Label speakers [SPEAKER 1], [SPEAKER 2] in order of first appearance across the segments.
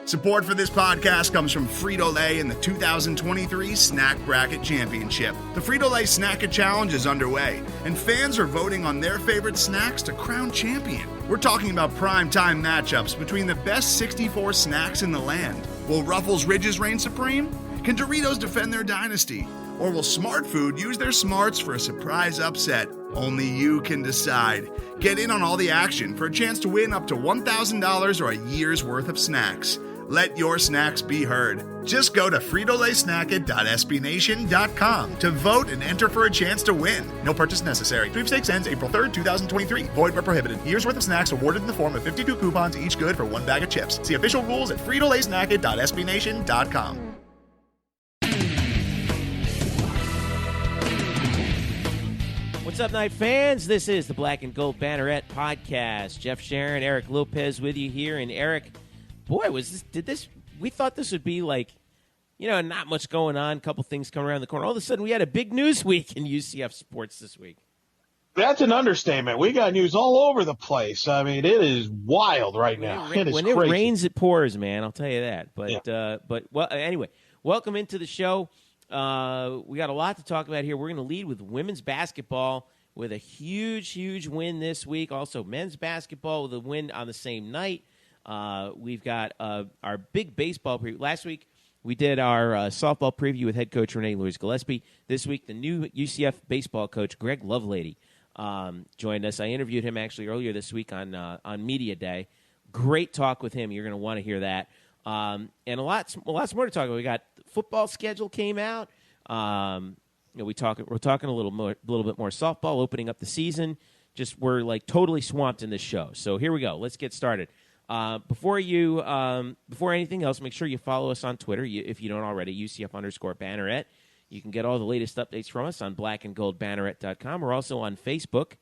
[SPEAKER 1] Support for this podcast comes from Frito-Lay and the 2023 Snack Bracket Championship. The Frito-Lay Snack-It Challenge is underway, and fans are voting on their favorite snacks to crown champion. We're talking about prime-time matchups between the best 64 snacks in the land. Will Ruffles Ridges reign supreme? Can Doritos defend their dynasty? Or will Smart Food use their smarts for a surprise upset? Only you can decide. Get in on all the action for a chance to win up to $1,000 or a year's worth of snacks. Let your snacks be heard. Just go to fritolaysnacket.sbnation.com to vote and enter for a chance to win. No purchase necessary. Sweepstakes ends April 3rd, 2023. Void where prohibited. Year's worth of snacks awarded in the form of 52 coupons, each good for one bag of chips. See official rules at fritolaysnacket.sbnation.com.
[SPEAKER 2] What's up, Night fans? This is the Black and Gold Banneret Podcast. Jeff Sharon, Eric Lopez with you here. And Eric, boy, we thought this would be like, not much going on, a couple things coming around the corner. All of a sudden, we had a big news week in UCF sports this week.
[SPEAKER 3] That's an understatement. We got news all over the place. I mean, it is wild right now.
[SPEAKER 2] When it rains, it pours, man. I'll tell you that. But anyway, welcome into the show. We got a lot to talk about here. We're going to lead with women's basketball with a huge win this week. Also, men's basketball with a win on the same night. We've got our big baseball preview. Last week, we did our softball preview with head coach Renee Louis-Gillespie. This week, the new UCF baseball coach, Greg Lovelady, joined us. I interviewed him actually earlier this week on Media Day. Great talk with him. You're going to want to hear that. And lots more to talk about. We got football schedule came out. We're talking a little bit more softball, opening up the season. We're like totally swamped in this show. So here we go. Let's get started. Before anything else, make sure you follow us on Twitter if you don't already. UCF_Banneret. You can get all the latest updates from us on blackandgoldbanneret.com. We're also on Facebook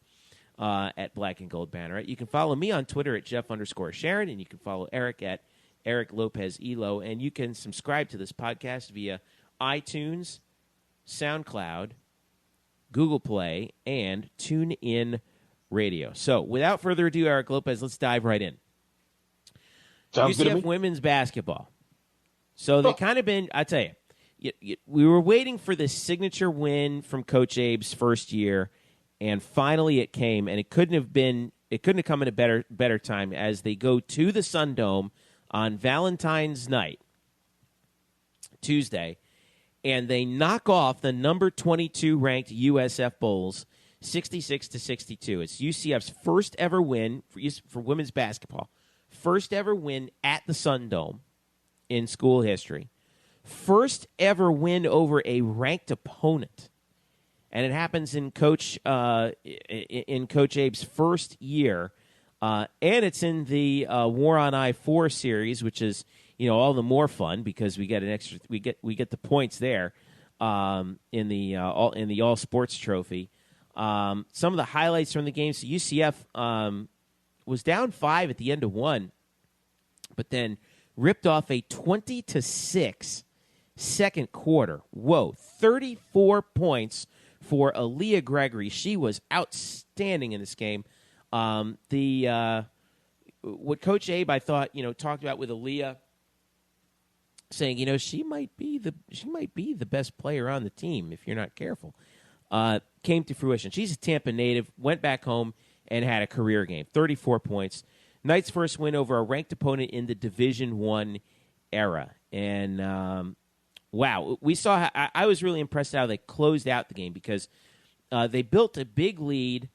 [SPEAKER 2] at Black and Gold Banneret. You can follow me on Twitter at Jeff_Sharon, and you can follow Eric at Eric Lopez Elo, and you can subscribe to this podcast via iTunes, SoundCloud, Google Play, and TuneIn Radio. So, without further ado, Eric Lopez, let's dive right in.
[SPEAKER 3] Sounds good to me.
[SPEAKER 2] UCF women's basketball. So they kind of been, I tell you, we were waiting for this signature win from Coach Abe's first year, and finally it came, and it couldn't have come in a better time as they go to the Sun Dome on Valentine's night, Tuesday, and they knock off the number 22 ranked USF Bulls 66-62. It's UCF's first ever win for women's basketball. First ever win at the Sun Dome in school history. First ever win over a ranked opponent. And it happens in Coach Abe's first year. And it's in the War on I-4 series, which is all the more fun because we get we get the points there in the All Sports Trophy. Some of the highlights from the game: so UCF was down 5 at the end of one, but then ripped off a 20-6 second quarter. Whoa, 34 points for Aaliyah Gregory. She was outstanding in this game. What Coach Abe, I thought, talked about with Aaliyah, saying, she might be the best player on the team if you're not careful, came to fruition. She's a Tampa native, went back home and had a career game, 34 points. Knight's first win over a ranked opponent in the Division I era. And, wow, we saw, I was really impressed how they closed out the game because they built a big lead.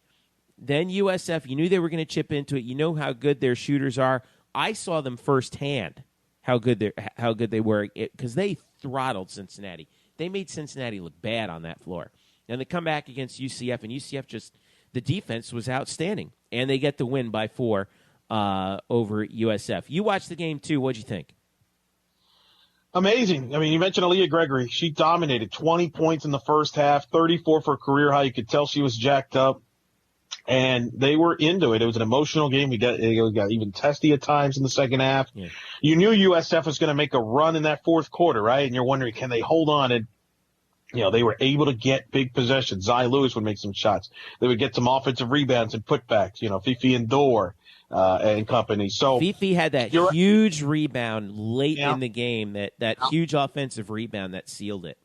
[SPEAKER 2] Then USF, you knew they were going to chip into it. You know how good their shooters are. I saw them firsthand how good they were because they throttled Cincinnati. They made Cincinnati look bad on that floor. And they come back against UCF, and UCF the defense was outstanding. And they get the win by 4 over USF. You watched the game, too. What'd you think?
[SPEAKER 3] Amazing. I mean, you mentioned Aaliyah Gregory. She dominated 20 points in the first half, 34 for a career high. You could tell she was jacked up. And they were into it. It was an emotional game. It got even testy at times in the second half. Yeah. You knew USF was going to make a run in that fourth quarter, right? And you're wondering, can they hold on? And, they were able to get big possessions. Zy Lewis would make some shots. They would get some offensive rebounds and putbacks. Fifi and Dorr. and company. So
[SPEAKER 2] Fifi had that huge rebound late in the game, that huge offensive rebound that sealed it.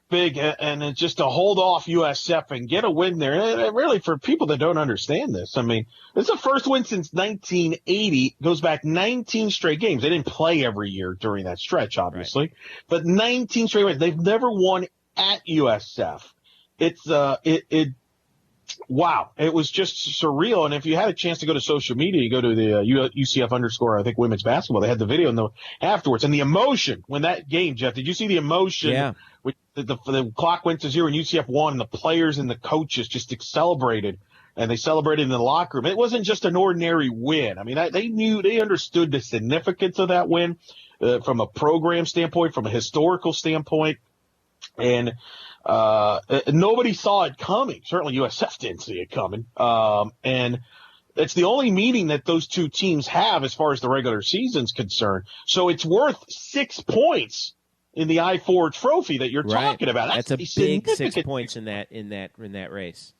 [SPEAKER 3] Big, and it's just to hold off USF and get a win there. And really, for people that don't understand this, I mean, this is the first win since 1980. Goes back 19 straight games. They didn't play every year during that stretch, obviously, right. But 19 straight wins. They've never won at USF. It's wow. It was just surreal. And if you had a chance to go to social media, you go to the UCF _ I think women's basketball. They had the video afterwards, and the emotion when that game, Jeff. Did you see the emotion?
[SPEAKER 2] Yeah.
[SPEAKER 3] The clock went to 0 and UCF won, and the players and the coaches just celebrated, and they celebrated in the locker room. It wasn't just an ordinary win. I mean, they understood the significance of that win from a program standpoint, from a historical standpoint, and nobody saw it coming. Certainly USF didn't see it coming. And it's the only meeting that those two teams have as far as the regular season's concerned. So it's worth 6 points in the I-4 trophy that you're talking about.
[SPEAKER 2] That's a big 6 points in that race.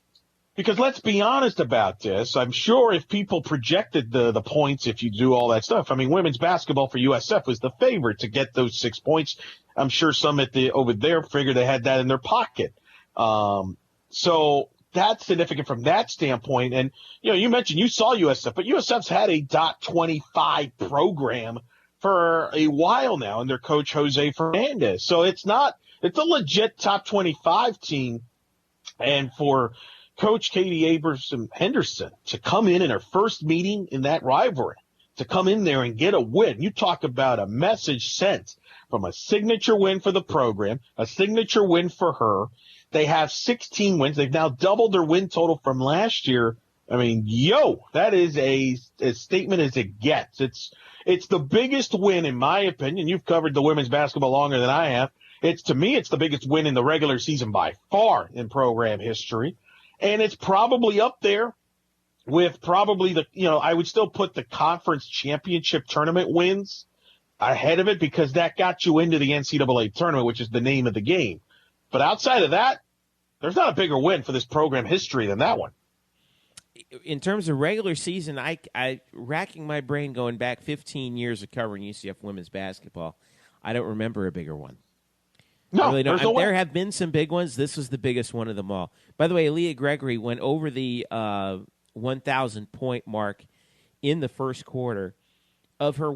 [SPEAKER 3] Because let's be honest about this. I'm sure if people projected the points, if you do all that stuff, I mean, women's basketball for USF was the favorite to get those 6 points. I'm sure some over there figured they had that in their pocket. So that's significant from that standpoint. And, you mentioned you saw USF, but USF's had a .25 program for a while now, and their coach Jose Fernandez. So it's a legit top 25 team. And for Coach Katie Aberson-Henderson to come in her first meeting in that rivalry, to come in there and get a win. You talk about a message sent from a signature win for the program, a signature win for her. They have 16 wins. They've now doubled their win total from last year. I mean, that is as statement as it gets. It's the biggest win, in my opinion. You've covered the women's basketball longer than I have. To me, it's the biggest win in the regular season by far in program history. And it's probably up there with probably I would still put the conference championship tournament wins ahead of it, because that got you into the NCAA tournament, which is the name of the game. But outside of that, there's not a bigger win for this program history than that one.
[SPEAKER 2] In terms of regular season, I racking my brain going back 15 years of covering UCF women's basketball, I don't remember a bigger one.
[SPEAKER 3] No,
[SPEAKER 2] I really don't.
[SPEAKER 3] there's no way.
[SPEAKER 2] There have been some big ones. This was the biggest one of them all. By the way, Leah Gregory went over the 1,000-point mark in the first quarter. Of her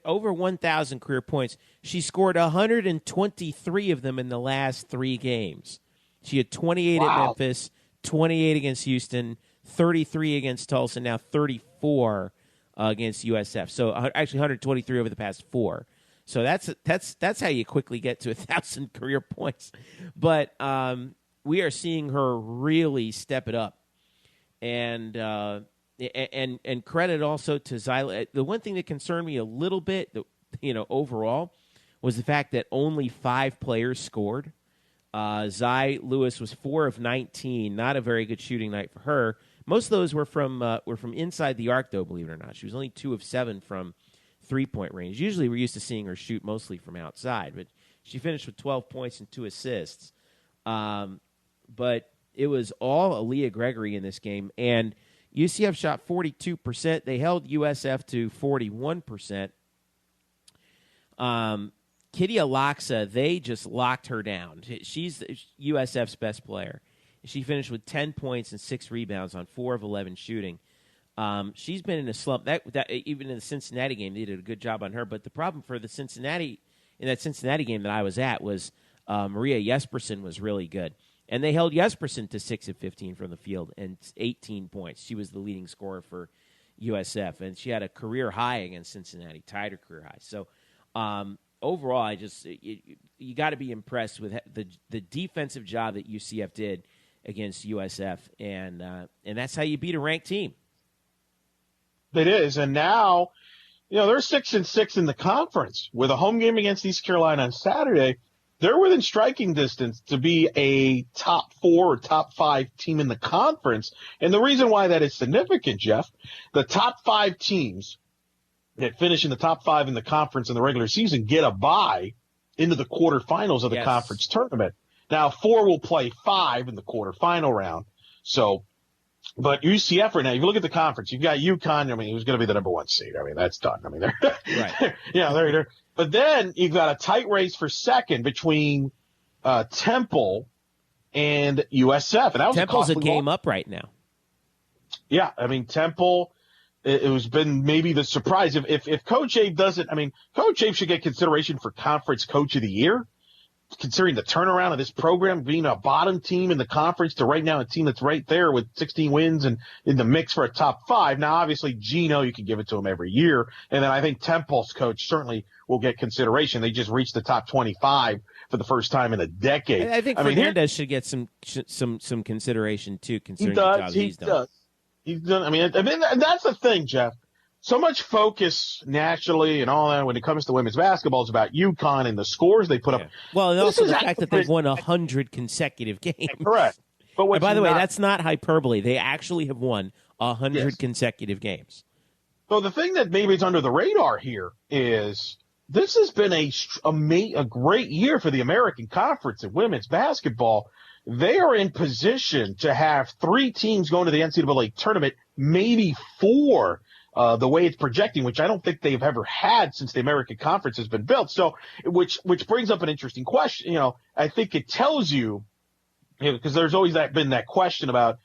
[SPEAKER 2] over 1,000 career points, she scored 123 of them in the last 3 games. She had 28 at Memphis, 28 against Houston, 33 against Tulsa, now 34 against USF. So actually 123 over the past 4. So that's how you quickly get to 1,000 career points. But we are seeing her really step it up, and credit also to Zyla. The one thing that concerned me a little bit, overall, was the fact that only 5 players scored. Zy Lewis was 4 of 19, not a very good shooting night for her. Most of those were from inside the arc, though. Believe it or not, she was only 2 of 7 from 3-point range. Usually, we're used to seeing her shoot mostly from outside, but she finished with 12 points and 2 assists. But it was all Aaliyah Gregory in this game, and UCF shot 42%. They held USF to 41%. Kitty Alaksa, they just locked her down. She's USF's best player. She finished with 10 points and 6 rebounds on 4 of 11 shooting. She's been in a slump. That even in the Cincinnati game, they did a good job on her. But the problem for the Cincinnati game that I was at was Maria Jespersen was really good. And they held Jespersen to 6 of 15 from the field and 18 points. She was the leading scorer for USF, and she had a career high against Cincinnati, tied her career high. So overall, you got to be impressed with the defensive job that UCF did against USF, and that's how you beat a ranked team.
[SPEAKER 3] It is, and now they're 6-6 in the conference with a home game against East Carolina on Saturday. They're within striking distance to be a top 4 or top 5 team in the conference. And the reason why that is significant, Jeff, the top 5 teams that finish in the top 5 in the conference in the regular season get a bye into the quarterfinals of the conference tournament. Now, 4 will play 5 in the quarterfinal round. So But UCF right now, if you look at the conference, you've got UConn. I mean, who's going to be the number 1 seed? I mean, that's done. I mean, they're
[SPEAKER 2] right.
[SPEAKER 3] Yeah, they're. But then you've got a tight race for second between Temple and USF, and that was
[SPEAKER 2] Temple's a game up right now.
[SPEAKER 3] Yeah, I mean, Temple. It was been maybe the surprise if Coach Abe doesn't. I mean, Coach Abe should get consideration for Conference Coach of the Year, considering the turnaround of this program, being a bottom team in the conference to right now a team that's right there with 16 wins and in the mix for a top 5. Now, obviously, Gino, you can give it to him every year. And then I think Temple's coach certainly will get consideration. They just reached the top 25 for the first time in a decade.
[SPEAKER 2] I think Fernandez should get some consideration, too, considering the job he's done.
[SPEAKER 3] Does. He's done. I mean, that's the thing, Jeff. So much focus nationally and all that when it comes to women's basketball is about UConn and the scores they put up.
[SPEAKER 2] Well, and also the fact that they've won 100 consecutive games.
[SPEAKER 3] Correct. But
[SPEAKER 2] by the way, that's not hyperbole. They actually have won 100 consecutive games.
[SPEAKER 3] So the thing that maybe is under the radar here is this has been a great year for the American Conference in women's basketball. They are in position to have 3 teams going to the NCAA tournament, maybe 4, the way it's projecting, which I don't think they've ever had since the American Conference has been built. So, which brings up an interesting question. I think it tells you, because there's always been that question about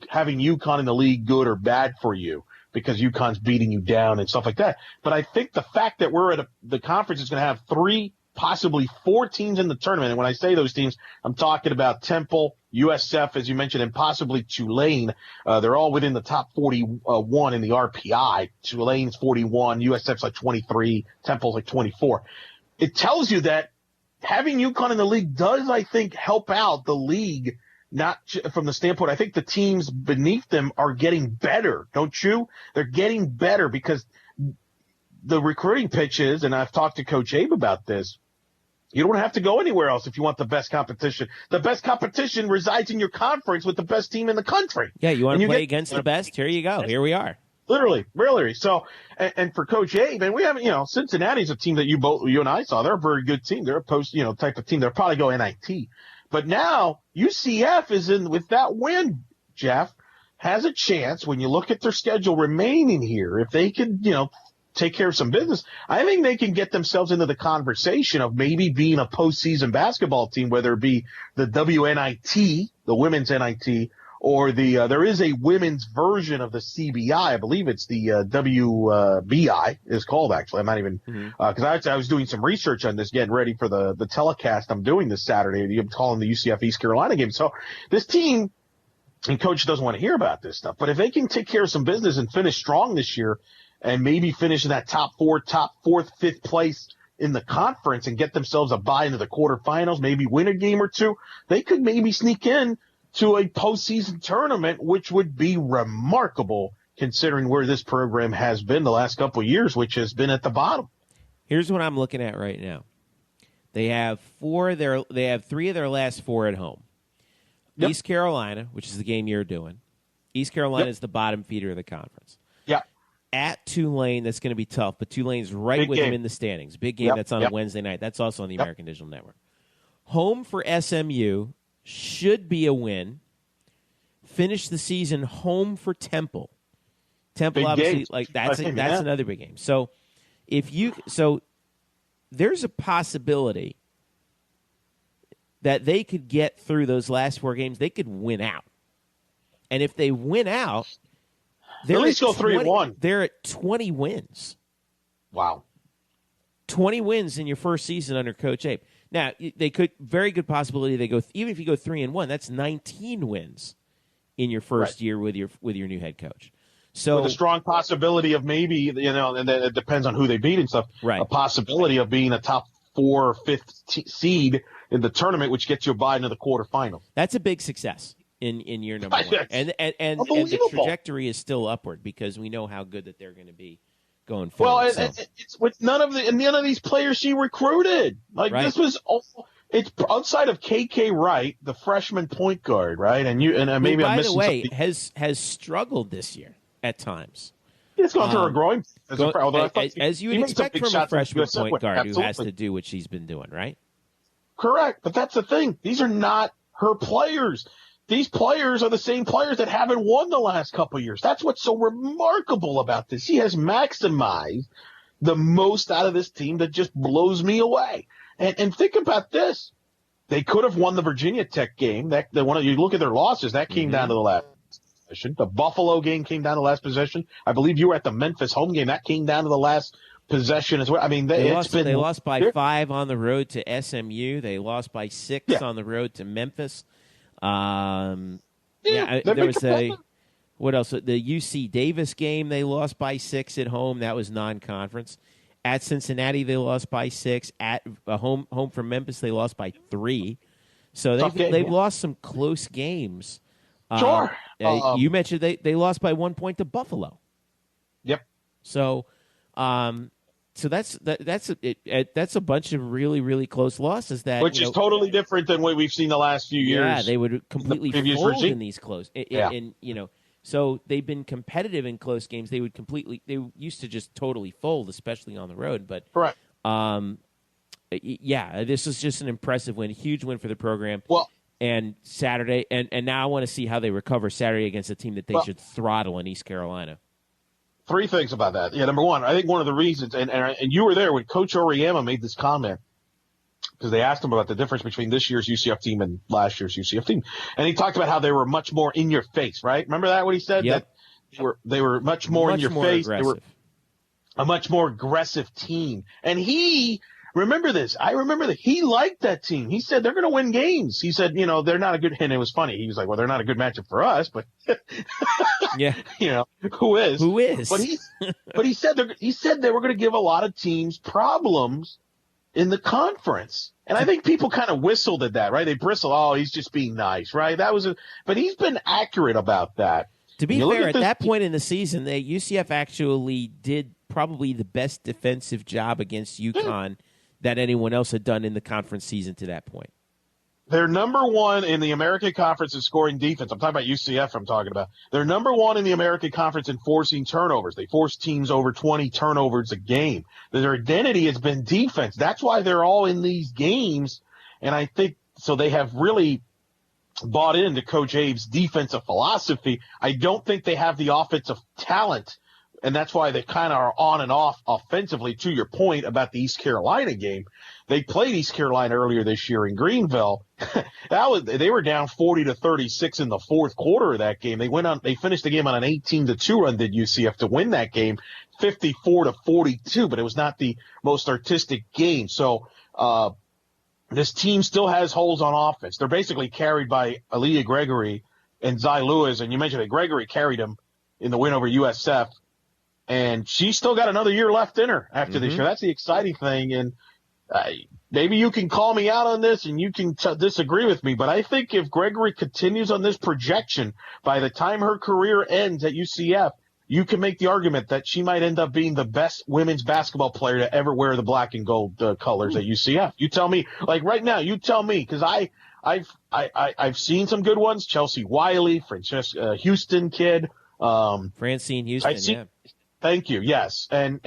[SPEAKER 3] having UConn in the league good or bad for you because UConn's beating you down and stuff like that. But I think the fact that we're at the conference is going to have 3, possibly 4 teams in the tournament. And when I say those teams, I'm talking about Temple, USF, as you mentioned, and possibly Tulane. They're all within the top 41 in the RPI. Tulane's 41, USF's like 23, Temple's like 24. It tells you that having UConn in the league does, I think, help out the league, not from the standpoint. I think the teams beneath them are getting better, don't you? They're getting better because the recruiting pitches, and I've talked to Coach Abe about this, you don't have to go anywhere else if you want the best competition. The best competition resides in your conference with the best team in the country.
[SPEAKER 2] Yeah, you want to play against the best? Here you go. Here we are.
[SPEAKER 3] Literally. So, and for Coach Abe, and we haven't, Cincinnati's a team that you and I saw. They're a very good team. They're a post, type of team. They'll probably go NIT. But now UCF is in with that win, Jeff, has a chance when you look at their schedule remaining here. If they could, take care of some business, I think they can get themselves into the conversation of maybe being a postseason basketball team, whether it be the WNIT, the women's NIT, or there is a women's version of the CBI. I believe it's the WBI is called, actually. I'm not even because I was doing some research on this, getting ready for the telecast I'm doing this Saturday. I'm calling the UCF East Carolina game. So this team, and Coach doesn't want to hear about this stuff, but if they can take care of some business and finish strong this year, and maybe finish in that top 4th, 5th place in the conference and get themselves a bye into the quarterfinals, maybe win a game or 2, they could maybe sneak in to a postseason tournament, which would be remarkable considering where this program has been the last couple of years, which has been at the bottom.
[SPEAKER 2] Here's what I'm looking at right now. They have 3 of their last 4 at home. Yep. East Carolina, which is the game you're doing. East Carolina is the bottom feeder of the conference.
[SPEAKER 3] Yeah.
[SPEAKER 2] At Tulane, that's going to be tough, but Tulane's right with them in the standings. Big game that's on a Wednesday night. That's also on the American Digital Network. Home for SMU should be a win. Finish the season home for Temple. Temple,
[SPEAKER 3] big
[SPEAKER 2] obviously,
[SPEAKER 3] games.
[SPEAKER 2] That's another big game. So there's a possibility that they could get through those last 4 games. They could win out, and if they win out,
[SPEAKER 3] at least go 3-1.
[SPEAKER 2] They're at 20 wins.
[SPEAKER 3] Wow.
[SPEAKER 2] 20 wins in your first season under Coach Abe. Now, they could, very good possibility they go, even if you go 3-1, that's 19 wins in your first year with your new head coach. So
[SPEAKER 3] with a strong possibility of maybe, and then it depends on who they beat and stuff,
[SPEAKER 2] right.
[SPEAKER 3] A possibility of being a top 4 or 5th seed in the tournament, which gets you a bye into the quarterfinals.
[SPEAKER 2] That's a big success. In year number 1, and the trajectory is still upward because we know how good that they're going to be going forward.
[SPEAKER 3] Well, it's with none of these players she recruited. This was it's outside of KK Wright, the freshman point guard, right? And maybe I'm missing something.
[SPEAKER 2] Has struggled this year at times.
[SPEAKER 3] It's gone through a growing.
[SPEAKER 2] As you would expect from a freshman point guard who has to do what she's been doing, right?
[SPEAKER 3] Correct, but that's the thing. These are not her players. these players are the same players that haven't won the last couple of years. That's what's so remarkable about this. He has maximized the most out of this team that just blows me away. And think about this. They could have won the Virginia Tech game. You look at their losses, that came down to the last possession. The Buffalo game came down to the last possession. I believe you were at the Memphis home game. That came down to the last possession as well. I mean,
[SPEAKER 2] they lost by 5 on the road to SMU. They lost by 6 on the road to Memphis. There was what else? The UC Davis game, they lost by 6 at home. That was non-conference. At Cincinnati, they lost by 6. At home from Memphis, they lost by 3. So they've lost some close games.
[SPEAKER 3] Sure.
[SPEAKER 2] You mentioned they lost by 1 point to Buffalo.
[SPEAKER 3] Yep.
[SPEAKER 2] So, that's a bunch of really, really close losses which
[SPEAKER 3] is totally different than what we've seen the last few years.
[SPEAKER 2] Yeah, they would completely fold in these close. So they've been competitive in close games. They used to just totally fold, especially on the road. But
[SPEAKER 3] correct.
[SPEAKER 2] This is just an impressive win, a huge win for the program.
[SPEAKER 3] Well,
[SPEAKER 2] and Saturday, and now I want to see how they recover Saturday against a team that they should throttle in East Carolina.
[SPEAKER 3] 3 things about that. Yeah, number one, I think one of the reasons, and you were there when Coach Oriyama made this comment, because they asked him about the difference between this year's UCF team and last year's UCF team. And he talked about how they were much more in your face, right? Remember that, what he said?
[SPEAKER 2] Yep.
[SPEAKER 3] That they were much more in your face.
[SPEAKER 2] Aggressive.
[SPEAKER 3] They were a much more aggressive team. And remember this. I remember that he liked that team. He said they're going to win games. He said, they're not a good, and it was funny. He was like, well, they're not a good matchup for us, but
[SPEAKER 2] yeah,
[SPEAKER 3] who is?
[SPEAKER 2] Who is?
[SPEAKER 3] But he said they were going to give a lot of teams problems in the conference. And I think people kind of whistled at that, right? They bristle, oh, he's just being nice, right? But he's been accurate about that.
[SPEAKER 2] To be fair, at that point in the season, UCF actually did probably the best defensive job against UConn that anyone else had done in the conference season to that point.
[SPEAKER 3] They're number 1 in the American Conference in scoring defense. I'm talking about UCF I'm talking about. They're number 1 in the American Conference in forcing turnovers. They force teams over 20 turnovers a game. Their identity has been defense. That's why they're all in these games. And I think so they have really bought into Coach Abe's defensive philosophy. I don't think they have the offensive talent, and that's why they kind of are on and off offensively, to your point about the East Carolina game. They played East Carolina earlier this year in Greenville. They were down 40-36 in the fourth quarter of that game. They finished the game on an 18-2 run, did UCF, to win that game, 54-42, but it was not the most artistic game. So this team still has holes on offense. They're basically carried by Aaliyah Gregory and Zy Lewis, and you mentioned that Gregory carried him in the win over USF. And she's still got another year left in her after this year. That's the exciting thing. And maybe you can call me out on this and you can disagree with me, but I think if Gregory continues on this projection, by the time her career ends at UCF, you can make the argument that she might end up being the best women's basketball player to ever wear the black and gold colors at UCF. You tell me, like right now, you tell me, because I've seen some good ones. Chelsea Wiley, Francesca Houston kid.
[SPEAKER 2] Francine Houston,
[SPEAKER 3] Thank you. Yes. And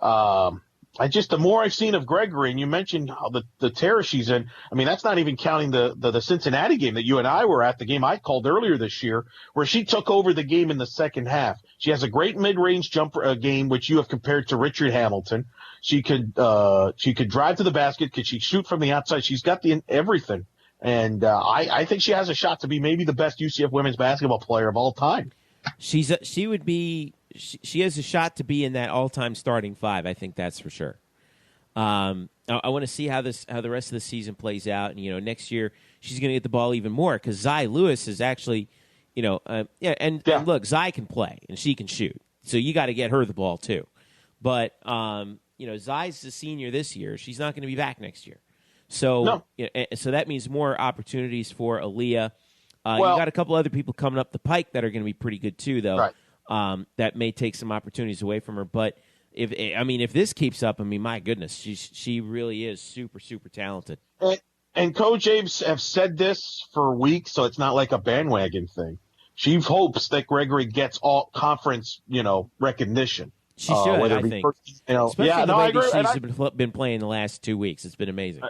[SPEAKER 3] the more I've seen of Gregory, and you mentioned how the terror she's in, I mean, that's not even counting the Cincinnati game that you and I were at, the game I called earlier this year, where she took over the game in the second half. She has a great mid-range jumper game, which you have compared to Richard Hamilton. She could drive to the basket. Could she shoot from the outside? She's got everything. And I think she has a shot to be maybe the best UCF women's basketball player of all time.
[SPEAKER 2] She has a shot to be in that all-time starting 5. I think that's for sure. I want to see how the rest of the season plays out, and next year she's going to get the ball even more because Zy Lewis is actually, and look, Zy can play and she can shoot, so you got to get her the ball too. But Zy's the senior this year; she's not going to be back next year, so so that means more opportunities for Aaliyah. You got a couple other people coming up the pike that are going to be pretty good too, though. Right. That may take some opportunities away from her. But if this keeps up, my goodness, she really is super, super talented.
[SPEAKER 3] And Coach Abe's have said this for weeks, so it's not like a bandwagon thing. She hopes that Gregory gets all conference, recognition.
[SPEAKER 2] She should, I think. Especially the way she's been playing the last 2 weeks. It's been amazing.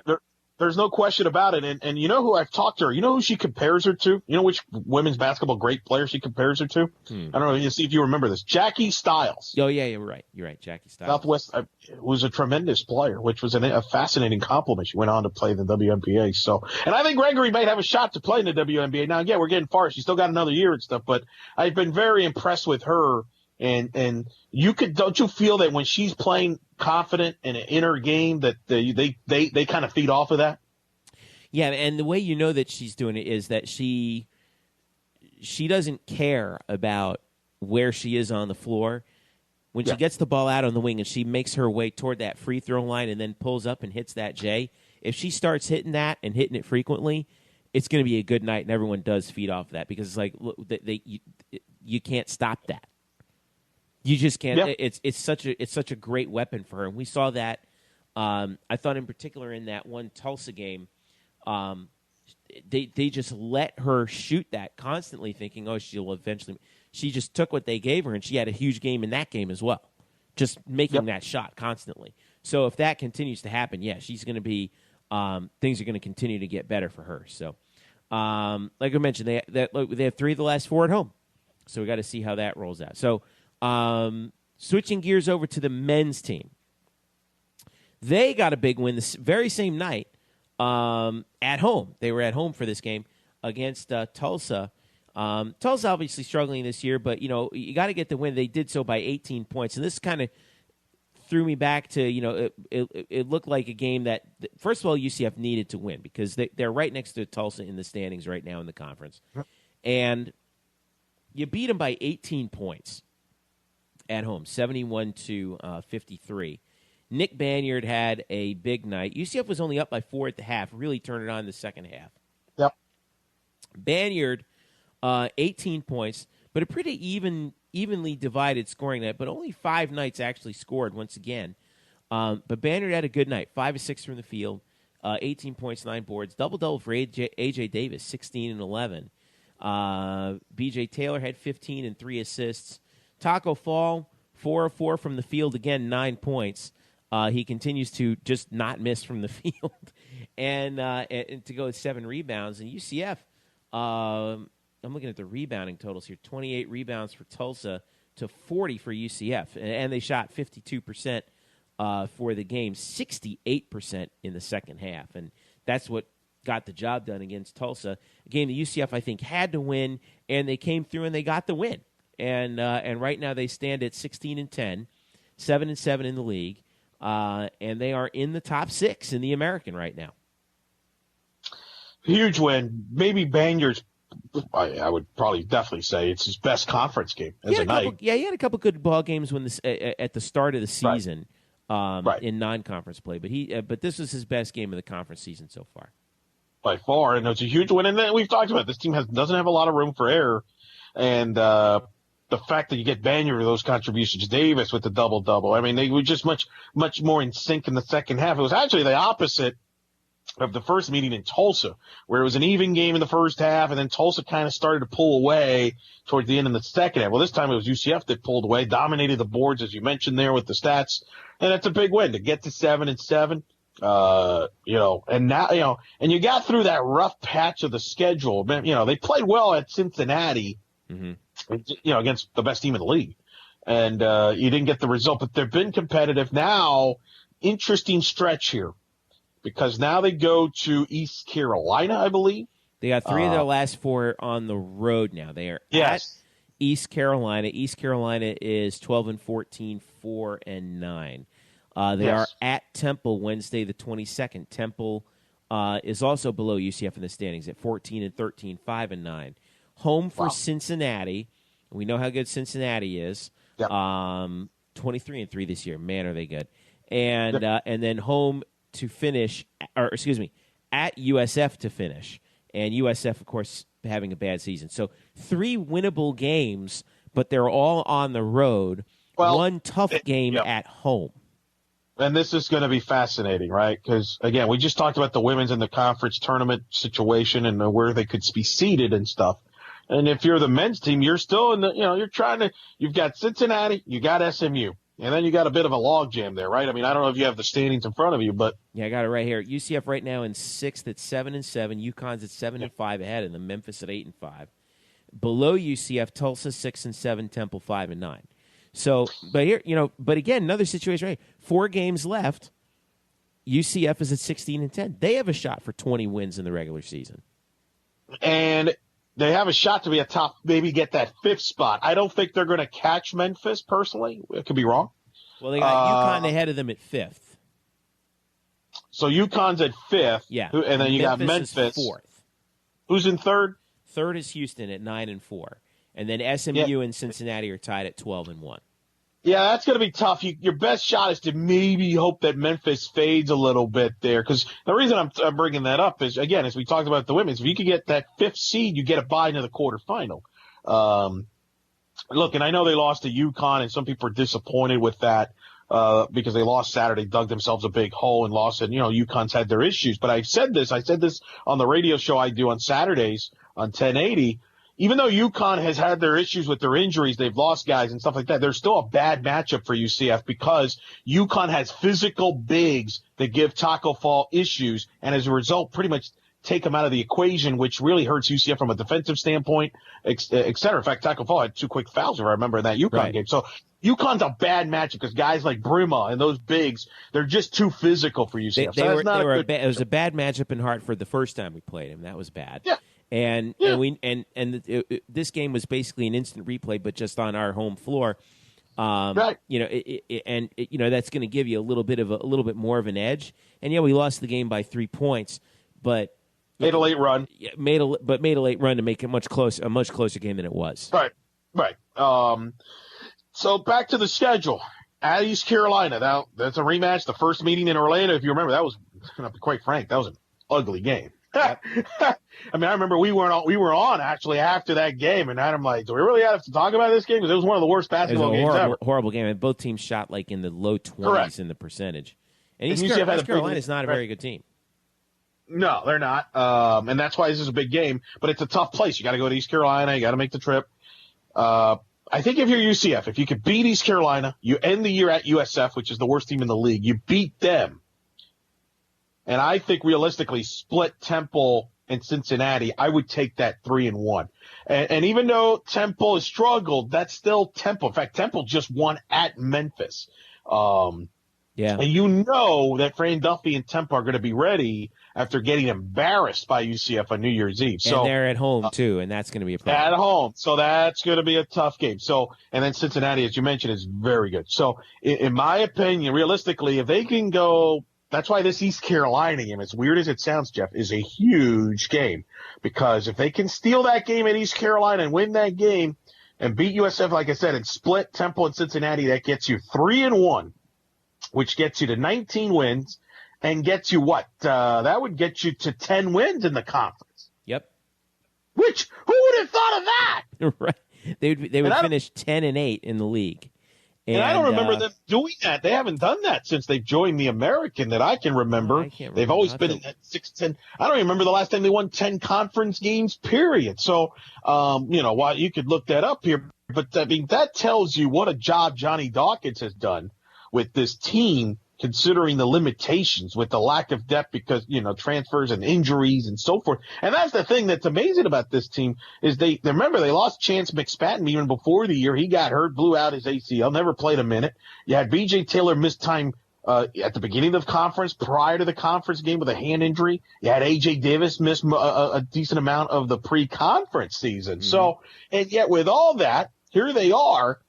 [SPEAKER 3] There's no question about it. And you know who I've talked to her? You know who she compares her to? You know which women's basketball great player she compares her to? I don't know. You see if you remember this. Jackie Stiles.
[SPEAKER 2] Oh, yeah, you're right. You're right. Jackie Stiles.
[SPEAKER 3] Southwest was a tremendous player, which was a fascinating compliment. She went on to play in the WNBA. So, and I think Gregory might have a shot to play in the WNBA. Now, again, we're getting far. She's still got another year and stuff, but I've been very impressed with her. And don't you feel that when she's playing confident and in her game that they kind of feed off of that?
[SPEAKER 2] Yeah, and the way you know that she's doing it is that she doesn't care about where she is on the floor. When she gets the ball out on the wing and she makes her way toward that free throw line and then pulls up and hits that J, if she starts hitting that and hitting it frequently, it's going to be a good night, and everyone does feed off of that because it's like you can't stop that. You just can't. Yep. It's such a great weapon for her, and we saw that. I thought in particular in that one Tulsa game, they just let her shoot that constantly, thinking, oh, she'll eventually. She just took what they gave her, and she had a huge game in that game as well, just making that shot constantly. So if that continues to happen, she's going to be. Things are going to continue to get better for her. So, like I mentioned, they have 3 of the last 4 at home, so we got to see how that rolls out. So. Switching gears over to the men's team. They got a big win this very same night at home. They were at home for this game against Tulsa. Tulsa obviously struggling this year, but, you got to get the win. They did so by 18 points. And this kind of threw me back to, it looked like a game that, first of all, UCF needed to win because they're right next to Tulsa in the standings right now in the conference. And you beat them by 18 points. At home, 71-53. Nick Banyard had a big night. UCF was only up by 4 at the half, really turned it on in the second half.
[SPEAKER 3] Yep.
[SPEAKER 2] Banyard, 18 points, but a pretty evenly divided scoring night, but only 5 Knights actually scored once again. But Banyard had a good night, 5 of 6 from the field, 18 points, 9 boards. Double-double for A.J. Davis, 16 and 11. B.J. Taylor had 15 and 3 assists. Taco Fall, 4 of 4 from the field, again, 9 points. He continues to just not miss from the field and to go with 7 rebounds. And UCF, I'm looking at the rebounding totals here, 28 rebounds for Tulsa to 40 for UCF. And they shot 52% for the game, 68% in the second half. And that's what got the job done against Tulsa. A game that UCF, I think, had to win, and they came through and they got the win. And right now they stand at 16-10, 7-7 in the league, and they are in the top 6 in the American right now.
[SPEAKER 3] Huge win. Maybe Banyard's, I would probably definitely say it's his best conference game as a night.
[SPEAKER 2] He had a couple good ball games at the start of the season in non-conference play, but this was his best game of the conference season so far.
[SPEAKER 3] By far, and it's a huge win. And then we've talked about it. This team doesn't have a lot of room for error, and the fact that you get Banyard with those contributions, Davis with the double-double. I mean, they were just much more in sync in the second half. It was actually the opposite of the first meeting in Tulsa, where it was an even game in the first half, and then Tulsa kind of started to pull away towards the end of the second half. Well, this time it was UCF that pulled away, dominated the boards, as you mentioned there with the stats, and that's a big win to get to 7-7. And now, and you got through that rough patch of the schedule. They played well at Cincinnati. Mm-hmm. Against the best team in the league. And you didn't get the result, but they've been competitive. Now, interesting stretch here because now they go to East Carolina, I believe.
[SPEAKER 2] They got 3 of their last 4 on the road now. They are at East Carolina. East Carolina is 12-14, 4-9. They are at Temple Wednesday the 22nd. Temple is also below UCF in the standings at 14-13, 5-9. Home for Cincinnati. We know how good Cincinnati is. Yep. 23-3 this year. Man, are they good. And then home to finish, at USF to finish. And USF, of course, having a bad season. So 3 winnable games, but they're all on the road. Well, 1 tough game at home.
[SPEAKER 3] And this is going to be fascinating, right? Because, again, we just talked about the women's in the conference tournament situation and where they could be seeded and stuff. And if you're the men's team, you're still in the, you're trying to, you've got Cincinnati, you got SMU. And then you got a bit of a logjam there, right? I mean, I don't know if you have the standings in front of you, but
[SPEAKER 2] yeah, I got it right here. UCF right now in 6th at 7-7. UConn's at 7-5 ahead, and the Memphis at 8-5. Below UCF, Tulsa 6-7, Temple 5-9. So, but here, but again, another situation. Right, 4 games left. UCF is at 16-10. They have a shot for 20 wins in the regular season,
[SPEAKER 3] and they have a shot to be a top, maybe get that 5th spot. I don't think they're going to catch Memphis personally. It could be wrong.
[SPEAKER 2] Well, they got UConn ahead of them at 5th.
[SPEAKER 3] So UConn's at 5th.
[SPEAKER 2] Yeah.
[SPEAKER 3] And then you got Memphis.
[SPEAKER 2] Is 4th.
[SPEAKER 3] Who's in 3rd?
[SPEAKER 2] 3rd is Houston at 9-4. And then SMU and Cincinnati are tied at 12-1.
[SPEAKER 3] Yeah, that's going to be tough. Your best shot is to maybe hope that Memphis fades a little bit there. Because the reason I'm bringing that up is, again, as we talked about the women's, if you could get that 5th seed, you get a bye into the quarterfinal. Look, and I know they lost to UConn, and some people are disappointed with that because they lost Saturday, dug themselves a big hole and lost it. UConn's had their issues. But I said this on the radio show I do on Saturdays on 1080. Even though UConn has had their issues with their injuries, they've lost guys and stuff like that, there's still a bad matchup for UCF because UConn has physical bigs that give Taco Fall issues, and as a result, pretty much take them out of the equation, which really hurts UCF from a defensive standpoint, et cetera. In fact, Taco Fall had 2 quick fouls, if I remember, in that UConn game. So UConn's a bad matchup because guys like Brima and those bigs, they're just too physical for UCF.
[SPEAKER 2] It was a bad matchup in Hartford the first time we played him. That was bad.
[SPEAKER 3] Yeah.
[SPEAKER 2] This game was basically an instant replay, but just on our home floor.
[SPEAKER 3] Right.
[SPEAKER 2] That's going to give you a little bit more of an edge. And yeah, we lost the game by 3 points, but
[SPEAKER 3] made a late run.
[SPEAKER 2] Made a late run to make it a much closer game than it was.
[SPEAKER 3] Right. So back to the schedule. At East Carolina, now that's a rematch. The first meeting in Orlando, if you remember, that was, to be quite frank, that was an ugly game.
[SPEAKER 2] Yep.
[SPEAKER 3] I mean, I remember we were on actually after that game, and I'm like, do we really have to talk about this game? Because it was one of the worst basketball games ever.
[SPEAKER 2] Horrible game, and both teams shot like in the low 20s
[SPEAKER 3] Correct.
[SPEAKER 2] in the percentage. And East Carolina is not a very good team.
[SPEAKER 3] No, they're not, and that's why this is a big game. But it's a tough place. You got to go to East Carolina. You got to make the trip. I think if you're UCF, if you could beat East Carolina, you end the year at USF, which is the worst team in the league. You beat them. And I think realistically, split Temple and Cincinnati, I would take that 3-1. And even though Temple has struggled, that's still Temple. In fact, Temple just won at Memphis. And you know that Fran Duffy and Temple are going to be ready after getting embarrassed by UCF on New Year's Eve. So
[SPEAKER 2] and they're at home too, and that's going to be a problem.
[SPEAKER 3] At home, so that's going to be a tough game. So, and then Cincinnati, as you mentioned, is very good. So, in my opinion, realistically, if they can go. That's why this East Carolina game, as weird as it sounds, Jeff, is a huge game. Because if they can steal that game at East Carolina and win that game and beat USF, like I said, and split Temple and Cincinnati, that gets you 3-1, which gets you to 19 wins and gets you what? That would get you to 10 wins in the conference.
[SPEAKER 2] Yep.
[SPEAKER 3] Which, who would have thought of that?
[SPEAKER 2] Right. They would finish 10-8 in the league.
[SPEAKER 3] And I don't remember them doing that. They haven't done that since they've joined the American that I can remember. They've always been in that 6-10. I don't remember the last time they won 10 conference games, period. So, while you could look that up here, but I mean, that tells you what a job Johnny Dawkins has done with this team, considering the limitations with the lack of depth because, transfers and injuries and so forth. And that's the thing that's amazing about this team is they lost Chance McSpadden even before the year. He got hurt, blew out his ACL, never played a minute. You had B.J. Taylor miss time at the beginning of the conference, prior to the conference game with a hand injury. You had A.J. Davis miss a decent amount of the pre-conference season. Mm-hmm. So, and yet with all that, here they are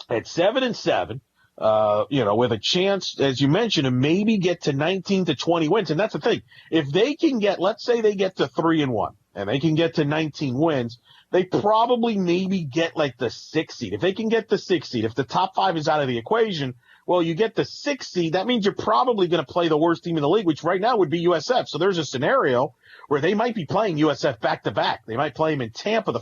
[SPEAKER 3] at 7-7. With a chance, as you mentioned, to maybe get to 19 to 20 wins. And that's the thing. If they can get, let's say they get to 3-1 and they can get to 19 wins, they probably maybe get like the 6th seed. If they can get the 6th seed, if the top 5 is out of the equation, well, you get the 6th seed. That means you're probably going to play the worst team in the league, which right now would be USF. So there's a scenario where they might be playing USF back to back. They might play them in Tampa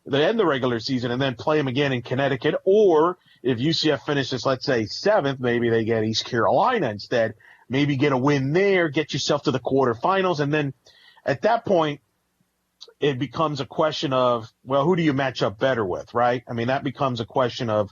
[SPEAKER 3] the end of the regular season and then play them again in Connecticut. Or if UCF finishes, let's say 7th, maybe they get East Carolina instead, maybe get a win there, get yourself to the quarterfinals. And then at that point, it becomes a question of, well, who do you match up better with, right? I mean, that becomes a question of,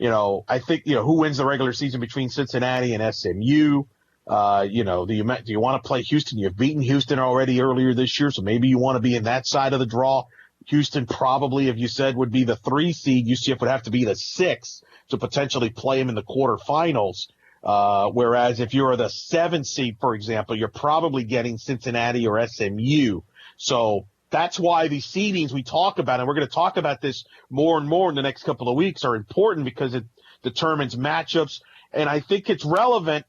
[SPEAKER 3] I think, who wins the regular season between Cincinnati and SMU? Do you want to play Houston? You've beaten Houston already earlier this year, so maybe you want to be in that side of the draw. Houston probably, if you said, would be the 3 seed. UCF would have to be the 6 to potentially play them in the quarterfinals. Whereas if you're the 7 seed, for example, you're probably getting Cincinnati or SMU. So that's why the seedings we talk about, and we're going to talk about this more and more in the next couple of weeks, are important because it determines matchups. And I think it's relevant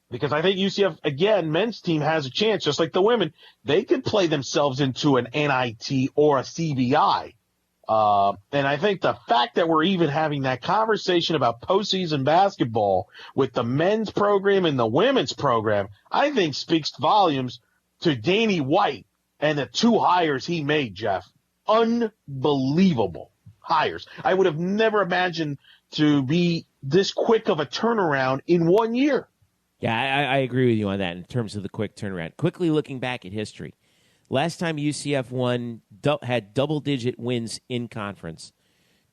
[SPEAKER 3] because I think UCF, again, men's team has a chance, just like the women. They could play themselves into an NIT or a CBI. And I think the fact that we're even having that conversation about postseason basketball with the men's program and the women's program, I think speaks volumes to Danny White and the 2 hires he made, Jeff. Unbelievable hires. I would have never imagined to be this quick of a turnaround in 1 year.
[SPEAKER 2] Yeah, I agree with you on that in terms of the quick turnaround. Quickly looking back at history, last time UCF had double-digit wins in conference,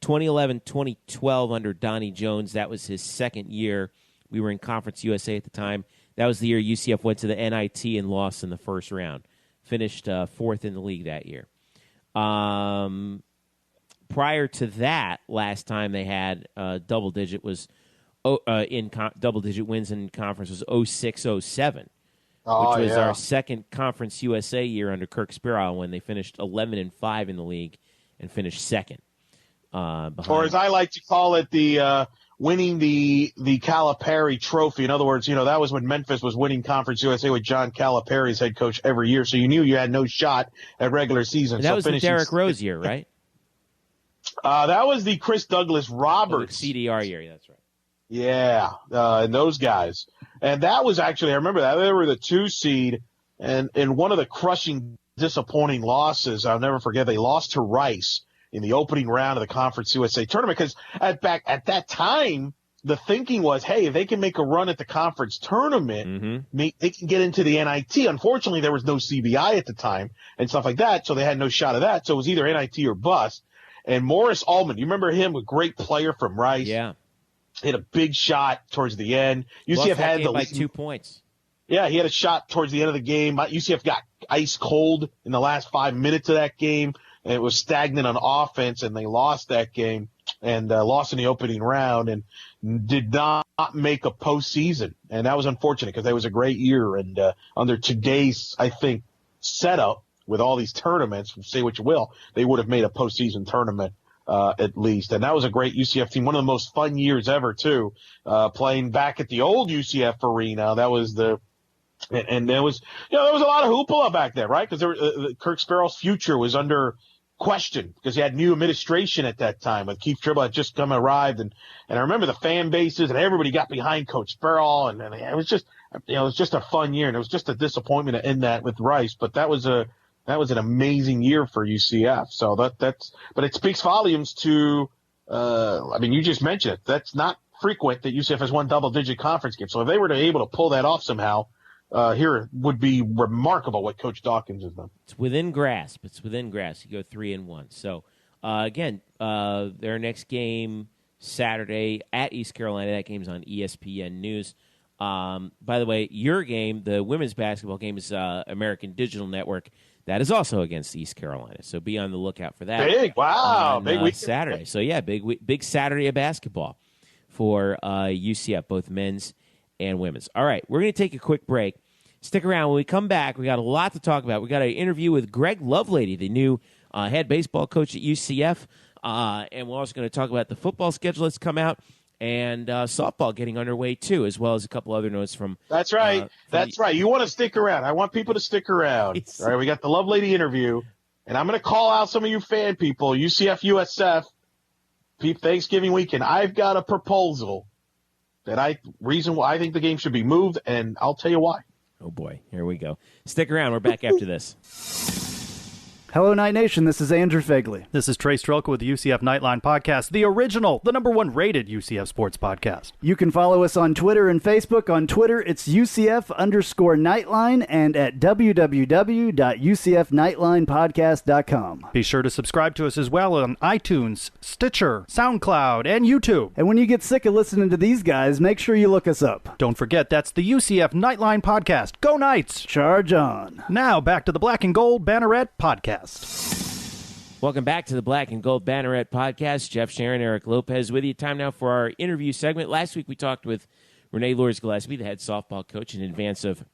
[SPEAKER 2] 2011-2012 under Donnie Jones. That was his second year. We were in Conference USA at the time. That was the year UCF went to the NIT and lost in the first round. Finished 4th in the league that year. Prior to that, last time they had double-digit was double-digit wins in conference was 06-07, which was our second Conference USA year under Kirk Spurrier when they finished 11-5 in the league and finished second.
[SPEAKER 3] Or as I like to call it, the winning the Calipari Trophy. In other words, that was when Memphis was winning Conference USA with John Calipari as head coach every year, so you knew you had no shot at regular season.
[SPEAKER 2] And that was the Derrick Rose year, right?
[SPEAKER 3] That was the Chris Douglas Roberts
[SPEAKER 2] CDR year. That's right.
[SPEAKER 3] Yeah, and those guys. And that was actually, I remember that. They were the 2 seed, and in one of the crushing, disappointing losses, I'll never forget, they lost to Rice in the opening round of the Conference USA tournament because at that time, the thinking was, hey, if they can make a run at the conference tournament, they can get into the NIT. Unfortunately, there was no CBI at the time and stuff like that, so they had no shot of that. So it was either NIT or bust. And Morris Ullman, you remember him, a great player from Rice?
[SPEAKER 2] Yeah.
[SPEAKER 3] Hit a big shot towards the end. UCF had the
[SPEAKER 2] by 2 points.
[SPEAKER 3] Yeah, he had a shot towards the end of the game. UCF got ice cold in the last 5 minutes of that game, and it was stagnant on offense, and they lost that game and lost in the opening round and did not make a postseason. And that was unfortunate because that was a great year. And under today's, I think, setup with all these tournaments, say what you will, they would have made a postseason tournament. At least. And that was a great UCF team. One of the most fun years ever, too, playing back at the old UCF arena. That was and there was, there was a lot of hoopla back then, right? Because Kirk Sparrow's future was under question because he had new administration at that time when Keith Tribble had just arrived. And I remember the fan bases and everybody got behind Coach Sparrow. And it was just, it was just a fun year. And it was just a disappointment to end that with Rice. But that was an amazing year for UCF. So but it speaks volumes to, you just mentioned it. That's not frequent that UCF has won double-digit conference games. So if they were able to pull that off somehow, here would be remarkable what Coach Dawkins has done.
[SPEAKER 2] It's within grasp. You go 3-1. So, again, their next game Saturday at East Carolina. That game's on ESPN News. By the way, your game, the women's basketball game, is American Digital Network. That is also against East Carolina, so be on the lookout for that.
[SPEAKER 3] Big, wow, big week
[SPEAKER 2] Saturday. So yeah, big Saturday of basketball for UCF, both men's and women's. All right, we're going to take a quick break. Stick around. When we come back, we got a lot to talk about. We got an interview with Greg Lovelady, the new head baseball coach at UCF, and we're also going to talk about the football schedule that's come out. And softball getting underway, too, as well as a couple other notes from...
[SPEAKER 3] That's right. Right. You want to stick around. I want people to stick around. All right, we got the Lovelady interview, and I'm going to call out some of you fan people, UCF, USF, Thanksgiving weekend. I've got a proposal reason why I think the game should be moved, and I'll tell you why.
[SPEAKER 2] Oh, boy. Here we go. Stick around. We're back after this.
[SPEAKER 4] Hello, Night Nation. This is Andrew Fegley.
[SPEAKER 5] This is Trey Strelka with the UCF Nightline Podcast, the original, the #1 rated UCF sports podcast.
[SPEAKER 4] You can follow us on Twitter and Facebook. On Twitter, it's UCF_Nightline and at www.ucfnightlinepodcast.com.
[SPEAKER 5] Be sure to subscribe to us as well on iTunes, Stitcher, SoundCloud, and YouTube.
[SPEAKER 4] And when you get sick of listening to these guys, make sure you look us up.
[SPEAKER 5] Don't forget, that's the UCF Nightline Podcast. Go Knights!
[SPEAKER 4] Charge on.
[SPEAKER 5] Now, back to the Black and Gold Banneret Podcast.
[SPEAKER 2] Welcome back to the Black and Gold Banneret Podcast. Jeff Sharon, Eric Lopez with you. Time now for our interview segment. Last week we talked with Renee Loers-Gillespie, the head softball coach, in advance of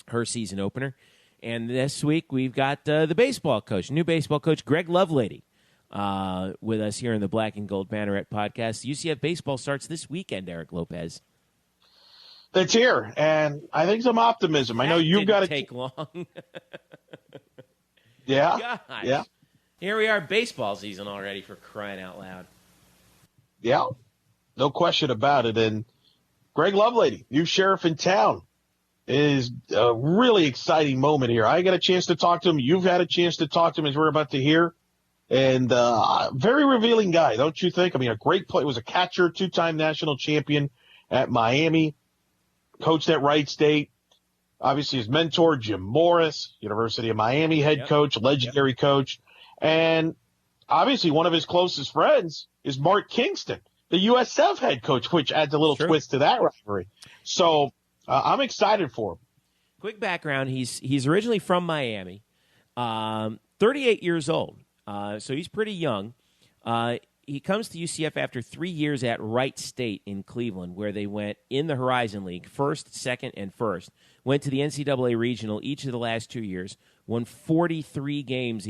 [SPEAKER 2] her season opener. And this week we've got the baseball coach, new baseball coach, Greg Lovelady, with us here in the Black and Gold Banneret Podcast. UCF Baseball starts this weekend, Eric Lopez.
[SPEAKER 3] It's here, and I think some optimism. I know you've got to
[SPEAKER 2] take long.
[SPEAKER 3] Yeah.
[SPEAKER 2] Gosh.
[SPEAKER 3] Yeah.
[SPEAKER 2] Here we are, baseball season already, for crying out loud.
[SPEAKER 3] Yeah. No question about it. And Greg Lovelady, new sheriff in town, is a really exciting moment here. I got a chance to talk to him. You've had a chance to talk to him, as we're about to hear. And very revealing guy, don't you think? I mean, a great play. Was a catcher, 2-time national champion at Miami, coached at Wright State. Obviously, his mentor, Jim Morris, University of Miami head coach, legendary coach. And obviously, one of his closest friends is Mark Kingston, the USF head coach, which adds a little twist to that rivalry. So I'm excited for him.
[SPEAKER 2] Quick background, he's originally from Miami, 38 years old, so he's pretty young. He comes to UCF after 3 years at Wright State in Cleveland, where they went in the Horizon League, first, second, and first. Went to the NCAA Regional each of the last 2 years, won 43 games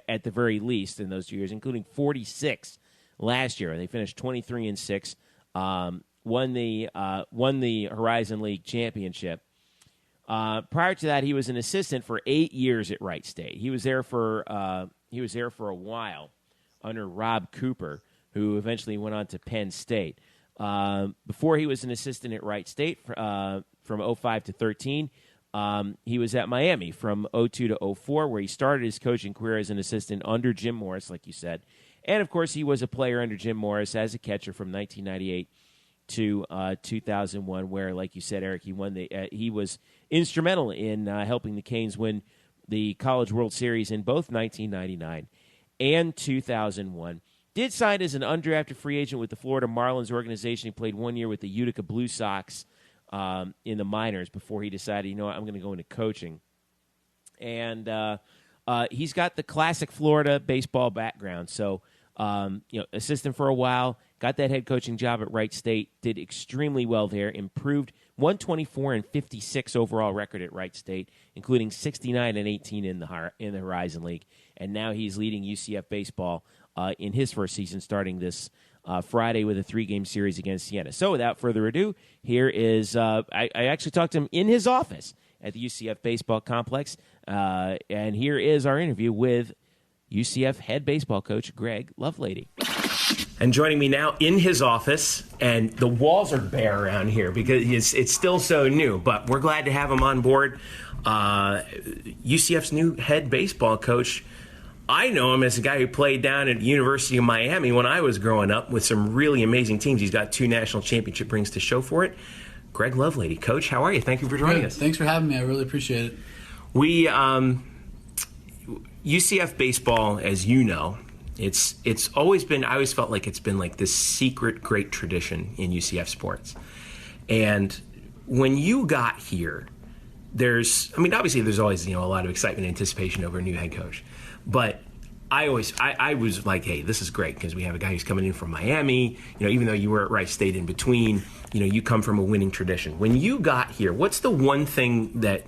[SPEAKER 2] at the very least in those 2 years, including 46 last year. They finished 23-6, won the Horizon League championship. Prior to that, he was an assistant for 8 years at Wright State. He was there for a while under Rob Cooper, who eventually went on to Penn State. Before he was an assistant at Wright State from 05 to 13, he was at Miami from 02 to 04, where he started his coaching career as an assistant under Jim Morris, like you said. And, of course, he was a player under Jim Morris as a catcher from 1998 to 2001, where, like you said, Eric, he was instrumental in helping the Canes win the College World Series in both 1999 and 2001. Did sign as an undrafted free agent with the Florida Marlins organization. He played 1 year with the Utica Blue Sox in the minors before he decided, you know what, I'm going to go into coaching. And he's got the classic Florida baseball background. So, assistant for a while, got that head coaching job at Wright State, did extremely well there, improved 124-56 overall record at Wright State, including 69-18 in the Horizon League. And now he's leading UCF baseball in his first season, starting this Friday with a 3-game series against Siena. So without further ado, here is I actually talked to him in his office at the UCF Baseball Complex, and here is our interview with UCF head baseball coach Greg Lovelady. And joining me now in his office, and the walls are bare around here because it's still so new, but we're glad to have him on board. UCF's new head baseball coach. I know him as a guy who played down at the University of Miami when I was growing up with some really amazing teams. He's got 2 national championship rings to show for it. Greg Lovelady. Coach, how are you? Thank you for joining us.
[SPEAKER 6] Thanks for having me. I really appreciate it.
[SPEAKER 2] We, UCF baseball, as you know, it's always been, I always felt like it's been like this secret great tradition in UCF sports. And when you got here, obviously there's always, a lot of excitement and anticipation over a new head coach. But I was like, hey, this is great because we have a guy who's coming in from Miami. Even though you were at Wright State in between, you come from a winning tradition. When you got here, what's the one thing that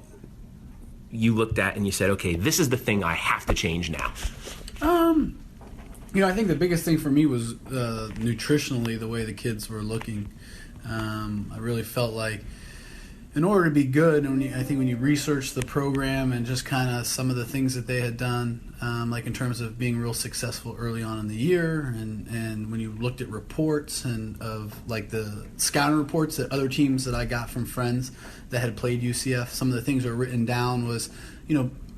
[SPEAKER 2] you looked at and you said, okay, this is the thing I have to change now?
[SPEAKER 6] I think the biggest thing for me was nutritionally the way the kids were looking. I really felt like in order to be good, I think when you research the program and just kind of some of the things that they had done, like in terms of being real successful early on in the year, and when you looked at reports and of like the scouting reports that other teams that I got from friends that had played UCF, some of the things that were written down was,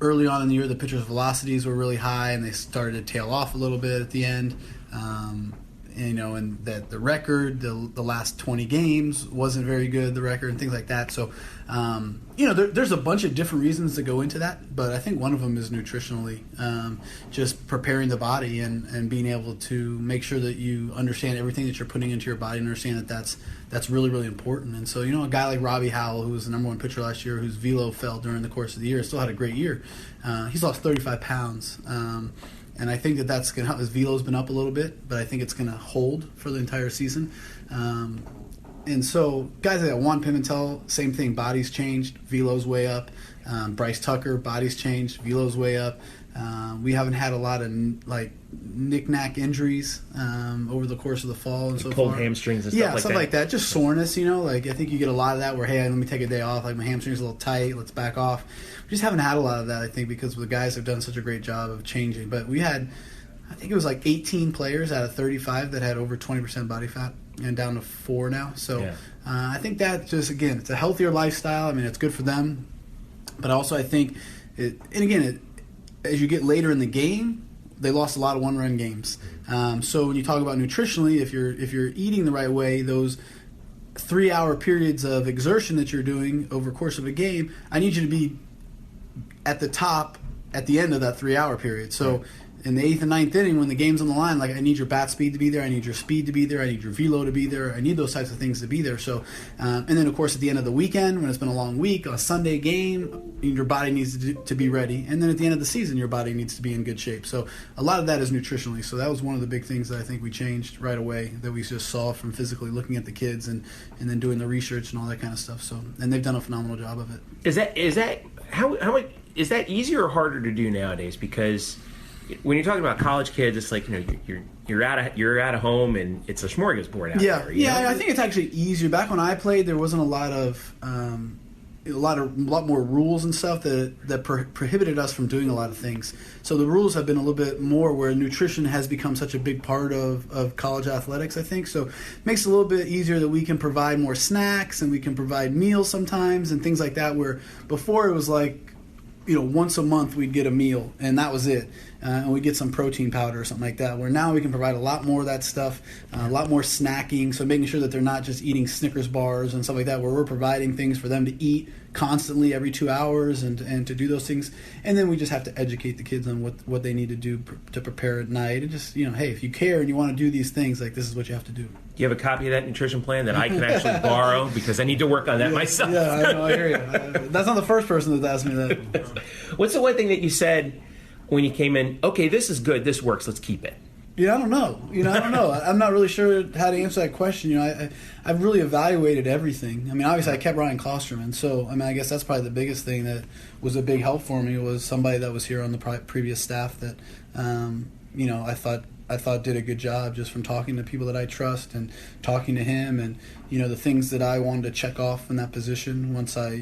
[SPEAKER 6] early on in the year the pitchers' velocities were really high and they started to tail off a little bit at the end. And that the record, the last 20 games wasn't very good, the record, and things like that. So, there's a bunch of different reasons that go into that, but I think one of them is nutritionally, just preparing the body and being able to make sure that you understand everything that you're putting into your body and understand that that's really, really important. And so, a guy like Robbie Howell, who was the number one pitcher last year, whose velo fell during the course of the year, still had a great year. He's lost 35 pounds. And I think that's going to help. His velo's been up a little bit, but I think it's going to hold for the entire season. And so guys like Juan Pimentel, same thing. Body's changed, velo's way up. Bryce Tucker, body's changed, velo's way up. We haven't had a lot of knick-knack injuries over the course of the fall and so
[SPEAKER 2] cold
[SPEAKER 6] far.
[SPEAKER 2] Hamstrings and stuff
[SPEAKER 6] like that. Just soreness, I think you get a lot of that where, hey, let me take a day off. Like my hamstring's a little tight. Let's back off. We just haven't had a lot of that, I think, because the guys have done such a great job of changing. But we had, I think it was like 18 players out of 35 that had over 20% body fat, and down to 4 now. So I think that just, again, it's a healthier lifestyle. I mean, it's good for them. But also I think, as you get later in the game, they lost a lot of one-run games. So when you talk about nutritionally, if you're eating the right way, those 3-hour periods of exertion that you're doing over the course of a game, I need you to be at the top at the end of that 3-hour period. So in the 8th and 9th inning, when the game's on the line, I need your bat speed to be there, I need your speed to be there, I need your velo to be there, I need those types of things to be there. So, and then of course at the end of the weekend, when it's been a long week, on a Sunday game, your body needs to be ready. And then at the end of the season, your body needs to be in good shape. So a lot of that is nutritionally. So that was one of the big things that I think we changed right away, that we just saw from physically looking at the kids and then doing the research and all that kind of stuff. So, and they've done a phenomenal job of it.
[SPEAKER 2] Is that easier or harder to do nowadays? Because when you're talking about college kids, it's like you're out of home and it's a smorgasbord out there.
[SPEAKER 6] I think it's actually easier. Back when I played, there wasn't a lot more rules and stuff that prohibited us from doing a lot of things. So the rules have been a little bit more where nutrition has become such a big part of college athletics, I think. So it makes it a little bit easier that we can provide more snacks and we can provide meals sometimes and things like that, where before it was like, once a month we'd get a meal and that was it. And we'd get some protein powder or something like that, where now we can provide a lot more of that stuff, a lot more snacking, so making sure that they're not just eating Snickers bars and stuff like that, where we're providing things for them to eat constantly every 2 hours and to do those things. And then we just have to educate the kids on what they need to do to prepare at night. And just, hey, if you care and you want to do these things, this is what you have to do.
[SPEAKER 2] Do you have a copy of that nutrition plan that I can actually borrow? Because I need to work on that myself.
[SPEAKER 6] Yeah, I know, I hear you. That's not the first person that's asked me that.
[SPEAKER 2] What's the one thing that you said when you came in, okay, this is good, this works, let's keep it?
[SPEAKER 6] Yeah, I don't know. I don't know. I'm not really sure how to answer that question. I've really evaluated everything. I mean, obviously, I kept Ryan Klosterman, so I guess that's probably the biggest thing that was a big help for me, was somebody that was here on the previous staff that, I thought did a good job, just from talking to people that I trust and talking to him, and the things that I wanted to check off in that position. Once I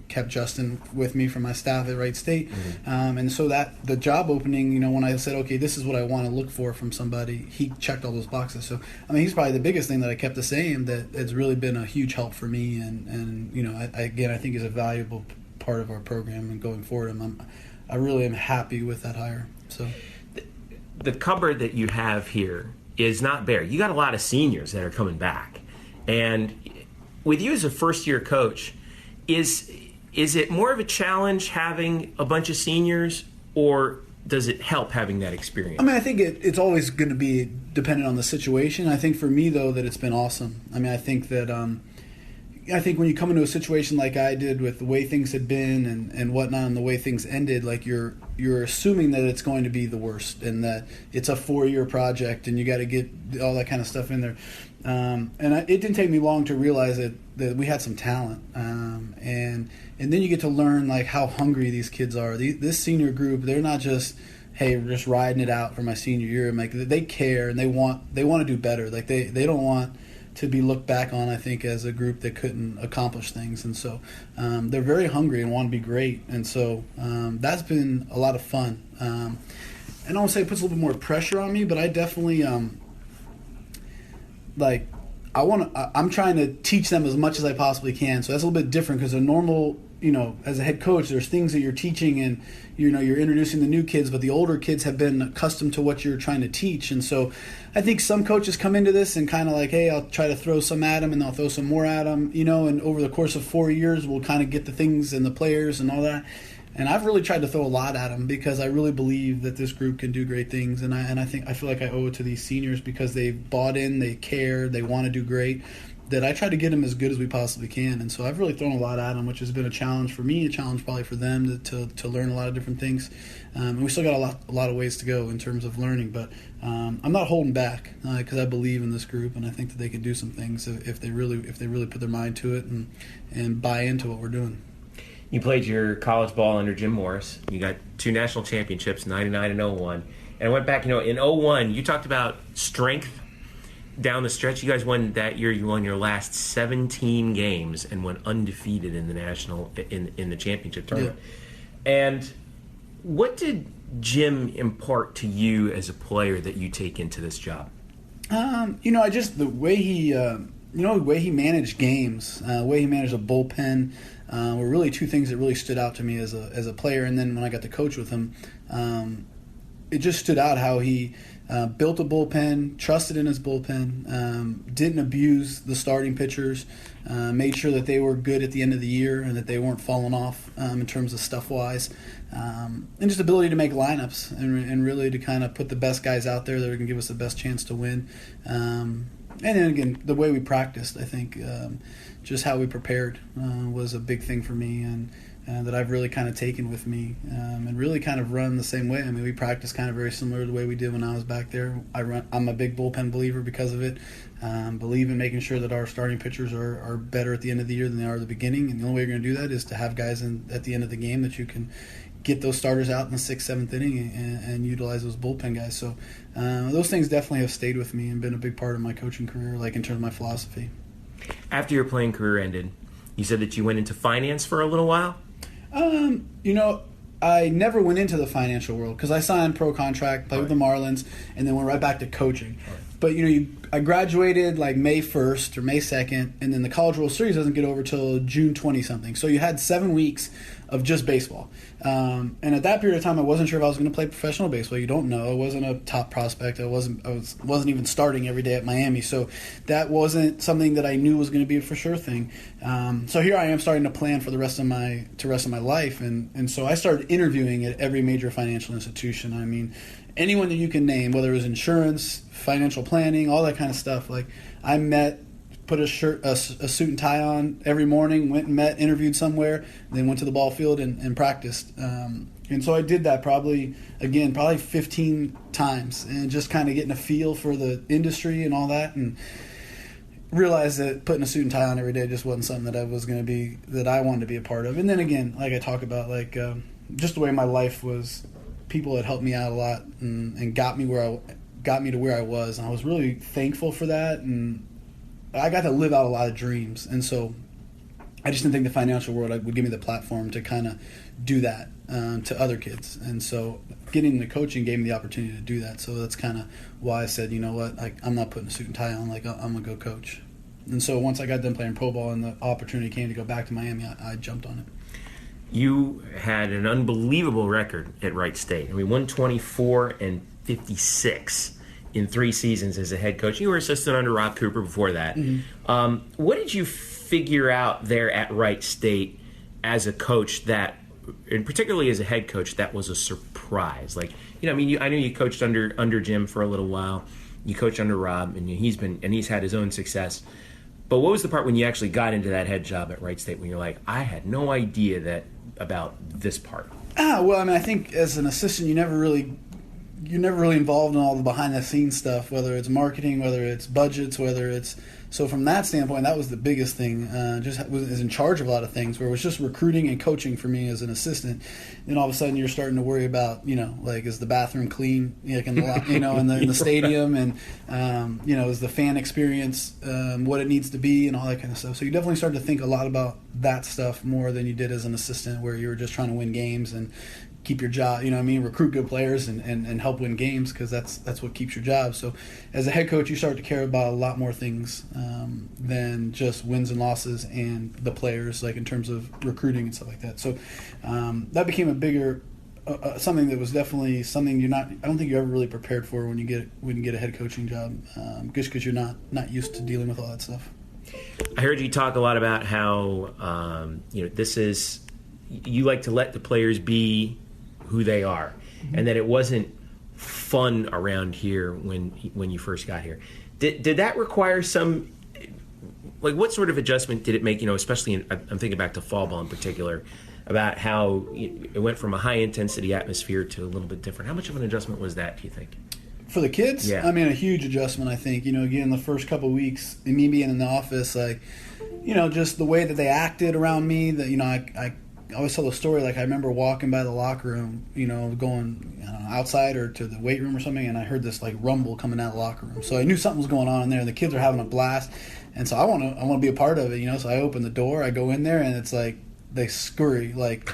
[SPEAKER 6] kept Justin with me from my staff at Wright State, and so that the job opening, when I said, okay, this is what I want to look for from somebody, he checked all those boxes. So he's probably the biggest thing that I kept the same, that has really been a huge help for me, and I think is a valuable part of our program and going forward. I really am happy with that hire. So.
[SPEAKER 2] The cupboard that you have here is not bare. You got a lot of seniors that are coming back. And with you as a first-year coach, is it more of a challenge having a bunch of seniors, or does it help having that experience?
[SPEAKER 6] I think it's always going to be dependent on the situation. I think for me, though, that it's been awesome. I think that when you come into a situation like I did, with the way things had been and whatnot, and the way things ended, you're assuming that it's going to be the worst, and that it's a 4-year project, and you got to get all that kind of stuff in there. It didn't take me long to realize that we had some talent, and then you get to learn how hungry these kids are. This senior group, they're not just, hey, we're just riding it out for my senior year. They care, and they want to do better. They don't want to be looked back on, I think, as a group that couldn't accomplish things. And so they're very hungry and want to be great. And so that's been a lot of fun. And I won't say it puts a little bit more pressure on me, but I definitely I'm trying to teach them as much as I possibly can. So that's a little bit different because a normal, as a head coach, there's things that you're teaching and, you're introducing the new kids, but the older kids have been accustomed to what you're trying to teach. And so I think some coaches come into this and kind of like, hey, I'll try to throw some at them and I'll throw some more at them, and over the course of 4 years, we'll kind of get the things and the players and all that. And I've really tried to throw a lot at them because I really believe that this group can do great things. And I feel like I owe it to these seniors because they've bought in, they care, they want to do great, that I try to get them as good as we possibly can. And so I've really thrown a lot at them, which has been a challenge for me, a challenge probably for them to learn a lot of different things. And we still got a lot of ways to go in terms of learning. But I'm not holding back because I believe in this group, and I think that they can do some things if they really put their mind to it and buy into what we're doing.
[SPEAKER 2] You played your college ball under Jim Morris. You got 2 national championships, 99 and 01. And I went back, in 01, you talked about strength down the stretch. You guys won that year. You won your last 17 games and went undefeated in the national in the championship tournament. Yeah. And what did Jim impart to you as a player that you take into this job?
[SPEAKER 6] The way he managed games, the way he managed a bullpen, were really 2 things that really stood out to me as a player. And then when I got to coach with him, it just stood out how he built a bullpen, trusted in his bullpen, didn't abuse the starting pitchers, made sure that they were good at the end of the year and that they weren't falling off in terms of stuff-wise, and just ability to make lineups and really to kind of put the best guys out there that are going to give us the best chance to win. And then again, the way we practiced, I think, just how we prepared was a big thing for me and that I've really kind of taken with me and really kind of run the same way. I mean, we practice kind of very similar to the way we did when I was back there. I'm a big bullpen believer because of it. Believe in making sure that our starting pitchers are better at the end of the year than they are at the beginning. And the only way you're going to do that is to have guys at the end of the game that you can get those starters out in the 6th, 7th inning and utilize those bullpen guys. So those things definitely have stayed with me and been a big part of my coaching career, like in terms of my philosophy.
[SPEAKER 2] After your playing career ended, you said that you went into finance for a little while?
[SPEAKER 6] I never went into the financial world because I signed pro contract, played with the Marlins, and then went right back to coaching. But, I graduated like May 1st or May 2nd, and then the College World Series doesn't get over till June 20-something. So you had 7 weeks of just baseball. And at that period of time, I wasn't sure if I was going to play professional baseball. You don't know. I wasn't a top prospect. I wasn't even starting every day at Miami. So that wasn't something that I knew was going to be a for sure thing. So here I am starting to plan for the rest of my life. And so I started interviewing at every major financial institution. I mean, anyone that you can name, whether it was insurance, financial planning, all that kind of stuff. Like I put a suit and tie on every morning, went and interviewed somewhere, then went to the ball field and practiced. And so I did that probably 15 times and just kind of getting a feel for the industry and all that, and realized that putting a suit and tie on every day just wasn't something that I wanted to be a part of. And then again, like I talk about, just the way my life was, people had helped me out a lot and got me to where I was, and I was really thankful for that, and I got to live out a lot of dreams. And so I just didn't think the financial world would give me the platform to kind of do that to other kids. And so getting the coaching gave me the opportunity to do that. So that's kind of why I said, you know what, I'm not putting a suit and tie on, I'm going to go coach. And so once I got done playing pro ball and the opportunity came to go back to Miami, I jumped on it.
[SPEAKER 2] You had an unbelievable record at Wright State. 124 and 56 in 3 seasons as a head coach. You were assistant under Rob Cooper before that. Mm-hmm. What did you figure out there at Wright State as a coach that, and particularly as a head coach, that was a surprise? I know you coached under Jim for a little while. You coached under Rob, and he's had his own success. But what was the part when you actually got into that head job at Wright State when you're like, I had no idea about this part?
[SPEAKER 6] I think as an assistant, you're never really involved in all the behind the scenes stuff, whether it's marketing, whether it's budgets, whether it's So from that standpoint, that was the biggest thing. Just was in charge of a lot of things, where it was just recruiting and coaching for me as an assistant. Then all of a sudden you're starting to worry about, like, is the bathroom clean, like in the stadium, and is the fan experience what it needs to be, and all that kind of stuff. So you definitely start to think a lot about that stuff more than you did as an assistant, where you were just trying to win games and keep your job, recruit good players and help win games, because that's what keeps your job. So as a head coach, you start to care about a lot more things than just wins and losses and the players, like in terms of recruiting and stuff like that. So that became a bigger something that was definitely something I don't think you're ever really prepared for when you get a head coaching job, just because you're not used to dealing with all that stuff.
[SPEAKER 7] I heard you talk a lot about how this is, you like to let the players be who they are, and that it wasn't fun around here when you first got here. Did that require some, like, what sort of adjustment did it make? Especially I'm thinking back to fall ball in particular, about how it went from a high intensity atmosphere to a little bit different. How much of an adjustment was that, do you think?
[SPEAKER 6] For the kids?
[SPEAKER 7] Yeah.
[SPEAKER 6] I mean, a huge adjustment, I think. Again, the first couple of weeks, and me being in the office, like, just the way that they acted around me, that, I always tell the story, like, I remember walking by the locker room, going outside or to the weight room or something, and I heard this, like, rumble coming out of the locker room. So I knew something was going on in there, and the kids are having a blast, and so I want to be a part of it, so I open the door, I go in there, and it's like, they scurry like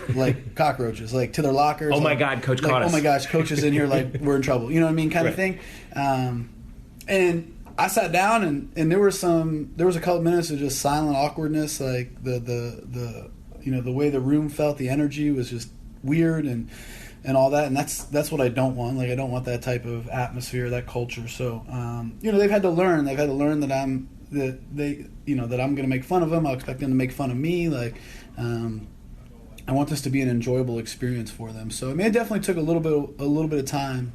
[SPEAKER 6] cockroaches, like, to their lockers.
[SPEAKER 7] Oh my
[SPEAKER 6] like,
[SPEAKER 7] God, Coach
[SPEAKER 6] like,
[SPEAKER 7] caught us.
[SPEAKER 6] Oh my gosh, Coach is in here, like, we're in trouble. You know what I mean, kind of thing. And I sat down, and there was a couple minutes of just silent awkwardness, like the way the room felt, the energy was just weird and all that, and that's what I don't want. Like, I don't want that type of atmosphere, that culture. So they've had to learn that I'm that I'm going to make fun of them. I'll expect them to make fun of me. Like, I want this to be an enjoyable experience for them. So, I mean, it definitely took a little bit of time,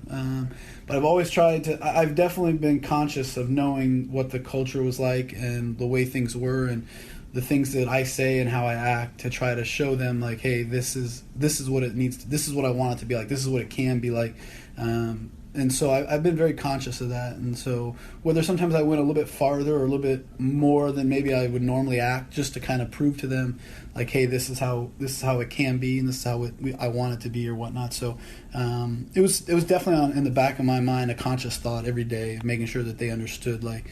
[SPEAKER 6] but I've always tried to. I've definitely been conscious of knowing what the culture was like and the way things were, and the things that I say and how I act, to try to show them, like, hey, this is what it needs. This is what I want it to be like. This is what it can be like. And so I've been very conscious of that. And so whether sometimes I went a little bit farther or a little bit more than maybe I would normally act, just to kind of prove to them, like, hey, this is how it can be, and this is how I want it to be, or whatnot. So it was definitely in the back of my mind, a conscious thought every day, making sure that they understood, like,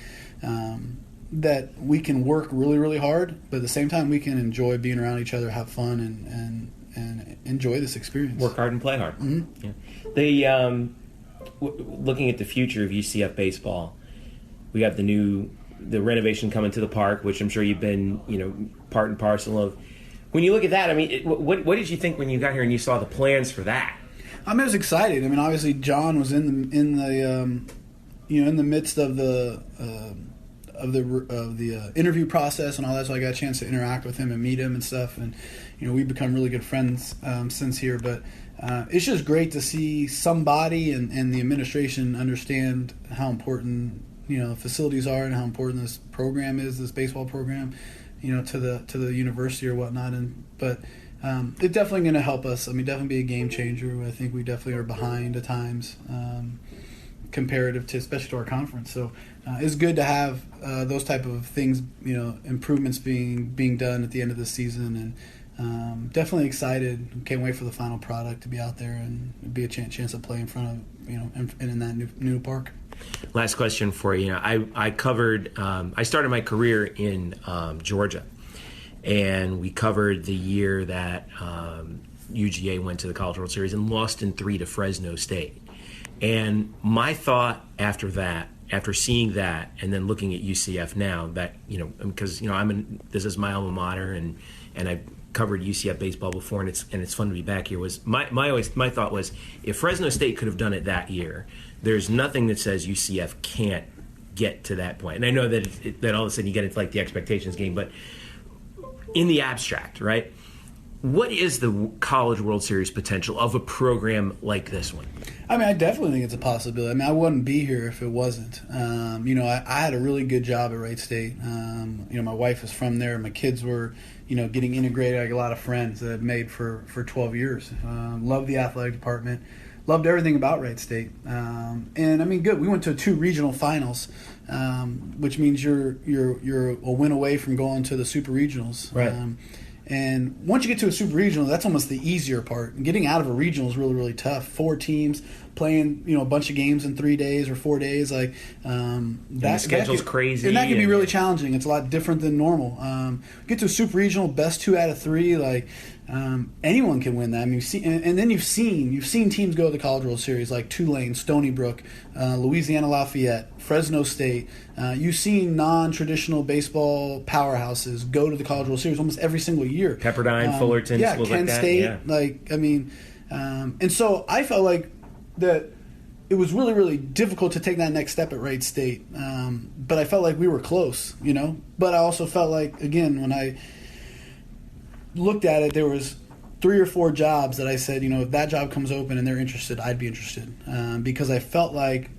[SPEAKER 6] that we can work really, really hard, but at the same time we can enjoy being around each other, have fun, and enjoy this experience.
[SPEAKER 7] Work hard and play hard.
[SPEAKER 6] Mm-hmm.
[SPEAKER 7] Yeah. Looking at the future of UCF baseball, we have the renovation coming to the park, which I'm sure you've been, part and parcel of. When you look at that, I mean, what did you think when you got here and you saw the plans for that?
[SPEAKER 6] I mean, I was excited. I mean, obviously John was in the midst of the interview process and all that, so I got a chance to interact with him and meet him and stuff, and we've become really good friends since here. But it's just great to see somebody and the administration understand how important facilities are, and how important this program is, this baseball program, to the university or whatnot. But it's definitely going to help us. I mean, definitely be a game changer. I think we definitely are behind at times, comparative to, especially to our conference. So it's good to have those type of things, improvements being done at the end of the season, and definitely excited. Can't wait for the final product to be out there and be a chance to play in front of, and in that new park.
[SPEAKER 7] Last question for you. I covered. I started my career in Georgia, and we covered the year that UGA went to the College World Series and lost in 3 to Fresno State. And my thought after that, after seeing that, and then looking at UCF now, that because this is my alma mater, and I've covered UCF baseball before, and it's fun to be back here. Was my thought was, if Fresno State could have done it that year, there's nothing that says UCF can't get to that point. And I know that that all of a sudden you get into like the expectations game, but in the abstract, right? What is the College World Series potential of a program like this one?
[SPEAKER 6] I mean, I definitely think it's a possibility. I mean, I wouldn't be here if it wasn't. I had a really good job at Wright State. My wife is from there. My kids were, getting integrated. I got a lot of friends that I've made for 12 years. Love the athletic department. loved everything about Wright State. And I mean, good. We went to 2 regional finals, which means you're a win away from going to the super regionals.
[SPEAKER 7] Right.
[SPEAKER 6] And once you get to a super regional, that's almost the easier part. And getting out of a regional is really, really tough. 4 teams playing, a bunch of games in 3 days or 4 days, that
[SPEAKER 7] the schedule's crazy,
[SPEAKER 6] and that can be really challenging. It's a lot different than normal. Get to a super regional, best 2 out of 3, anyone can win that. I mean, and then you've seen teams go to the College World Series like Tulane, Stony Brook, Louisiana Lafayette, Fresno State. You've seen non-traditional baseball powerhouses go to the College World Series almost every single year.
[SPEAKER 7] Pepperdine, Fullerton, schools
[SPEAKER 6] Kent
[SPEAKER 7] like that.
[SPEAKER 6] State. And so I felt like that it was really, really difficult to take that next step at Wright State. But I felt like we were close, But I also felt like, again, when I looked at it, there was 3 or 4 jobs that I said, if that job comes open and they're interested, I'd be interested, because I felt like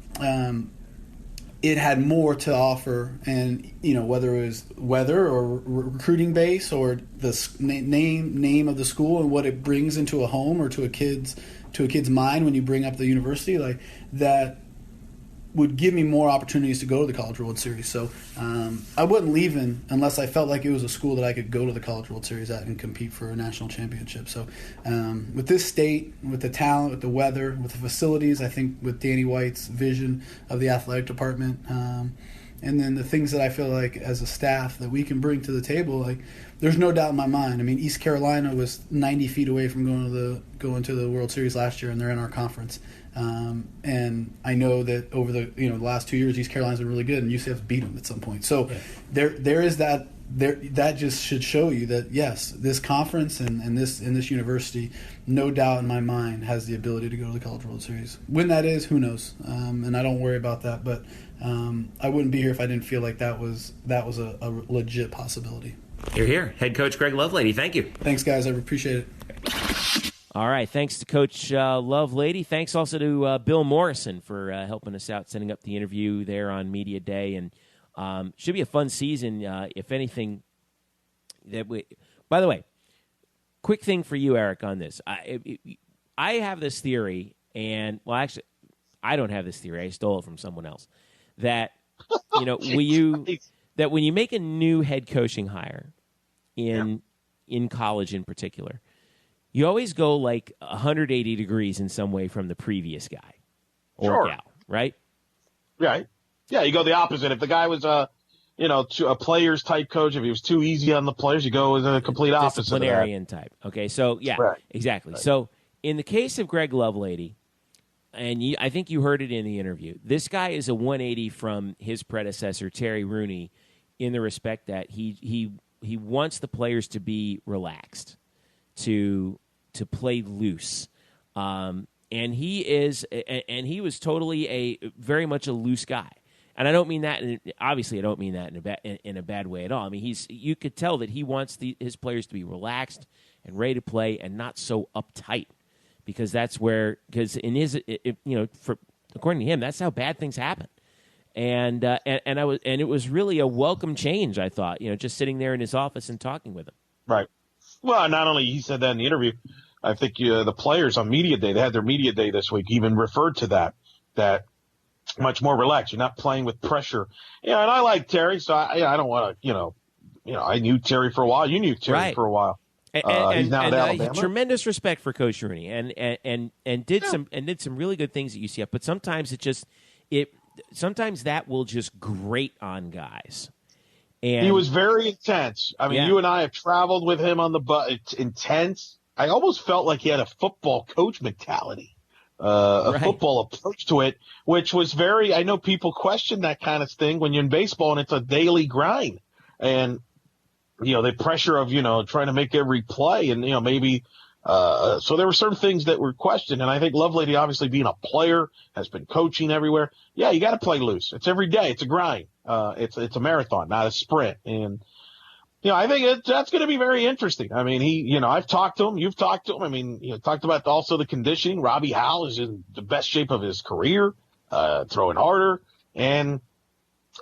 [SPEAKER 6] it had more to offer, and whether it was weather or recruiting base or the name of the school and what it brings into a home or to a kid's mind when you bring up the university, that would give me more opportunities to go to the College World Series. So I wasn't leaving unless I felt like it was a school that I could go to the College World Series at and compete for a national championship. So with this state, with the talent, with the weather, with the facilities, I think with Danny White's vision of the athletic department, and then the things that I feel like as a staff that we can bring to the table, there's no doubt in my mind. I mean, East Carolina was 90 feet away from going to the World Series last year, and they're in our conference. And I know that over the last 2 years, East Carolina's been really good, and UCF's beat them at some point. So there is that. That just should show you that yes, this conference and this university, no doubt in my mind, has the ability to go to the College World Series. When that is, who knows? And I don't worry about that. But I wouldn't be here if I didn't feel like that was a legit possibility.
[SPEAKER 7] You're here, head coach Greg Lovelady. Thank you.
[SPEAKER 6] Thanks, guys. I appreciate it.
[SPEAKER 2] All right. Thanks to Coach Lovelady. Thanks also to Bill Morrison for helping us out, setting up the interview there on Media Day. And should be a fun season, if anything. By the way, quick thing for you, Eric, on this. I have this theory, and actually, I don't have this theory. I stole it from someone else. That that when you make a new head coaching hire in college in particular, you always go 180 degrees in some way from the previous guy or gal, right?
[SPEAKER 3] Right. Yeah, you go the opposite. If the guy was a players type coach, if he was too easy on the players, you go with a complete opposite.
[SPEAKER 2] Disciplinarian type. Okay, so exactly. Right. So in the case of Greg Lovelady, and I think you heard it in the interview, this guy is a 180 from his predecessor, Terry Rooney, in the respect that he wants the players to be relaxed, to play loose, and he was totally very much a loose guy. And I don't mean that. Obviously, I don't mean that in a bad way at all. I mean, you could tell that he wants his players to be relaxed and ready to play, and not so uptight, because in his according to him, that's how bad things happen. And it was really a welcome change, I thought. Just sitting there in his office and talking with him.
[SPEAKER 3] Right. Well, not only he said that in the interview, I think the players on media day, they had their media day this week, even referred to that much more relaxed. You're not playing with pressure. And I like Terry, so I don't want to, I knew Terry for a while. You knew Terry for a while. He's now at Alabama.
[SPEAKER 2] Tremendous respect for Coach Rooney, and did some really good things at UCF. But sometimes sometimes that will just grate on guys. And
[SPEAKER 3] he was very intense. I mean, you and I have traveled with him on the bus. It's intense. I almost felt like he had a football coach mentality, football approach to it, which was very – I know people question that kind of thing when you're in baseball and it's a daily grind. And, the pressure of, trying to make every play and, maybe so there were certain things that were questioned. And I think Lovelady, obviously being a player, has been coaching everywhere. Yeah, you got to play loose. It's every day. It's a grind. It's a marathon, not a sprint. And, I think that's going to be very interesting. I mean, I've talked to him. You've talked to him. I mean, talked about also the conditioning. Robbie Howell is in the best shape of his career, throwing harder. And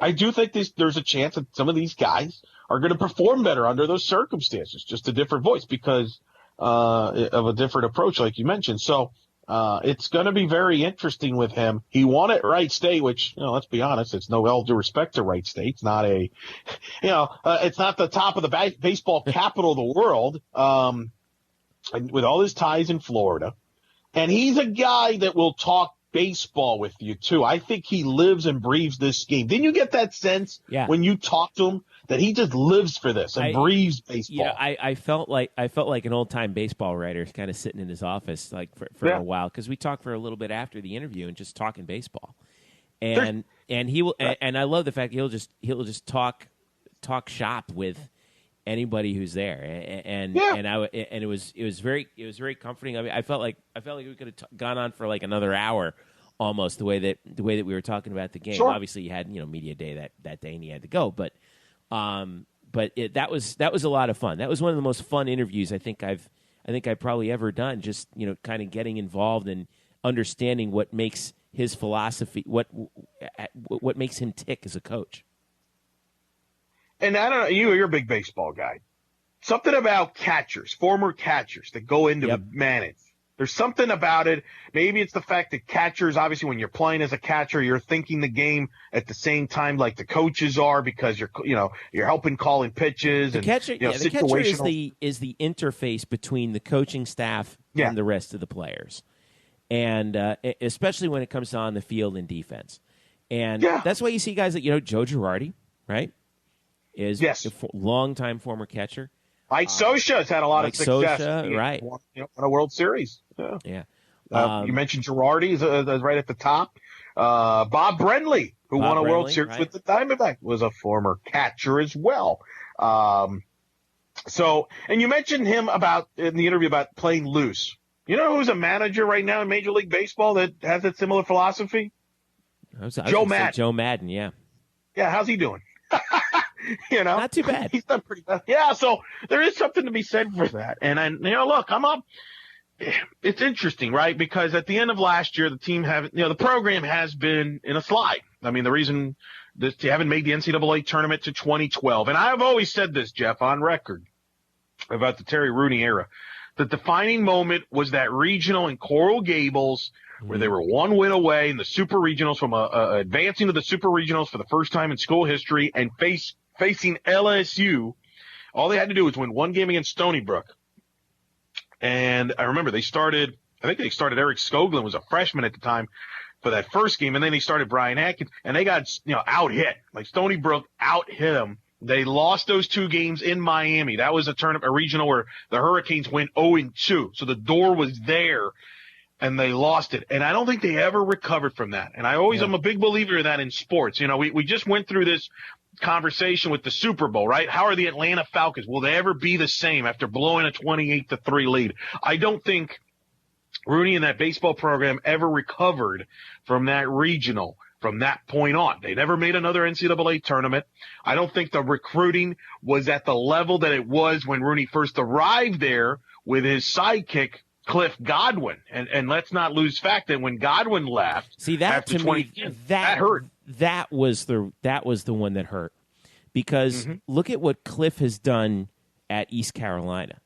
[SPEAKER 3] I do think there's a chance that some of these guys are going to perform better under those circumstances, just a different voice because of a different approach, like you mentioned. So It's going to be very interesting with him. He won at Wright State, which, let's be honest, it's no all due respect to Wright State. It's not it's not the top of the baseball capital of the world, and with all his ties in Florida. And he's a guy that will talk baseball with you, too. I think he lives and breathes this game. Didn't you get that sense when you talk to him that he just lives for this and breathes baseball?
[SPEAKER 2] Yeah, I felt like an old-time baseball writer kind of sitting in his office for a while, because we talked for a little bit after the interview and just talking baseball. And he will, and I love the fact he'll just talk shop with anybody who's there, and it was very comforting. I mean, I felt like we could have gone on for like another hour, almost the way that we were talking about the game.
[SPEAKER 3] Sure.
[SPEAKER 2] Obviously, you had media day that day, and he had to go, but that was a lot of fun. That was one of the most fun interviews I think I've probably ever done. Just kind of getting involved and understanding what makes his philosophy, what makes him tick as a coach.
[SPEAKER 3] And I don't know, you're a big baseball guy. Something about catchers, former catchers that go into manage. There's something about it. Maybe it's the fact that catchers, obviously, when you're playing as a catcher, you're thinking the game at the same time like the coaches are, because you're helping calling pitches.
[SPEAKER 2] The catcher is the interface between the coaching staff and the rest of the players, and especially when it comes to on the field and defense. And that's why you see guys like Joe Girardi, right? Is a longtime former catcher.
[SPEAKER 3] Mike Scioscia has had a lot of success.
[SPEAKER 2] Right.
[SPEAKER 3] Won a World Series. Yeah. You mentioned Girardi is right at the top. Bob Brenly, who won a World Series with the Diamondbacks, was a former catcher as well. And you mentioned him in the interview about playing loose. You know who's a manager right now in Major League Baseball that has that similar philosophy? Joe Madden.
[SPEAKER 2] Joe Madden, yeah.
[SPEAKER 3] Yeah, how's he doing?
[SPEAKER 2] Not too bad.
[SPEAKER 3] He's done pretty bad. Yeah, so there is something to be said for that. And look, it's interesting, right? Because at the end of last year, the team the program has been in a slide. I mean, the reason they haven't made the NCAA tournament to 2012. And I've always said this, Jeff, on record about the Terry Rooney era. The defining moment was that regional in Coral Gables, where they were one win away in the Super Regionals from advancing to the Super Regionals for the first time in school history, and facing LSU. All they had to do was win one game against Stony Brook. And I remember I think they started Eric Skoglund, was a freshman at the time, for that first game, and then they started Brian Atkins, and they got out-hit. Like Stony Brook out-hit them. They lost those two games in Miami. That was a regional where the Hurricanes went 0-2. So the door was there, and they lost it. And I don't think they ever recovered from that. And I'm a big believer in that in sports. We just went through this conversation with the Super Bowl, right? How are the Atlanta Falcons? Will they ever be the same after blowing a 28-3 lead? I don't think Rooney and that baseball program ever recovered from that regional from that point on. They never made another NCAA tournament. I don't think the recruiting was at the level that it was when Rooney first arrived there with his sidekick, Cliff Godwin. And let's not lose fact that when Godwin left,
[SPEAKER 2] see, that to me,
[SPEAKER 3] that hurt.
[SPEAKER 2] That was the one that hurt, because look at what Cliff has done at East Carolina.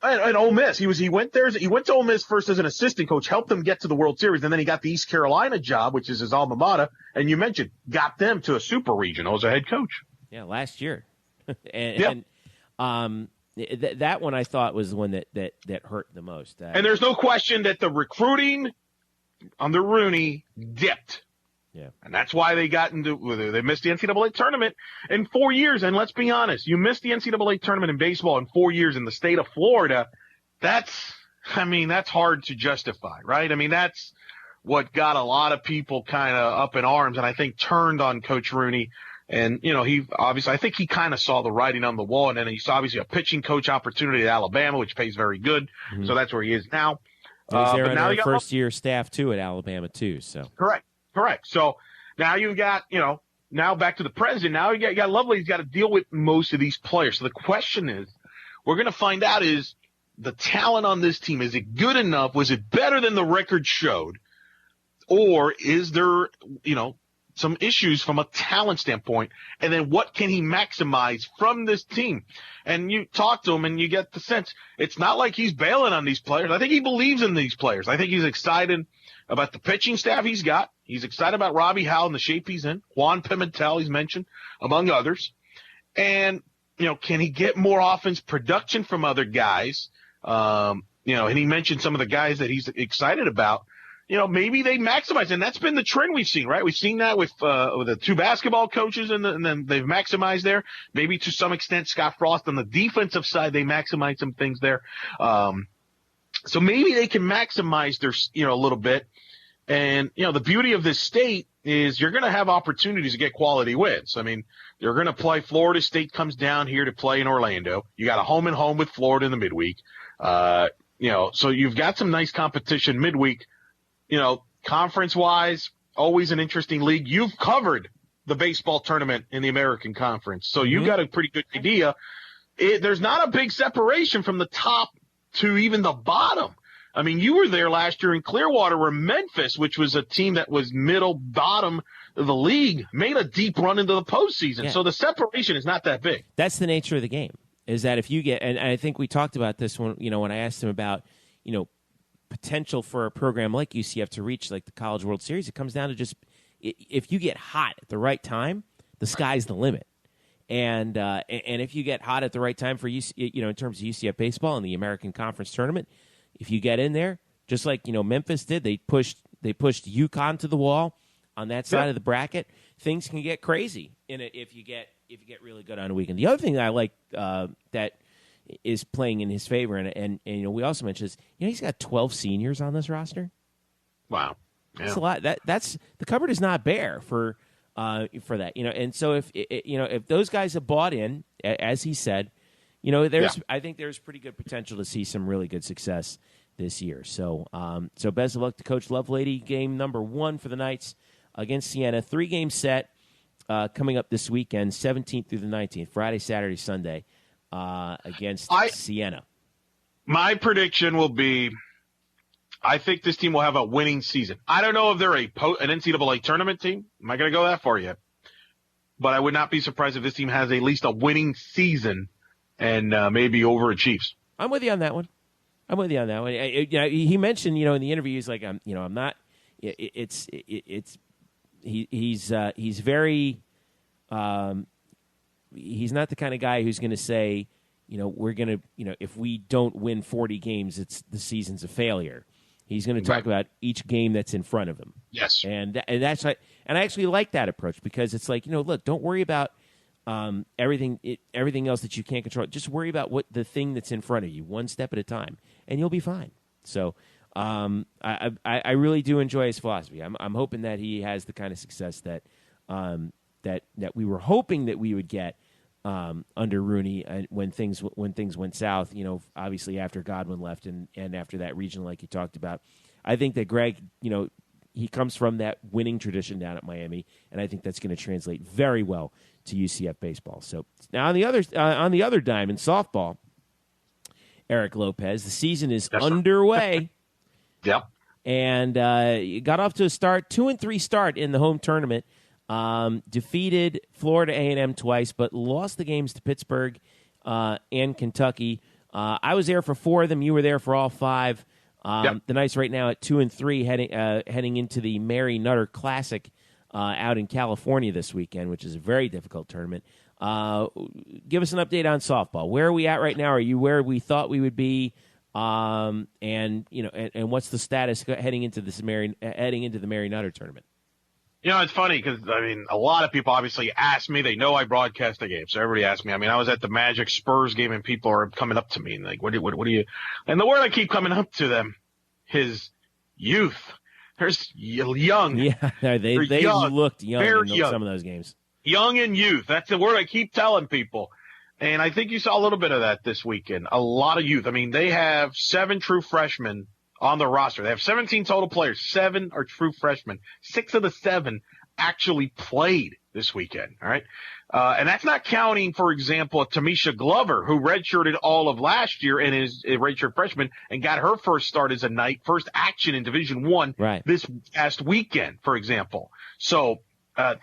[SPEAKER 3] And Ole Miss, he went to Ole Miss first as an assistant coach, helped them get to the World Series, and then he got the East Carolina job, which is his alma mater, and you mentioned got them to a super regional as a head coach.
[SPEAKER 2] Yeah, last year, that one I thought was the one that hurt the most.
[SPEAKER 3] And there's no question that the recruiting under Rooney dipped.
[SPEAKER 2] Yeah.
[SPEAKER 3] And that's why they missed the NCAA tournament in 4 years. And let's be honest, you missed the NCAA tournament in baseball in 4 years in the state of Florida. That's hard to justify, right? I mean, that's what got a lot of people kind of up in arms and I think turned on Coach Rooney. And, I think he kind of saw the writing on the wall, and then he's obviously a pitching coach opportunity at Alabama, which pays very good. Mm-hmm. So that's where he is now.
[SPEAKER 2] He's there on our first-year staff, too, at Alabama, too. So
[SPEAKER 3] Correct. So now you've got, now back to the president. Now you got Lovelady's got to deal with most of these players. So the question is, we're going to find out, is the talent on this team, is it good enough? Was it better than the record showed? Or is there, some issues from a talent standpoint, and then what can he maximize from this team? And you talk to him and you get the sense it's not like he's bailing on these players. I think he believes in these players. I think he's excited about the pitching staff he's got. He's excited about Robbie Howe and the shape he's in. Juan Pimentel he's mentioned, among others. And, can he get more offense production from other guys? And he mentioned some of the guys that he's excited about. Maybe they maximize, and that's been the trend we've seen, right? We've seen that with the two basketball coaches, and then they've maximized there. Maybe to some extent, Scott Frost on the defensive side, they maximize some things there. So maybe they can maximize their, a little bit. And, the beauty of this state is you're going to have opportunities to get quality wins. I mean, you're going to play Florida State comes down here to play in Orlando. You got a home and home with Florida in the midweek. So you've got some nice competition midweek. Conference-wise, always an interesting league. You've covered the baseball tournament in the American Conference, so you got a pretty good idea. There's not a big separation from the top to even the bottom. I mean, you were there last year in Clearwater where Memphis, which was a team that was middle bottom of the league, made a deep run into the postseason. Yeah. So the separation is not that big.
[SPEAKER 2] That's the nature of the game, is that if you get – and I think we talked about this when I asked him about, potential for a program like UCF to reach like the College World Series. It comes down to just if you get hot at the right time, the sky's the limit. And if you get hot at the right time for in terms of UCF baseball and the American Conference tournament, if you get in there, just like Memphis did, they pushed UConn to the wall on that side of the bracket. Things can get crazy in it if you get really good on a weekend. The other thing that I like that is playing in his favor, and we also mentioned is he's got 12 seniors on this roster.
[SPEAKER 3] Wow,
[SPEAKER 2] that's a lot. That's the cupboard is not bare for that. And so if those guys have bought in, as he said, I think there's pretty good potential to see some really good success this year. So best of luck to Coach Lovelady. Game number 1 for the Knights against Siena. 3-game set coming up this weekend, 17th through the 19th, Friday, Saturday, Sunday. Against Siena.
[SPEAKER 3] My prediction will be I think this team will have a winning season. I don't know if they're an NCAA tournament team. I'm not going to go that far yet. But I would not be surprised if this team has at least a winning season and maybe overachieves.
[SPEAKER 2] I'm with you on that one. He mentioned, in the interview, he's like, I'm not. He's very. He's not the kind of guy who's going to say, we're going to, if we don't win 40 games, the season's a failure. He's going to talk about each game that's in front of him.
[SPEAKER 3] Yes.
[SPEAKER 2] And that's and I actually like that approach because it's like, look, don't worry about everything else that you can't control. Just worry about what the thing that's in front of you, one step at a time, and you'll be fine. So I really do enjoy his philosophy. I'm hoping that he has the kind of success that we were hoping that we would get under Rooney when things went south. Obviously after Godwin left and after that region, like you talked about. I think that Greg, he comes from that winning tradition down at Miami, and I think that's going to translate very well to UCF baseball. So now on the other dime in softball, Eric Lopez, the season is underway.
[SPEAKER 3] Yep. And
[SPEAKER 2] got off to a 2-3 start in the home tournament. Defeated Florida A&M twice, but lost the games to Pittsburgh and Kentucky. I was there for 4 of them. You were there for all 5. The Knights right now at 2-3, heading into the Mary Nutter Classic out in California this weekend, which is a very difficult tournament. Give us an update on softball. Where are we at right now? Are you where we thought we would be? And what's the status heading into the Mary Nutter tournament?
[SPEAKER 3] It's funny because, a lot of people obviously ask me. They know I broadcast the game, so everybody asks me. I was at the Magic Spurs game, and people are coming up to me and like, what do you – and the word I keep coming up to them is youth. There's young.
[SPEAKER 2] Yeah, they looked young in some of those games.
[SPEAKER 3] Young and youth. That's the word I keep telling people. And I think you saw a little bit of that this weekend. A lot of youth. They have 7 true freshmen on the roster. They have 17 total players. 7 are true freshmen. 6 of the 7 actually played this weekend. All right. And that's not counting, for example, Tamisha Glover, who redshirted all of last year and is a redshirt freshman and got her first start as a Knight, first action in Division I this past weekend, for example. So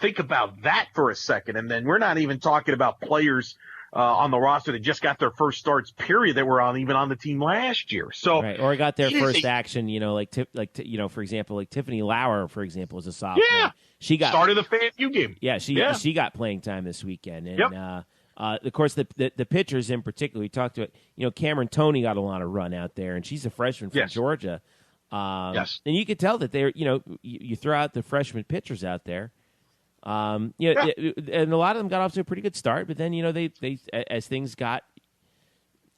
[SPEAKER 3] Think about that for a second. And then we're not even talking about players on the roster that just got their first starts, period, that were even on the team last year. So,
[SPEAKER 2] right. Or got their first action, for example, like Tiffany Lauer, for example, was a sophomore.
[SPEAKER 3] Yeah.
[SPEAKER 2] She
[SPEAKER 3] started the FAMU game.
[SPEAKER 2] Yeah, she got playing time this weekend. And, of course, the pitchers in particular, we talked to it. Cameron Toney got a lot of run out there, and she's a freshman from Georgia.
[SPEAKER 3] Yes.
[SPEAKER 2] And you could tell that they're, you throw out the freshman pitchers out there. And a lot of them got off to a pretty good start, but then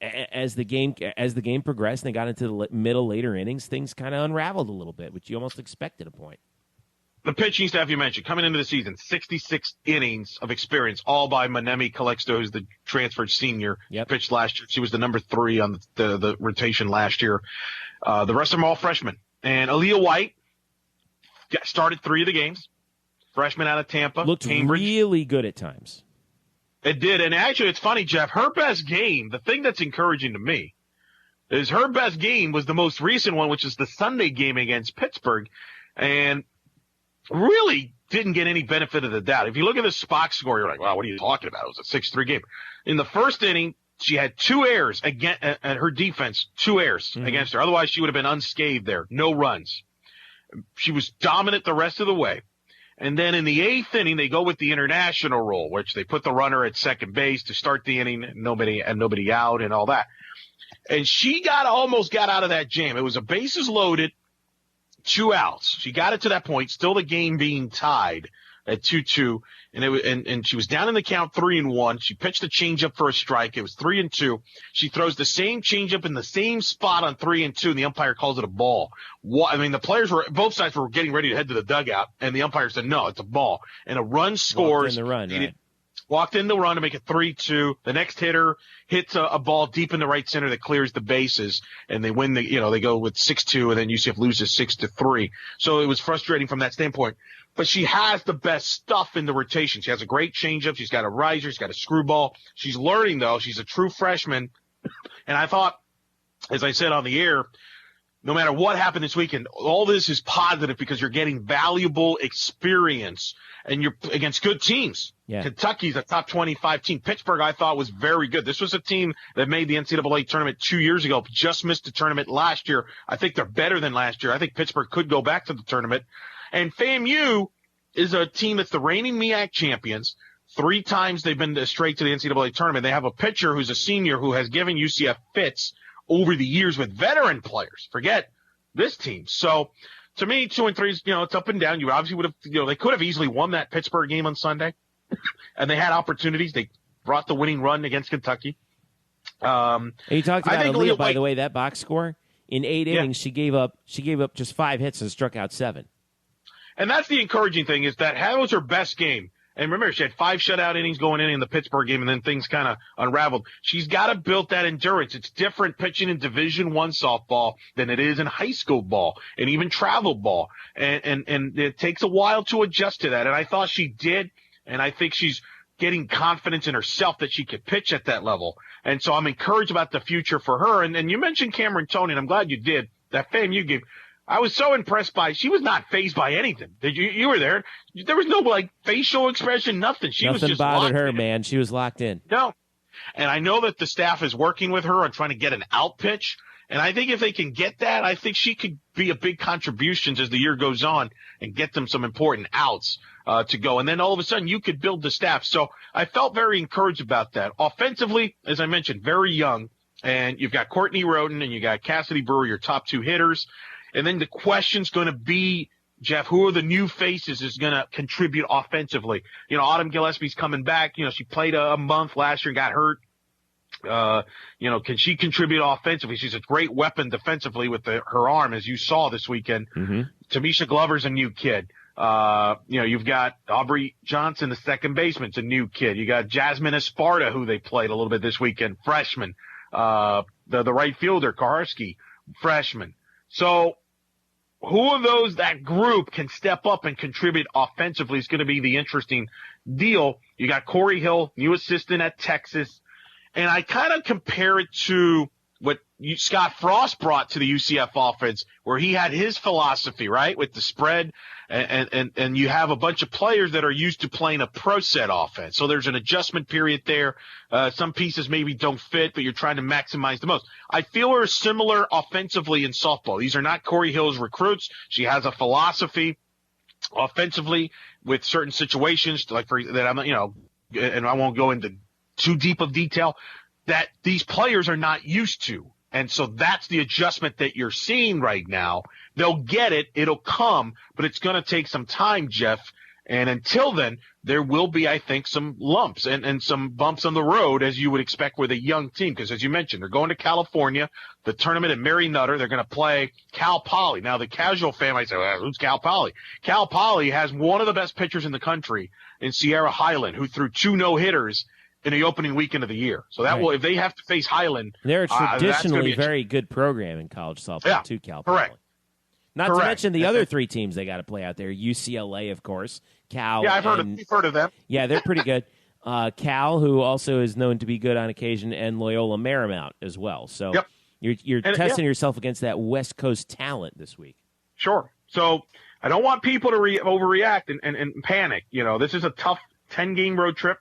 [SPEAKER 2] as the game progressed and they got into the later innings, things kind of unraveled a little bit, which you almost expected a point.
[SPEAKER 3] The pitching staff you mentioned coming into the season, 66 innings of experience, all by Manemi Calixto, who's the transferred senior.
[SPEAKER 2] Yep.
[SPEAKER 3] Pitched last year. She was the number 3 on the rotation last year. The rest of them all freshmen. And Aaliyah White started 3 of the games. Freshman out of Tampa.
[SPEAKER 2] Looked
[SPEAKER 3] Cambridge.
[SPEAKER 2] really good at times.
[SPEAKER 3] It did. And actually, it's funny, Jeff. Her best game, the thing that's encouraging to me, is her best game was the most recent one, which is the Sunday game against Pittsburgh. And really didn't get any benefit of the doubt. If you look at the box score, you're like, wow, what are you talking about? It was a 6-3 game. In the first inning, she had 2 errors against her defense, 2 errors against her. Otherwise, she would have been unscathed there. No runs. She was dominant the rest of the way. And then in the 8th inning, they go with the international rule, which they put the runner at second base to start the inning, nobody out and all that. And she almost got out of that jam. It was a bases loaded, 2 outs. She got it to that point, still the game being tied at 2-2, and she was down in the count 3-1. She pitched a changeup for a strike. It was 3-2. She throws the same changeup in the same spot on 3-2, and the umpire calls it a ball. The players both sides were getting ready to head to the dugout, and the umpire said, no, it's a ball. And a run scores. Walked in the run to make it 3-2. The next hitter hits a ball deep in the right center that clears the bases, and they win they go with 6-2, and then UCF loses 6-3. So it was frustrating from that standpoint. But she has the best stuff in the rotation. She has a great changeup. She's got a riser. She's got a screwball. She's learning, though. She's a true freshman. And I thought, as I said on the air, no matter what happened this weekend, all this is positive because you're getting valuable experience and you're against good teams.
[SPEAKER 2] Yeah.
[SPEAKER 3] Kentucky's a top 25 team. Pittsburgh, I thought, was very good. This was a team that made the NCAA tournament 2 years ago, just missed the tournament last year. I think they're better than last year. I think Pittsburgh could go back to the tournament. And FAMU is a team that's the reigning MEAC champions. 3 times they've been straight to the NCAA tournament. They have a pitcher who's a senior who has given UCF fits over the years with veteran players. Forget this team. So, to me, 2 and 3 is, it's up and down. You obviously would have, they could have easily won that Pittsburgh game on Sunday. And they had opportunities. They brought the winning run against Kentucky.
[SPEAKER 2] And you talked about Aaliyah, by the way, that box score. In 8 innings, she gave up just 5 hits and struck out 7.
[SPEAKER 3] And that's the encouraging thing, is that was her best game. And remember, she had 5 shutout innings going in the Pittsburgh game, and then things kind of unraveled. She's got to build that endurance. It's different pitching in Division I softball than it is in high school ball and even travel ball. And it takes a while to adjust to that. And I thought she did, and I think she's getting confidence in herself that she could pitch at that level. And so I'm encouraged about the future for her. And you mentioned Cameron Toney, and I'm glad you did. That FAMU game, I was so impressed by. She was not fazed by anything. You were there? There was no facial expression, nothing. She was just
[SPEAKER 2] bothered her, man. She was locked in.
[SPEAKER 3] No, and I know that the staff is working with her on trying to get an out pitch. And I think if they can get that, I think she could be a big contribution as the year goes on and get them some important outs to go. And then all of a sudden you could build the staff. So I felt very encouraged about that. Offensively, as I mentioned, very young. And you've got Courtney Roden and you got Cassidy Brewer, your top 2 hitters. And then the question's going to be, Jeff, who are the new faces is going to contribute offensively? Autumn Gillespie's coming back. She played a month last year and got hurt. Can she contribute offensively? She's a great weapon defensively with her arm, as you saw this weekend.
[SPEAKER 2] Mm-hmm.
[SPEAKER 3] Tamisha Glover's a new kid. You've got Aubrey Johnson, the second baseman's a new kid. You got Jasmine Esparta, who they played a little bit this weekend, freshman. The right fielder, Kaharski, freshman. So who of those, that group, can step up and contribute offensively is going to be the interesting deal. You got Corey Hill, new assistant at Texas. And I kind of compare it to what Scott Frost brought to the UCF offense, where he had his philosophy, right, with the spread, and you have a bunch of players that are used to playing a pro set offense. So there's an adjustment period there. Some pieces maybe don't fit, but you're trying to maximize the most. I feel we're similar offensively in softball. These are not Corey Hill's recruits. She has a philosophy offensively with certain situations, like that I'm, and I won't go into too deep of detail, that these players are not used to. And so that's the adjustment that you're seeing right now. They'll get it. It'll come, but it's going to take some time, Jeff. And until then, there will be, I think, some lumps and some bumps on the road, as you would expect with a young team. Because as you mentioned, they're going to California, the tournament at Mary Nutter. They're going to play Cal Poly. Now, the casual fan might say, well, who's Cal Poly? Cal Poly has one of the best pitchers in the country in Sierra Highland, who threw 2 no-hitters in the opening weekend of the year. So that will, if they have to face Highland,
[SPEAKER 2] they're a traditionally very good program in college softball, too, Cal Poly.
[SPEAKER 3] Correct.
[SPEAKER 2] Not to mention the other 3 teams they got to play out there. UCLA, of course. Cal.
[SPEAKER 3] Yeah, you've heard of them.
[SPEAKER 2] Yeah, they're pretty good. Cal, who also is known to be good on occasion, and Loyola Marymount as well. So you're testing yourself against that West Coast talent this week.
[SPEAKER 3] Sure. So I don't want people to overreact and panic. This is a tough 10-game road trip.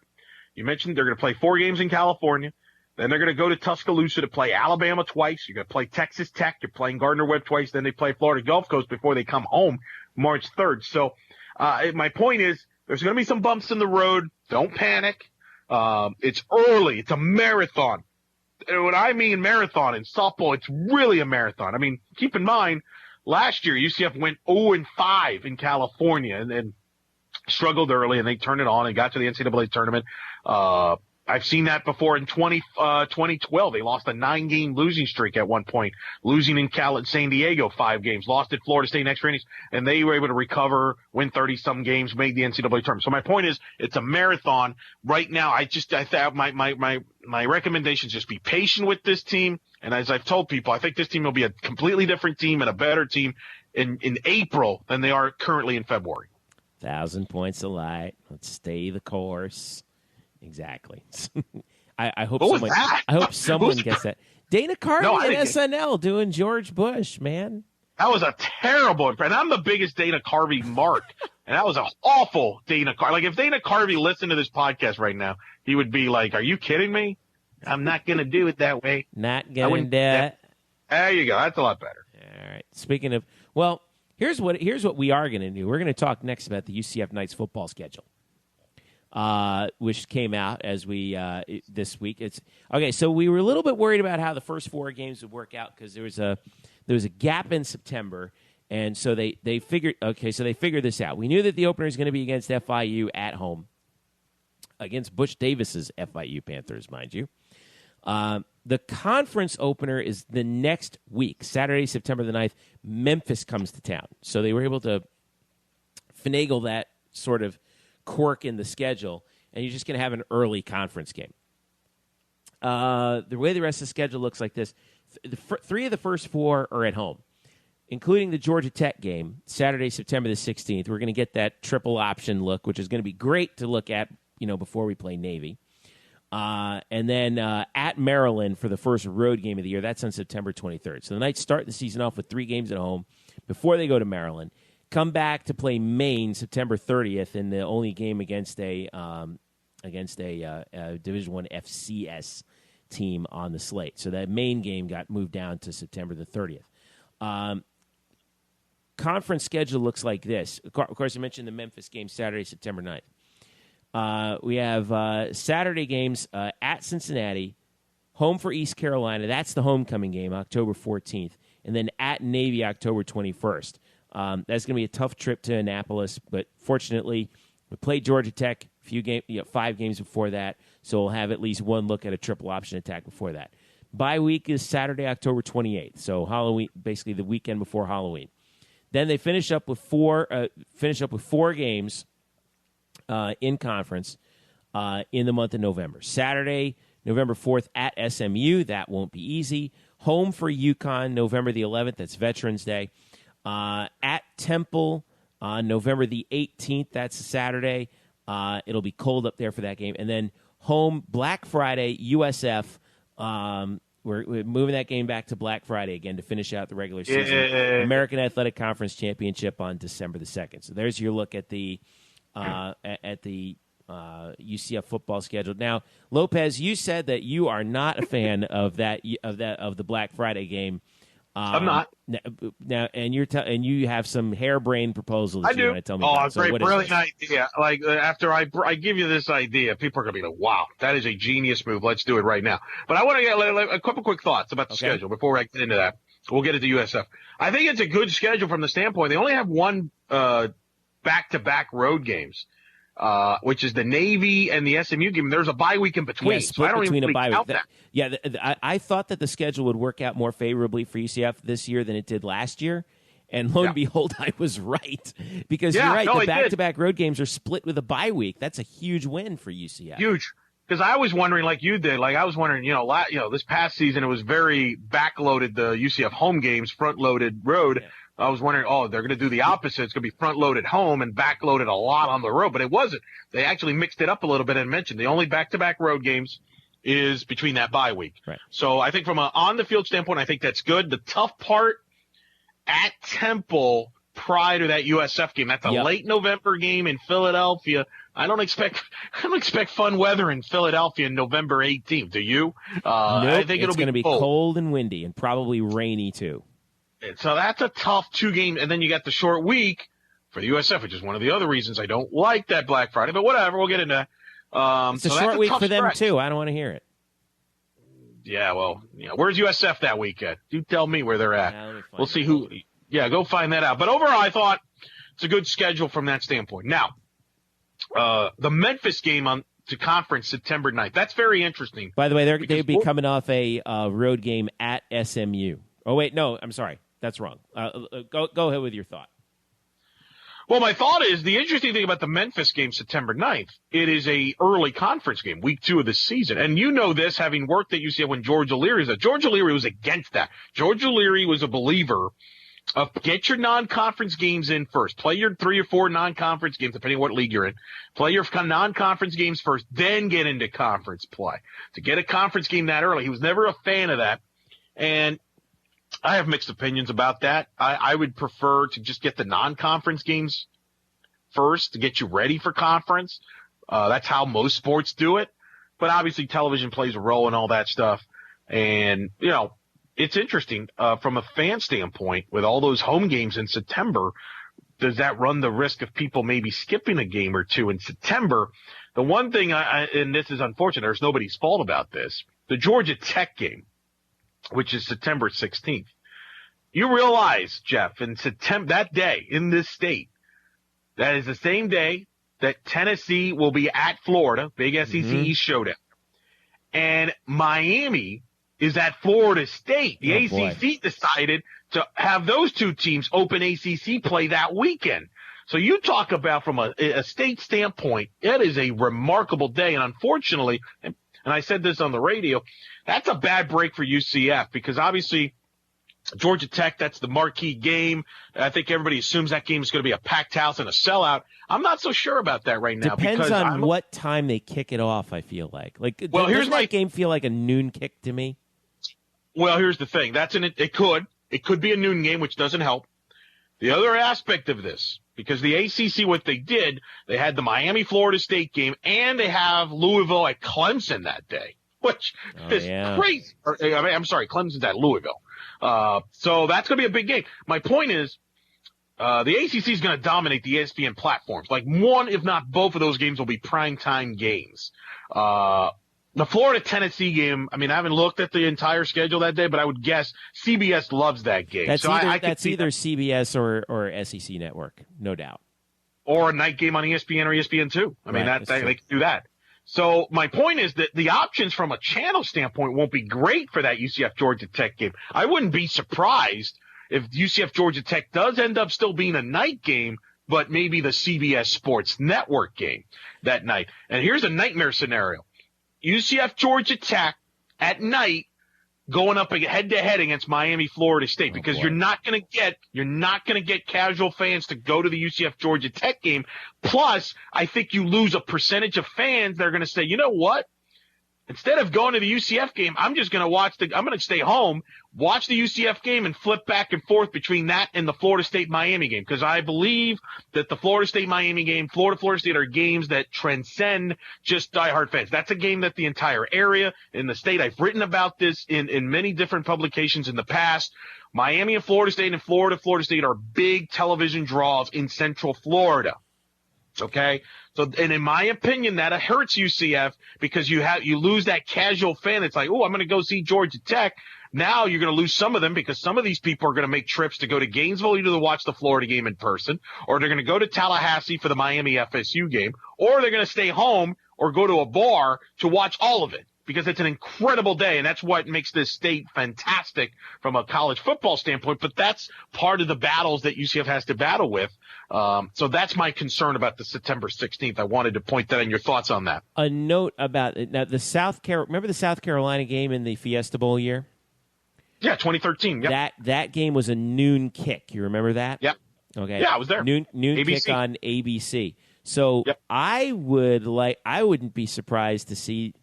[SPEAKER 3] You mentioned they're going to play 4 games in California. Then they're going to go to Tuscaloosa to play Alabama twice. You're going to play Texas Tech. You're playing Gardner-Webb twice. Then they play Florida Gulf Coast before they come home March 3rd. So my point is there's going to be some bumps in the road. Don't panic. It's early. It's a marathon. And when I mean marathon in softball, it's really a marathon. I mean, keep in mind, last year UCF went 0-5 in California and then struggled early, and they turned it on and got to the NCAA tournament. I've seen that before in 2012. They lost a 9-game losing streak at one point, losing in San Diego 5 games, lost at Florida State in extra innings, and they were able to recover, win 30-some games, made the NCAA tournament. So my point is, it's a marathon. Right now, I thought my recommendation is just be patient with this team. And as I've told people, I think this team will be a completely different team and a better team in April than they are currently in February.
[SPEAKER 2] 1,000 points of light. Let's stay the course. Exactly. I hope someone gets that. Dana Carvey at SNL doing George Bush, man.
[SPEAKER 3] That was a terrible impression. I'm the biggest Dana Carvey mark, and that was an awful Dana Carvey. Like, if Dana Carvey listened to this podcast right now, he would be like, "Are you kidding me? I'm not going to do it that way.
[SPEAKER 2] Not going to do it."
[SPEAKER 3] There you go. That's a lot better.
[SPEAKER 2] All right. Speaking of, well, here's what we are going to do. We're going to talk next about the UCF Knights football schedule, which came out as we this week. It's okay. So we were a little bit worried about how the first 4 games would work out because there was a gap in September, and so they figured this out. We knew that the opener is going to be against FIU at home, against Butch Davis's FIU Panthers, mind you. The conference opener is the next week, Saturday, September the 9th. Memphis comes to town. So they were able to finagle that sort of quirk in the schedule, and you're just going to have an early conference game. The way the rest of the schedule looks like this, 3 of the first 4 are at home, including the Georgia Tech game, Saturday, September the 16th. We're going to get that triple option look, which is going to be great to look at, before we play Navy. And then at Maryland for the first road game of the year. That's on September 23rd. So the Knights start the season off with 3 games at home before they go to Maryland. Come back to play Maine September 30th in the only game against a Division I FCS team on the slate. So that Maine game got moved down to September the 30th. Conference schedule looks like this. Of course, I mentioned the Memphis game Saturday, September 9th. We have Saturday games at Cincinnati, home for East Carolina. That's the homecoming game, October 14th. And then at Navy, October 21st. That's going to be a tough trip to Annapolis, but fortunately, we played Georgia Tech 5 games before that, so we'll have at least one look at a triple option attack before that. Bye week is Saturday, October 28th, so Halloween, basically the weekend before Halloween. Then they finish up with 4 games in conference in the month of November. Saturday, November 4th at SMU. That won't be easy. Home for UConn, November the 11th. That's Veterans Day. At Temple on November the 18th. That's a Saturday. It'll be cold up there for that game. And then home Black Friday, USF, We're moving that game back to Black Friday again to finish out the regular season. American Athletic Conference Championship on December the 2nd. So there's your look at the UCF football schedule. Now, Lopez, you said that you are not a fan of the Black Friday game.
[SPEAKER 3] I'm not.
[SPEAKER 2] Now, and you have some harebrained proposals.
[SPEAKER 3] I do.
[SPEAKER 2] You want to tell me
[SPEAKER 3] Oh,
[SPEAKER 2] about.
[SPEAKER 3] great, brilliant idea. Like after I give you this idea, people are going to be like, "Wow, that is a genius move. Let's do it right now." But I want to get a couple quick thoughts about the schedule before I get into that. We'll get into USF. I think it's a good schedule from the standpoint they only have one back-to-back road games, which is the Navy and the SMU game. There's a bye week in between.
[SPEAKER 2] Yeah,
[SPEAKER 3] so I don't
[SPEAKER 2] between
[SPEAKER 3] even
[SPEAKER 2] a bye
[SPEAKER 3] count
[SPEAKER 2] week.
[SPEAKER 3] that.
[SPEAKER 2] I thought that the schedule would work out more favorably for UCF this year than it did last year. And lo and behold, I was right. Because you're right, the back-to-back road games are split with a bye week. That's a huge win for UCF.
[SPEAKER 3] Huge. Because I was wondering, like you did, this past season it was very backloaded, the UCF home games, front-loaded road. Yeah. I was wondering, they're going to do the opposite. It's going to be front-loaded home and back-loaded a lot on the road. But it wasn't. They actually mixed it up a little bit and mentioned the only back-to-back road games is between that bye week.
[SPEAKER 2] Right.
[SPEAKER 3] So I think from an on-the-field standpoint, I think that's good. The tough part at Temple prior to that USF game, that's a late November game in Philadelphia. I don't expect fun weather in Philadelphia on November 18th. Do you?
[SPEAKER 2] Nope,
[SPEAKER 3] I think
[SPEAKER 2] it's going to be cold and windy and probably rainy too.
[SPEAKER 3] So that's a tough 2 games, and then you got the short week for the USF, which is one of the other reasons I don't like that Black Friday. But whatever, we'll get into that.
[SPEAKER 2] It's a short week for them too. I don't want to hear it.
[SPEAKER 3] Yeah, well, where's USF that week at? You tell me where they're at. We'll see who. Yeah, go find that out. But overall, I thought it's a good schedule from that standpoint. Now, the Memphis game to conference September 9th. That's very interesting.
[SPEAKER 2] By the way, they'd be coming off a road game at SMU. Oh wait, no, I'm sorry, that's wrong. Go ahead with your thought.
[SPEAKER 3] Well, my thought is the interesting thing about the Memphis game September 9th, it is a early conference game, week 2 of the season. And you know this, having worked at UCF when George O'Leary was there. George O'Leary was against that. George O'Leary was a believer of get your non-conference games in first. Play your 3 or 4 non-conference games, depending on what league you're in. Play your non-conference games first, then get into conference play. To get a conference game that early, he was never a fan of that. And I have mixed opinions about that. I would prefer to just get the non-conference games first to get you ready for conference. That's how most sports do it. But obviously television plays a role in all that stuff. And, it's interesting from a fan standpoint with all those home games in September. Does that run the risk of people maybe skipping a game or 2 in September? The one thing, and this is unfortunate, there's nobody's fault about this, the Georgia Tech game, which is September 16th. You realize, Jeff, in September, that day in this state, that is the same day that Tennessee will be at Florida, big SEC East showdown. And Miami is at Florida State. The ACC decided to have those 2 teams open ACC play that weekend. So you talk about from a state standpoint, it is a remarkable day. And unfortunately, and I said this on the radio, that's a bad break for UCF because obviously Georgia Tech, that's the marquee game. I think everybody assumes that game is going to be a packed house and a sellout. I'm not so sure about that right now.
[SPEAKER 2] Depends on what time they kick it off, I feel like. Doesn't that game feel like a noon kick to me?
[SPEAKER 3] Well, here's the thing. It could be a noon game, which doesn't help. The other aspect of this, because the ACC, what they did, they had the Miami-Florida State game, and they have Louisville at Clemson that day, which is crazy. I'm sorry, Clemson's at Louisville. So that's going to be a big game. My point is, the ACC is going to dominate the ESPN platforms. Like one, if not both of those games will be primetime games. The Florida-Tennessee game, I haven't looked at the entire schedule that day, but I would guess CBS loves that game.
[SPEAKER 2] That's either CBS or SEC Network, no doubt.
[SPEAKER 3] Or a night game on ESPN or ESPN2. They can do that. So my point is that the options from a channel standpoint won't be great for that UCF Georgia Tech game. I wouldn't be surprised if UCF Georgia Tech does end up still being a night game, but maybe the CBS Sports Network game that night. And here's a nightmare scenario. UCF Georgia Tech at night going up head-to-head against Miami Florida State because you're not going to get casual fans to go to the UCF Georgia Tech game. Plus, I think you lose a percentage of fans that are going to say, you know what? Instead of going to the UCF game, I'm just going to I'm going to stay home, watch the UCF game, and flip back and forth between that and the Florida State-Miami game, because I believe that the Florida State-Miami game, Florida State are games that transcend just diehard fans. That's a game that the entire area in the state, I've written about this in many different publications in the past. Miami and Florida State and Florida State are big television draws in Central Florida. Okay, so and in my opinion, that hurts UCF because you lose that casual fan. It's like, oh, I'm going to go see Georgia Tech. Now you're going to lose some of them because some of these people are going to make trips to go to Gainesville either to watch the Florida game in person, or they're going to go to Tallahassee for the Miami FSU game, or they're going to stay home or go to a bar to watch all of it, because it's an incredible day, and that's what makes this state fantastic from a college football standpoint. But that's part of the battles that UCF has to battle with. So that's my concern about the September 16th. I wanted to point that in. Your thoughts on that?
[SPEAKER 2] A note about it. Now, remember the South Carolina game in the Fiesta Bowl year?
[SPEAKER 3] Yeah, 2013. Yep.
[SPEAKER 2] That game was a noon kick. You remember that?
[SPEAKER 3] Yep.
[SPEAKER 2] Okay.
[SPEAKER 3] Yeah, I was there.
[SPEAKER 2] Noon
[SPEAKER 3] ABC.
[SPEAKER 2] kick on ABC. So
[SPEAKER 3] yep.
[SPEAKER 2] I wouldn't be surprised to see,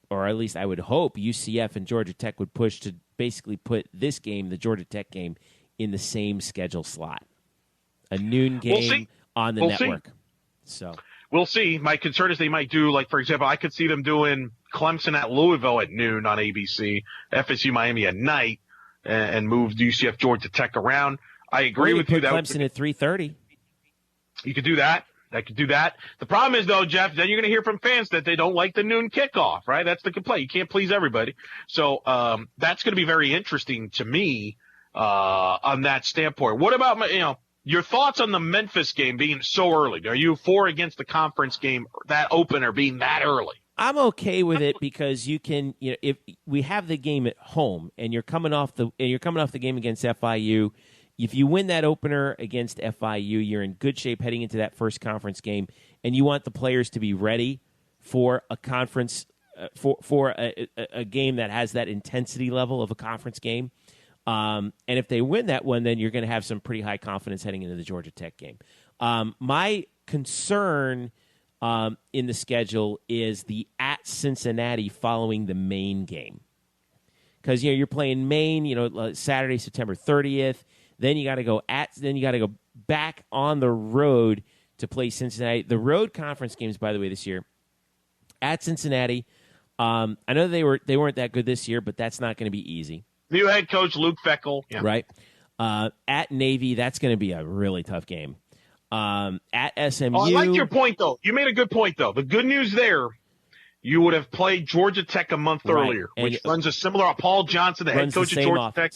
[SPEAKER 2] or at least I would hope, UCF and Georgia Tech would push to basically put this game, the Georgia Tech game, in the same schedule slot. A noon game on the network. So
[SPEAKER 3] we'll see. My concern is they might do, like, for example, I could see them doing Clemson at Louisville at noon on ABC, FSU Miami at night, and move UCF Georgia Tech around. I agree with you.
[SPEAKER 2] That Clemson at 3:30.
[SPEAKER 3] You could do that. I could do that. The problem is, though, Jeff, then you're going to hear from fans that they don't like the noon kickoff, right? That's the complaint. You can't please everybody. So that's going to be very interesting to me on that standpoint. What about, your thoughts on the Memphis game being so early? Are you for or against the conference game, that opener being that early?
[SPEAKER 2] I'm okay with it because you can, if we have the game at home and you're coming off the game against FIU. If you win that opener against FIU, you're in good shape heading into that first conference game, and you want the players to be ready for a conference for a game that has that intensity level of a conference game. And if they win that one, then you're going to have some pretty high confidence heading into the Georgia Tech game. My concern in the schedule is the at Cincinnati following the Maine game, because you're playing Maine, Saturday, September 30th. Then you got to go back on the road to play Cincinnati. The road conference games, by the way, this year at Cincinnati. I know they weren't that good this year, but that's not going to be easy.
[SPEAKER 3] New head coach Luke Feckel, yeah.
[SPEAKER 2] Right? At Navy, that's going to be a really tough game. At SMU,
[SPEAKER 3] I like your point though. You made a good point though. The good news there, you would have played Georgia Tech a month earlier, which runs a similar. Paul Johnson, the head coach of Georgia Tech.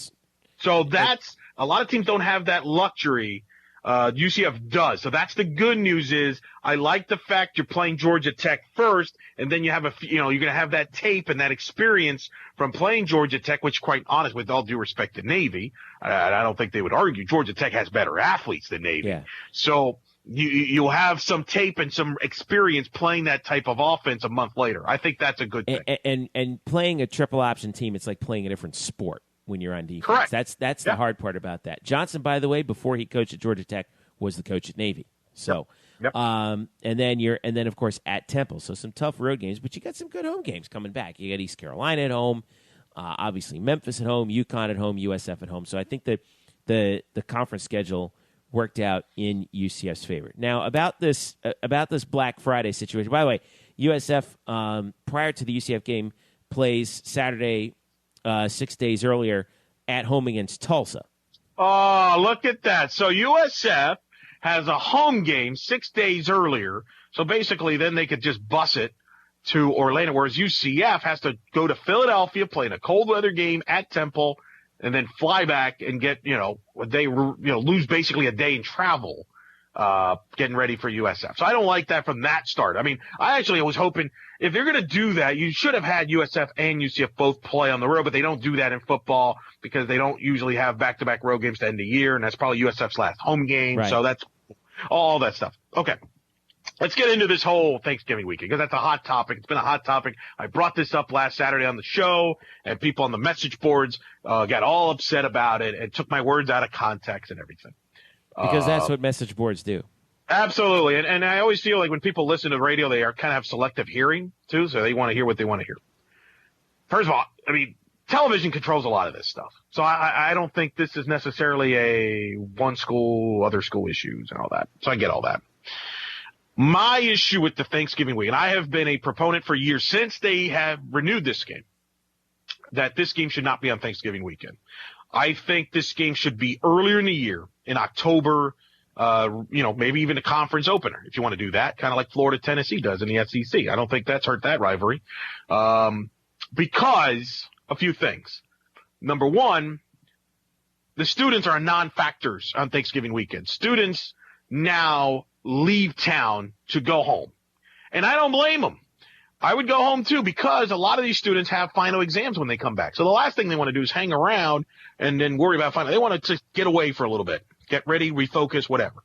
[SPEAKER 3] So that's. A lot of teams don't have that luxury. UCF does. So that's the good news is I like the fact you're playing Georgia Tech first, and then you have you're going to have that tape and that experience from playing Georgia Tech, which, quite honest, with all due respect to Navy, I don't think they would argue Georgia Tech has better athletes than Navy.
[SPEAKER 2] Yeah.
[SPEAKER 3] So you'll have some tape and some experience playing that type of offense a month later. I think that's a good thing.
[SPEAKER 2] And playing a triple option team, it's like playing a different sport when you're on defense.
[SPEAKER 3] Correct.
[SPEAKER 2] That's the hard part about that. Johnson, by the way, before he coached at Georgia Tech, was the coach at Navy. So,
[SPEAKER 3] yep.
[SPEAKER 2] And then of course at Temple. So some tough road games, but you got some good home games coming back. You got East Carolina at home, obviously Memphis at home, UConn at home, USF at home. So I think that the conference schedule worked out in UCF's favor. Now about this Black Friday situation. By the way, USF prior to the UCF game plays Saturday. 6 days earlier at home against Tulsa.
[SPEAKER 3] Oh, look at that. So USF has a home game 6 days earlier. So basically then they could just bus it to Orlando, whereas UCF has to go to Philadelphia, play in a cold weather game at Temple, and then fly back and get, lose basically a day in travel getting ready for USF. So I don't like that from that start. I mean, I actually was hoping if they're going to do that, you should have had USF and UCF both play on the road, but they don't do that in football because they don't usually have back-to-back road games to end the year, and that's probably USF's last home game.
[SPEAKER 2] Right.
[SPEAKER 3] So that's all that stuff. Okay. Let's get into this whole Thanksgiving weekend because that's a hot topic. It's been a hot topic. I brought this up last Saturday on the show, and people on the message boards got all upset about it and took my words out of context and everything.
[SPEAKER 2] Because that's what message boards do.
[SPEAKER 3] Absolutely. And I always feel like when people listen to the radio, they are kind of have selective hearing too. So they want to hear what they want to hear. First of all, I mean, television controls a lot of this stuff. So I don't think this is necessarily a one school, other school issues and all that. So I get all that. My issue with the Thanksgiving week, and I have been a proponent for years since they have renewed this game, that this game should not be on Thanksgiving weekend. I think this game should be earlier in the year, in October, maybe even a conference opener, if you want to do that, kind of like Florida-Tennessee does in the SEC. I don't think that's hurt that rivalry. Because a few things. Number one, the students are non-factors on Thanksgiving weekend. Students now leave town to go home. And I don't blame them. I would go home too, because a lot of these students have final exams when they come back. So the last thing they want to do is hang around and then worry about final. They want to get away for a little bit, get ready, refocus, whatever.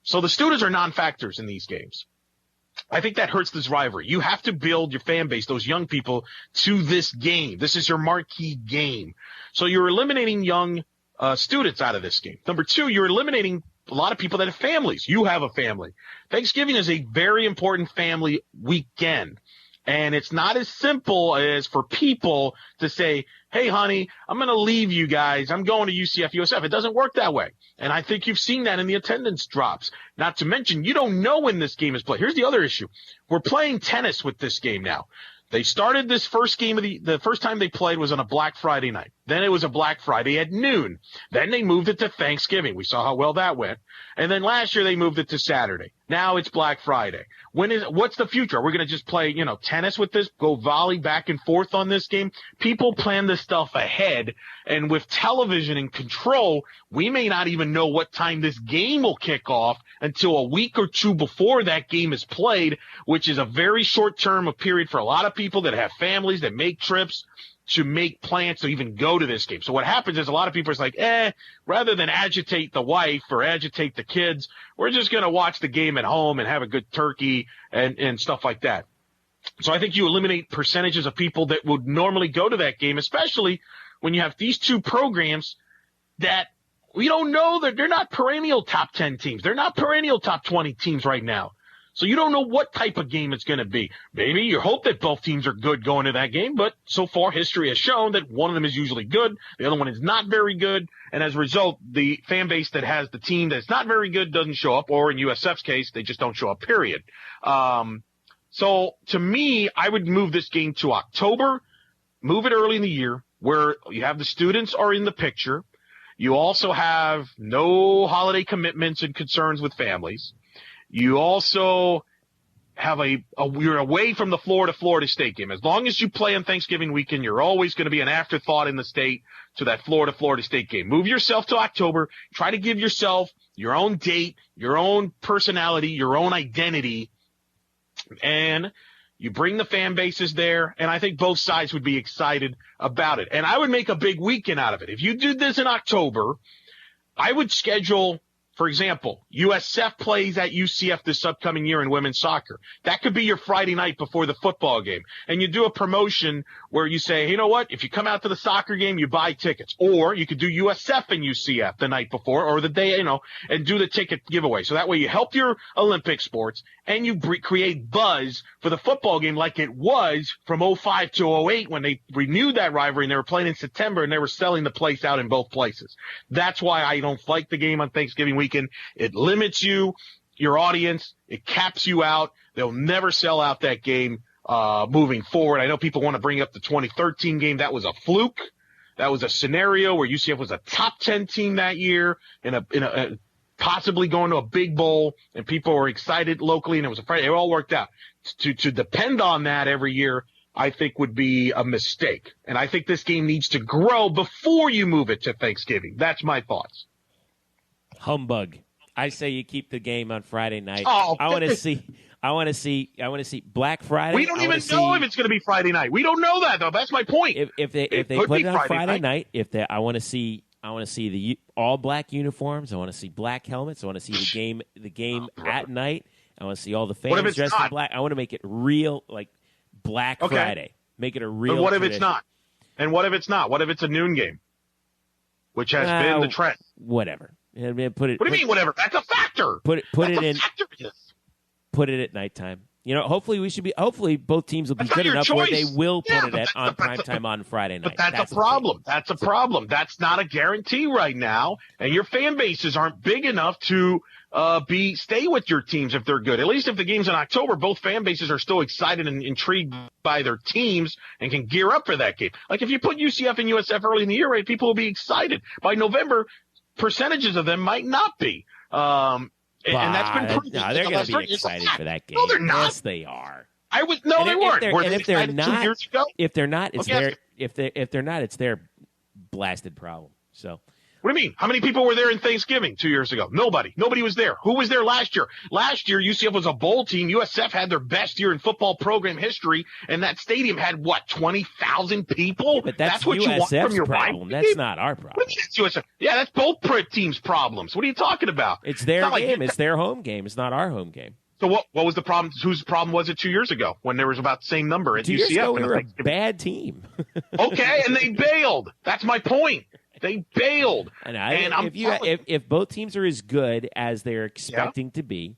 [SPEAKER 3] So the students are non-factors in these games. I think that hurts this rivalry. You have to build your fan base, those young people, to this game. This is your marquee game. So you're eliminating young students out of this game. Number two, you're eliminating a lot of people that have families. You have a family. Thanksgiving is a very important family weekend. And it's not as simple as for people to say, hey, honey, I'm going to leave you guys. I'm going to UCF, USF. It doesn't work that way. And I think you've seen that in the attendance drops. Not to mention, you don't know when this game is played. Here's the other issue. We're playing tennis with this game now. They started this first game the first time they played was on a Black Friday night. Then it was a Black Friday at noon. Then they moved it to Thanksgiving. We saw how well that went. And then last year they moved it to Saturday. Now it's Black Friday. What's the future? We're going to just play, tennis with this, go volley back and forth on this game. People plan this stuff ahead. And with television in control, we may not even know what time this game will kick off until a week or two before that game is played, which is a very short term period for a lot of people that have families that make trips to make plans to even go to this game. So what happens is a lot of people are like, rather than agitate the wife or agitate the kids, we're just going to watch the game at home and have a good turkey and stuff like that. So I think you eliminate percentages of people that would normally go to that game, especially when you have these two programs that we don't know that they're not perennial top 10 teams. They're not perennial top 20 teams right now. So you don't know what type of game it's going to be. Maybe you hope that both teams are good going to that game, but so far history has shown that one of them is usually good, the other one is not very good, and as a result, the fan base that has the team that's not very good doesn't show up, or in USF's case, they just don't show up, period. So to me, I would move this game to October, move it early in the year, where you have the students are in the picture. You also have no holiday commitments and concerns with families. You also have you're away from the Florida State game. As long as you play on Thanksgiving weekend, you're always going to be an afterthought in the state to that Florida State game. Move yourself to October. Try to give yourself your own date, your own personality, your own identity, and you bring the fan bases there, and I think both sides would be excited about it. And I would make a big weekend out of it. If you did this in October, I would schedule, for example, USF plays at UCF this upcoming year in women's soccer. That could be your Friday night before the football game. And you do a promotion where you say, you know what, if you come out to the soccer game, you buy tickets. Or you could do USF and UCF the night before or the day, and do the ticket giveaway. So that way you help your Olympic sports and you create buzz for the football game like it was from 05 to 08 when they renewed that rivalry and they were playing in September and they were selling the place out in both places. That's why I don't like the game on Thanksgiving weekend. It limits your audience. It caps you out. They'll never sell out that game moving forward. I know people want to bring up the 2013 game. That was a fluke. That was a scenario where UCF was a top 10 team that year in a possibly going to a big bowl, and people were excited locally, and it was a Friday. It all worked out. To depend on that every year, I think would be a mistake. And I think this game needs to grow before you move it to Thanksgiving. That's my thoughts.
[SPEAKER 2] Humbug. I say you keep the game on Friday night.
[SPEAKER 3] Oh,
[SPEAKER 2] I want to see Black Friday.
[SPEAKER 3] We don't even know if it's going to be Friday night. We don't know that though. That's my point.
[SPEAKER 2] If they put it on Friday night, I want to see the all black uniforms. I want to see black helmets. I want to see the game at night. I want to see all the fans dressed in black. I want to make it real, like Black Friday. Make it a real.
[SPEAKER 3] But what if
[SPEAKER 2] tradition.
[SPEAKER 3] it's not? And what if it's not? What if it's a noon game, which has been the trend?
[SPEAKER 2] Whatever. And
[SPEAKER 3] What do you mean, whatever? That's a factor.
[SPEAKER 2] Put it in.
[SPEAKER 3] Factor.
[SPEAKER 2] Put it at nighttime. Hopefully both teams will be good enough where they will put it on primetime on Friday night.
[SPEAKER 3] But that's a problem. That's a problem. That's not a guarantee right now, and your fan bases aren't big enough to stay with your teams if they're good. At least if the game's in October, both fan bases are still excited and intrigued by their teams and can gear up for that game. Like if you put UCF and USF early in the year, right, people will be excited. By November, percentages of them might not be. And that's been proven.
[SPEAKER 2] No, they're going to be excited for that game.
[SPEAKER 3] No, they're not.
[SPEAKER 2] Yes, they are.
[SPEAKER 3] They weren't. Were they excited 2 years ago?
[SPEAKER 2] If they're not, it's their blasted problem. So.
[SPEAKER 3] What do you mean? How many people were there in Thanksgiving 2 years ago? Nobody. Nobody was there. Who was there last year? Last year, UCF was a bowl team. USF had their best year in football program history, and that stadium had, 20,000 people?
[SPEAKER 2] Yeah, but that's
[SPEAKER 3] what
[SPEAKER 2] USF's
[SPEAKER 3] you want from your
[SPEAKER 2] problem.
[SPEAKER 3] rival
[SPEAKER 2] That's
[SPEAKER 3] team?
[SPEAKER 2] not our problem.
[SPEAKER 3] USF. Yeah, that's both teams' problems. What are you talking about?
[SPEAKER 2] It's their
[SPEAKER 3] not
[SPEAKER 2] game. It's their home game. It's not our home game.
[SPEAKER 3] So what was the problem? Whose problem was it 2 years ago when there was about the same number at
[SPEAKER 2] 2
[SPEAKER 3] UCF?
[SPEAKER 2] years ago, we were a bad team.
[SPEAKER 3] Okay, and they bailed. That's my point. They bailed.
[SPEAKER 2] If both teams are as good as they're expecting to be,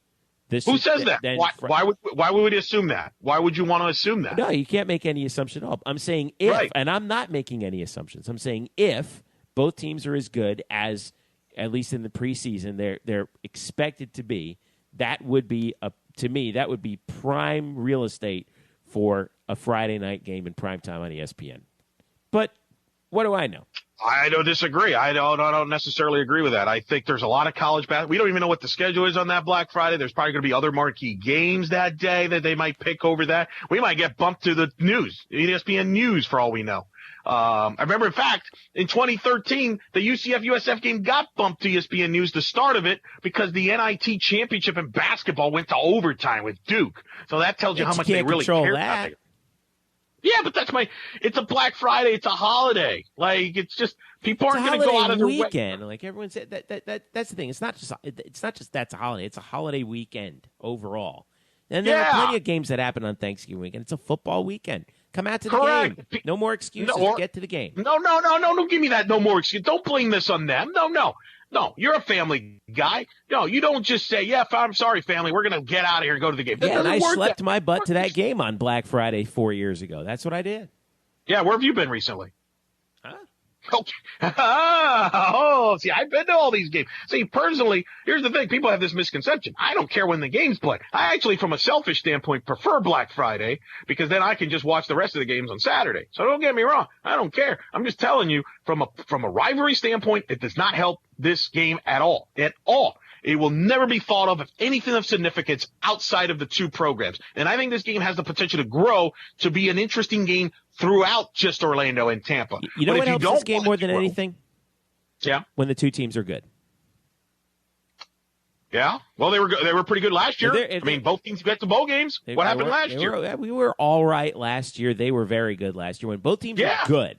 [SPEAKER 3] who says that? Why would we assume that? Why would you want to assume that?
[SPEAKER 2] No, you can't make any assumption at all. I'm saying if,
[SPEAKER 3] right.
[SPEAKER 2] And I'm not making any assumptions. I'm saying if both teams are as good as, at least in the preseason, they're expected to be, that would be that would be prime real estate for a Friday night game in primetime on ESPN. But what do I know?
[SPEAKER 3] I don't disagree. I don't necessarily agree with that. I think there's a lot of college basketball. We don't even know what the schedule is on that Black Friday. There's probably going to be other marquee games that day that they might pick over that. We might get bumped to the news, ESPN News, for all we know. I remember, in fact, in 2013, the UCF-USF game got bumped to ESPN News, the start of it, because the NIT championship in basketball went to overtime with Duke. So that tells you how much they really care about it. Yeah, but it's a Black Friday. It's a holiday. Like, it's just, people aren't going to go out of their
[SPEAKER 2] weekend. Like everyone said, that's the thing. It's not just that's a holiday. It's a holiday weekend overall. And there are plenty of games that happen on Thanksgiving weekend. It's a football weekend. Come out to the game. No more excuses. Get to the game.
[SPEAKER 3] No. Don't give me that no more excuse. Don't blame this on them. No, you're a family guy. No, you don't just say, I'm sorry, family. We're going to get out of here and go to the game.
[SPEAKER 2] Yeah, and I slept my butt to that game on Black Friday 4 years ago. That's what I did.
[SPEAKER 3] Yeah, where have you been recently?
[SPEAKER 2] Huh?
[SPEAKER 3] Okay. See, I've been to all these games. See, personally, here's the thing. People have this misconception. I don't care when the games play. I actually, from a selfish standpoint, prefer Black Friday because then I can just watch the rest of the games on Saturday. So don't get me wrong. I don't care. I'm just telling you, from a rivalry standpoint, it does not help this game at all. At all. It will never be thought of as anything of significance outside of the two programs. And I think this game has the potential to grow to be an interesting game throughout just Orlando and Tampa.
[SPEAKER 2] You know what helps this game more than anything?
[SPEAKER 3] Yeah.
[SPEAKER 2] When the two teams are good.
[SPEAKER 3] Yeah. Well, they were pretty good last year. Both teams got to bowl games. What happened last year?
[SPEAKER 2] We were all right last year. They were very good last year. When both teams are good,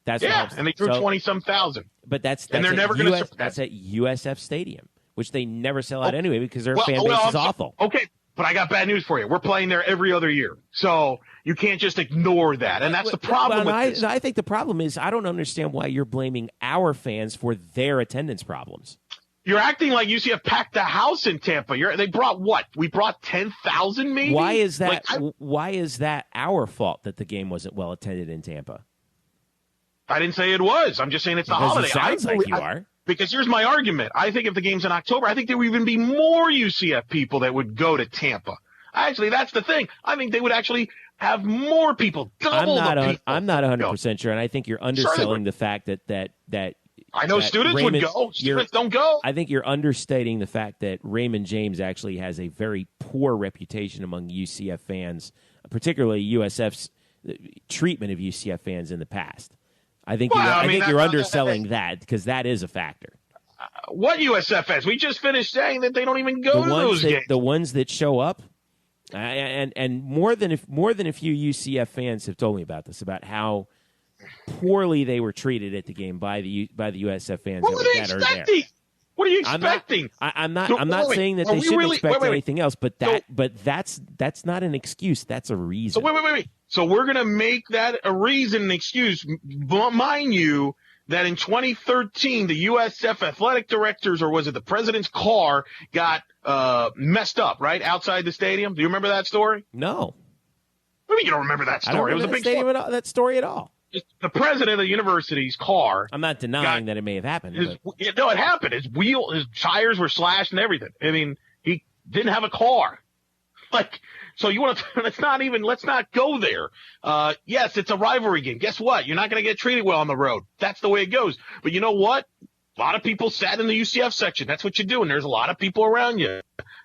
[SPEAKER 2] that's what helps.
[SPEAKER 3] And they threw 20-some thousand.
[SPEAKER 2] But that's
[SPEAKER 3] and they're never going to.
[SPEAKER 2] That's at USF Stadium, which they never sell out anyway because their fan base is awful.
[SPEAKER 3] Okay, but I got bad news for you. We're playing there every other year, so you can't just ignore that, and that's the problem with this.
[SPEAKER 2] I think the problem is I don't understand why you're blaming our fans for their attendance problems.
[SPEAKER 3] You're acting like UCF packed the house in Tampa. They brought what? We brought 10,000 maybe?
[SPEAKER 2] Why is that? Why is that our fault that the game wasn't well attended in Tampa?
[SPEAKER 3] I didn't say it was. I'm just saying it's a holiday.
[SPEAKER 2] It sounds like you are.
[SPEAKER 3] Because here's my argument. I think if the game's in October, I think there would even be more UCF people that would go to Tampa. Actually, that's the thing. I think they would actually have more people, double the people.
[SPEAKER 2] I'm not 100% sure, and I think you're underselling the fact that
[SPEAKER 3] I know students would go. Students don't go.
[SPEAKER 2] I think you're understating the fact that Raymond James actually has a very poor reputation among UCF fans, particularly USF's treatment of UCF fans in the past. I think you're underselling that because that is a factor.
[SPEAKER 3] What USF fans? We just finished saying that they don't even go to those games.
[SPEAKER 2] The ones that show up, and more than a few UCF fans have told me about this, about how poorly they were treated at the game by the USF fans that are there.
[SPEAKER 3] What are you expecting?
[SPEAKER 2] I'm not saying that they shouldn't expect anything else, but that's not an excuse. That's a reason.
[SPEAKER 3] So wait. So we're going to make that a reason, an excuse. Mind you, that in 2013 the USF athletic directors, or was it the president's car, got messed up right outside the stadium? Do you remember that story?
[SPEAKER 2] No.
[SPEAKER 3] What do you mean you don't remember that story?
[SPEAKER 2] I don't remember
[SPEAKER 3] it was a big story.
[SPEAKER 2] that story at all.
[SPEAKER 3] The president of the university's car.
[SPEAKER 2] I'm not denying that it may have happened.
[SPEAKER 3] No, it happened. His tires were slashed and everything. I mean, he didn't have a car. So you want to, let's not go there. Yes, it's a rivalry game. Guess what? You're not going to get treated well on the road. That's the way it goes. But you know what? A lot of people sat in the UCF section. That's what you do. And there's a lot of people around you.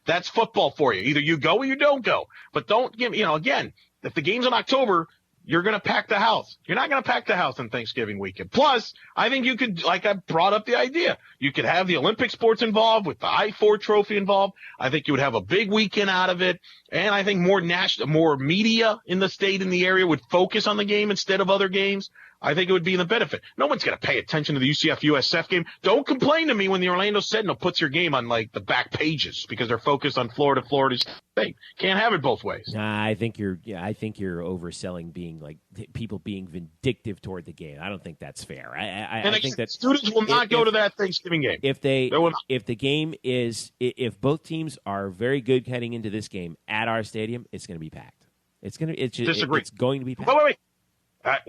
[SPEAKER 3] That's football for you. Either you go or you don't go. But don't give, again, if the game's in October, you're going to pack the house. You're not going to pack the house on Thanksgiving weekend. Plus, I think you could, like I brought up the idea, you could have the Olympic sports involved with the I-4 trophy involved. I think you would have a big weekend out of it. And I think more media in the state, in the area, would focus on the game instead of other games. I think it would be in the benefit. No one's going to pay attention to the UCF USF game. Don't complain to me when the Orlando Sentinel puts your game on the back pages because they're focused on Florida State. Can't have it both ways.
[SPEAKER 2] Nah, I think you're overselling being people being vindictive toward the game. I don't think that's fair. I think that
[SPEAKER 3] students will not go to that Thanksgiving game.
[SPEAKER 2] If both teams are very good heading into this game at our stadium, it's going to be packed.
[SPEAKER 3] Disagree.
[SPEAKER 2] It's going to be packed.
[SPEAKER 3] Wait. I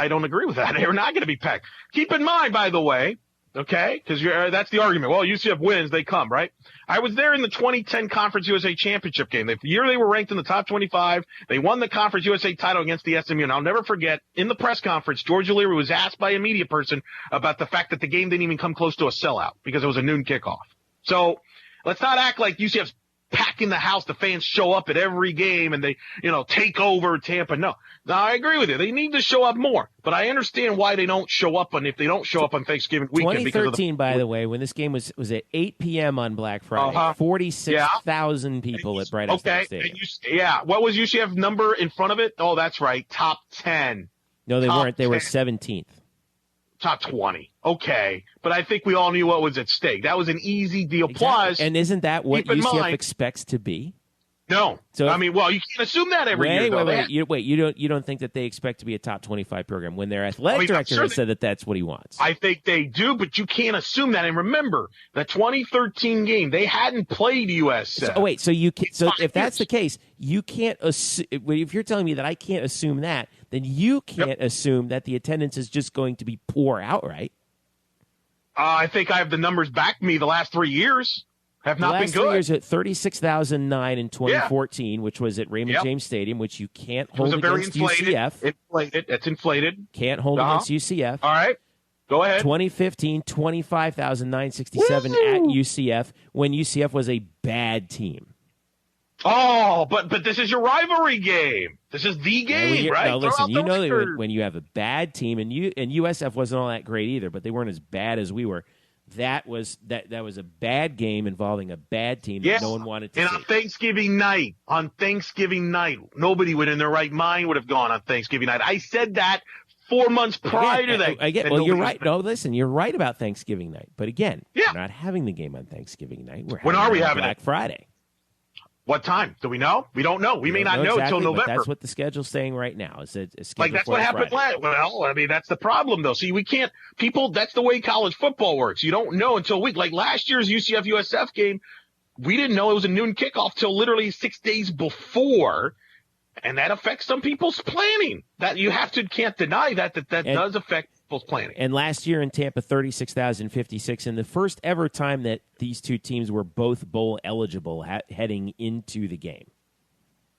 [SPEAKER 3] don't agree with that. They're not going to be packed. Keep in mind, by the way, okay, because that's the argument. Well, UCF wins, they come, right? I was there in the 2010 Conference USA Championship game. The year they were ranked in the top 25, they won the Conference USA title against the SMU. And I'll never forget, in the press conference, George O'Leary was asked by a media person about the fact that the game didn't even come close to a sellout because it was a noon kickoff. So let's not act like UCF's packing the house. The fans show up at every game and they, take over Tampa. No, I agree with you. They need to show up more, but I understand why they don't show up. And if they don't show up on Thanksgiving weekend,
[SPEAKER 2] 2013, by the way, when this game was at 8 p.m. on Black Friday, 46,000 people at Bright House Stadium.
[SPEAKER 3] What was UCF number in front of it? Oh, that's right. Top 10.
[SPEAKER 2] No, they weren't. They were 17th.
[SPEAKER 3] Top 20. Okay. But I think we all knew what was at stake. That was an easy deal.
[SPEAKER 2] Exactly.
[SPEAKER 3] Plus,
[SPEAKER 2] and isn't that what UCF expects to be?
[SPEAKER 3] No. So, you can't assume that every year.
[SPEAKER 2] Wait. You don't think that they expect to be a top 25 program when their athletic director has said that that's what he wants?
[SPEAKER 3] I think they do, but you can't assume that. And remember, the 2013 game, they hadn't played USF.
[SPEAKER 2] So if that's the case, you can't assume. If you're telling me that I can't assume that, then you can't assume that the attendance is just going to be poor outright.
[SPEAKER 3] I think I have the numbers back me the last 3 years. Have not been good.
[SPEAKER 2] The last 3 years at 36,009 in 2014, which was at Raymond James Stadium, which you can't hold against UCF.
[SPEAKER 3] It's inflated.
[SPEAKER 2] Can't hold against UCF.
[SPEAKER 3] All right. Go ahead.
[SPEAKER 2] 2015, 25,967 at UCF when UCF was a bad team.
[SPEAKER 3] Oh, but this is your rivalry game. This is the game, right?
[SPEAKER 2] No, listen, that when you have a bad team, and USF wasn't all that great either, but they weren't as bad as we were. That was a bad game involving a bad team that no one wanted to see.
[SPEAKER 3] And on Thanksgiving night, nobody would in their right mind would have gone on Thanksgiving night. I said that 4 months prior to that.
[SPEAKER 2] Well, you're right. No, listen, you're right about Thanksgiving night. But again, we're not having the game on Thanksgiving night.
[SPEAKER 3] When are we having
[SPEAKER 2] Black Friday?
[SPEAKER 3] What time? Do we know? We don't know. We may not know until November.
[SPEAKER 2] That's what the schedule's saying right now. It's
[SPEAKER 3] that's what happened last. Well, I mean, that's the problem, though. See, we can't. That's the way college football works. You don't know until like last year's UCF USF game. We didn't know it was a noon kickoff till literally 6 days before, and that affects some people's planning. That you can't deny that does affect people's planning.
[SPEAKER 2] And last year in Tampa, 36,056, and the first ever time that these two teams were both bowl eligible heading into the game.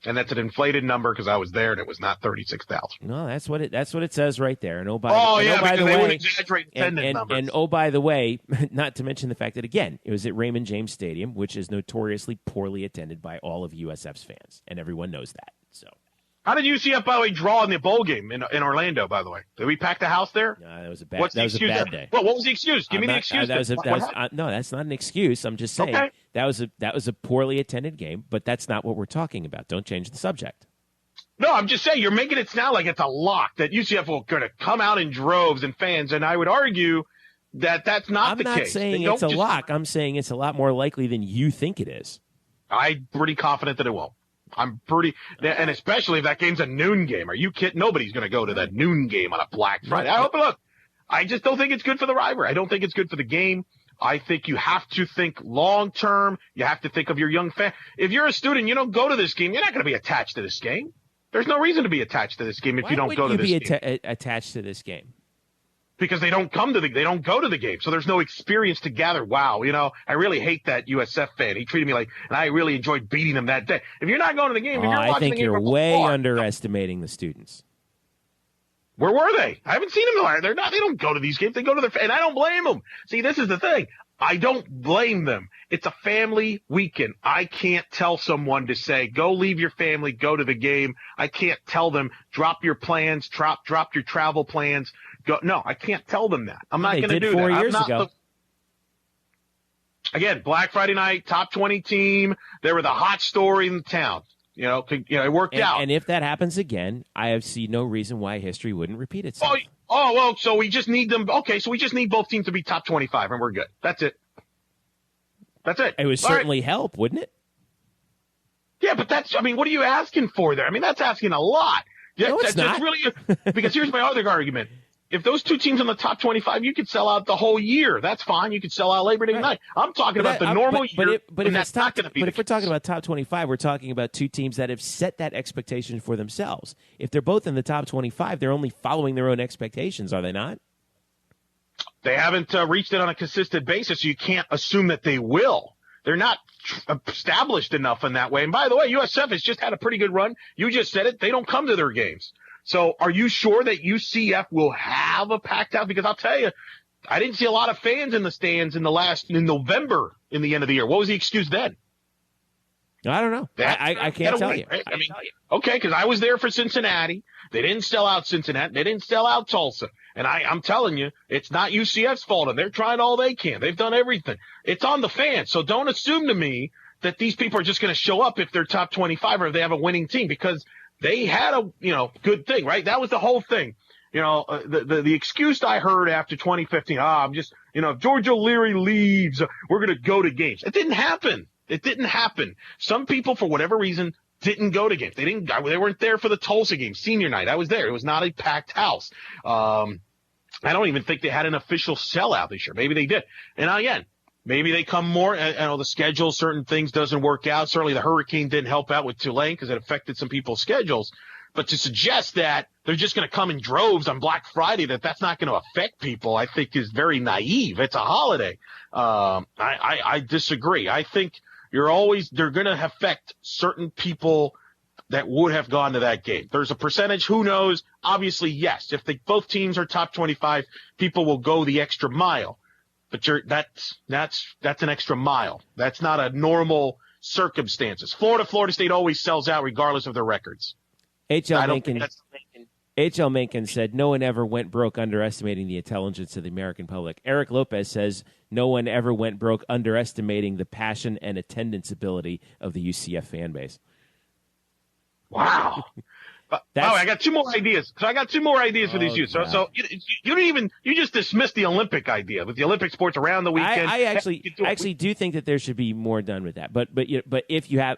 [SPEAKER 3] And that's an inflated number because I was there and it was not 36,000.
[SPEAKER 2] No, that's what it says right there. And by the
[SPEAKER 3] they
[SPEAKER 2] way,
[SPEAKER 3] would exaggerate attendance numbers.
[SPEAKER 2] And by the way, not to mention the fact that again, it was at Raymond James Stadium, which is notoriously poorly attended by all of USF's fans, and everyone knows that. So.
[SPEAKER 3] How did UCF, by the way, draw in the bowl game in Orlando, by the way? Did we pack the house there?
[SPEAKER 2] No, that was a bad day.
[SPEAKER 3] Well, what was the excuse? Give me the excuse.
[SPEAKER 2] No, that's not an excuse. I'm just saying that was a poorly attended game, but that's not what we're talking about. Don't change the subject.
[SPEAKER 3] No, I'm just saying you're making it sound like it's a lock that UCF will going to come out in droves and fans, and I would argue that that's not the case.
[SPEAKER 2] I'm not saying it's a lock. I'm saying it's a lot more likely than you think it is.
[SPEAKER 3] I'm pretty confident that it won't. And especially if that game's a noon game. Are you kidding? Nobody's going to go to that noon game on a Black Friday. I just don't think it's good for the rivalry. I don't think it's good for the game. I think you have to think long term. You have to think of your young fan. If you're a student, you don't go to this game, you're not going to be attached to this game. There's no reason to be attached to this game if you don't go to this game.
[SPEAKER 2] Why would you be attached to this game?
[SPEAKER 3] Because they don't go to the game, so there's no experience to gather. Wow, I really hate that USF fan. He treated me and I really enjoyed beating him that day. If you're not going to the game, if you're watching
[SPEAKER 2] I think
[SPEAKER 3] the game
[SPEAKER 2] you're
[SPEAKER 3] from
[SPEAKER 2] way
[SPEAKER 3] afar,
[SPEAKER 2] underestimating the students.
[SPEAKER 3] Where were they? I haven't seen them. They're not. They don't go to these games. They go to their, and I don't blame them. See, this is the thing. I don't blame them. It's a family weekend. I can't tell someone to say, go leave your family, go to the game. I can't tell them, drop your plans, drop your travel plans. Go. No, I can't tell them that. I'm not going to do that.
[SPEAKER 2] 4 years ago.
[SPEAKER 3] Again, Black Friday night, top 20 team. They were the hot story in the town. It worked out.
[SPEAKER 2] And if that happens again, I see no reason why history wouldn't repeat itself.
[SPEAKER 3] Well, so we just need them. Okay, so we just need both teams to be top 25, and we're good. That's it.
[SPEAKER 2] It would certainly help, wouldn't it?
[SPEAKER 3] Yeah, but what are you asking for there? That's asking a lot.
[SPEAKER 2] No, it's not.
[SPEAKER 3] Because here's my other argument. If those two teams in the top 25, you could sell out the whole year. That's fine. You could sell out Labor Day night. I'm talking about the normal year. But
[SPEAKER 2] if we're talking about top 25, we're talking about two teams that have set that expectation for themselves. If they're both in the top 25, they're only following their own expectations, are they not?
[SPEAKER 3] They haven't reached it on a consistent basis, so you can't assume that they will. They're not established enough in that way. And by the way, USF has just had a pretty good run. You just said it. They don't come to their games. So are you sure that UCF will have a packed house? Because I'll tell you, I didn't see a lot of fans in the stands in November in the end of the year. What was the excuse then?
[SPEAKER 2] I don't know. I can't tell you.
[SPEAKER 3] Right? Okay, because I was there for Cincinnati. They didn't sell out Cincinnati. They didn't sell out Tulsa. And I'm telling you, it's not UCF's fault. And they're trying all they can. They've done everything. It's on the fans. So don't assume to me that these people are just going to show up if they're top 25 or if they have a winning team, because they had a good thing, right? That was the whole thing. The excuse I heard after 2015, if George O'Leary leaves, we're going to go to games. It didn't happen. Some people, for whatever reason, didn't go to games. They weren't there for the Tulsa game, senior night. I was there. It was not a packed house. I don't even think they had an official sellout this year. Maybe they did. And again, maybe they come more. The schedule, certain things doesn't work out. Certainly the hurricane didn't help out with Tulane because it affected some people's schedules. But to suggest that they're just going to come in droves on Black Friday, that's not going to affect people, I think is very naive. It's a holiday. I disagree. I think they're going to affect certain people that would have gone to that game. There's a percentage, who knows? Obviously, yes. If both teams are top 25, people will go the extra mile. But that's an extra mile. That's not a normal circumstances. Florida State always sells out regardless of their records.
[SPEAKER 2] H.L. Mencken said, no one ever went broke underestimating the intelligence of the American public. Eric Lopez says, no one ever went broke underestimating the passion and attendance ability of the UCF fan base.
[SPEAKER 3] Wow. I got two more ideas. So I got two more ideas for these youth. So you just dismissed the Olympic idea with the Olympic sports around the weekend.
[SPEAKER 2] I actually do think that there should be more done with that. But if you have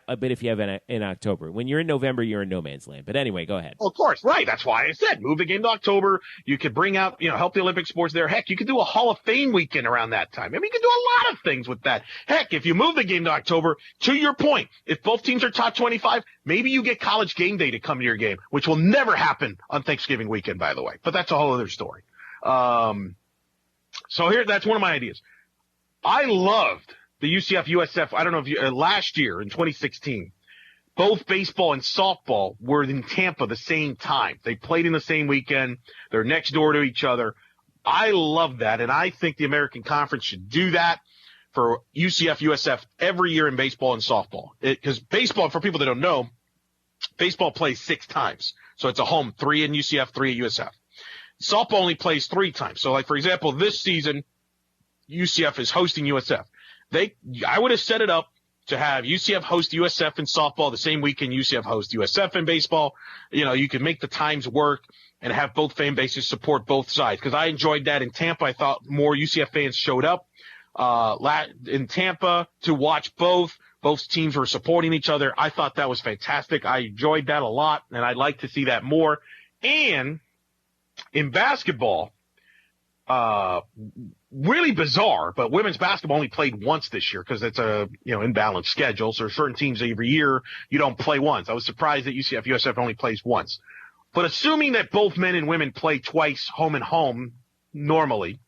[SPEAKER 2] in October, when you're in November, you're in no man's land. But anyway, go ahead.
[SPEAKER 3] Well, of course, right. That's why I said move the game to October. You could bring out, help the Olympic sports there. Heck, you could do a Hall of Fame weekend around that time. You could do a lot of things with that. Heck, if you move the game to October, to your point, if both teams are top 25, maybe you get College Game Day to come to your game, which will never happen on Thanksgiving weekend, by the way. But that's a whole other story. So that's one of my ideas. I loved the UCF USF. I don't know if last year in 2016, both baseball and softball were in Tampa the same time. They played in the same weekend. They're next door to each other. I love that, and I think the American Conference should do that for UCF USF every year in baseball and softball. Because baseball, for people that don't know, baseball plays 6 times. So it's a home, 3 in UCF, 3 at USF. Softball only plays 3 times. So, for example, this season, UCF is hosting USF. I would have set it up to have UCF host USF in softball the same weekend UCF host USF in baseball. You can make the times work and have both fan bases support both sides. Because I enjoyed that in Tampa. I thought more UCF fans showed up in Tampa to watch both. Both teams were supporting each other. I thought that was fantastic. I enjoyed that a lot, and I'd like to see that more. And in basketball, really bizarre, but women's basketball only played once this year because it's a, imbalanced schedule. So certain teams every year you don't play once. I was surprised that UCF USF only plays once. But assuming that both men and women play twice home and home normally,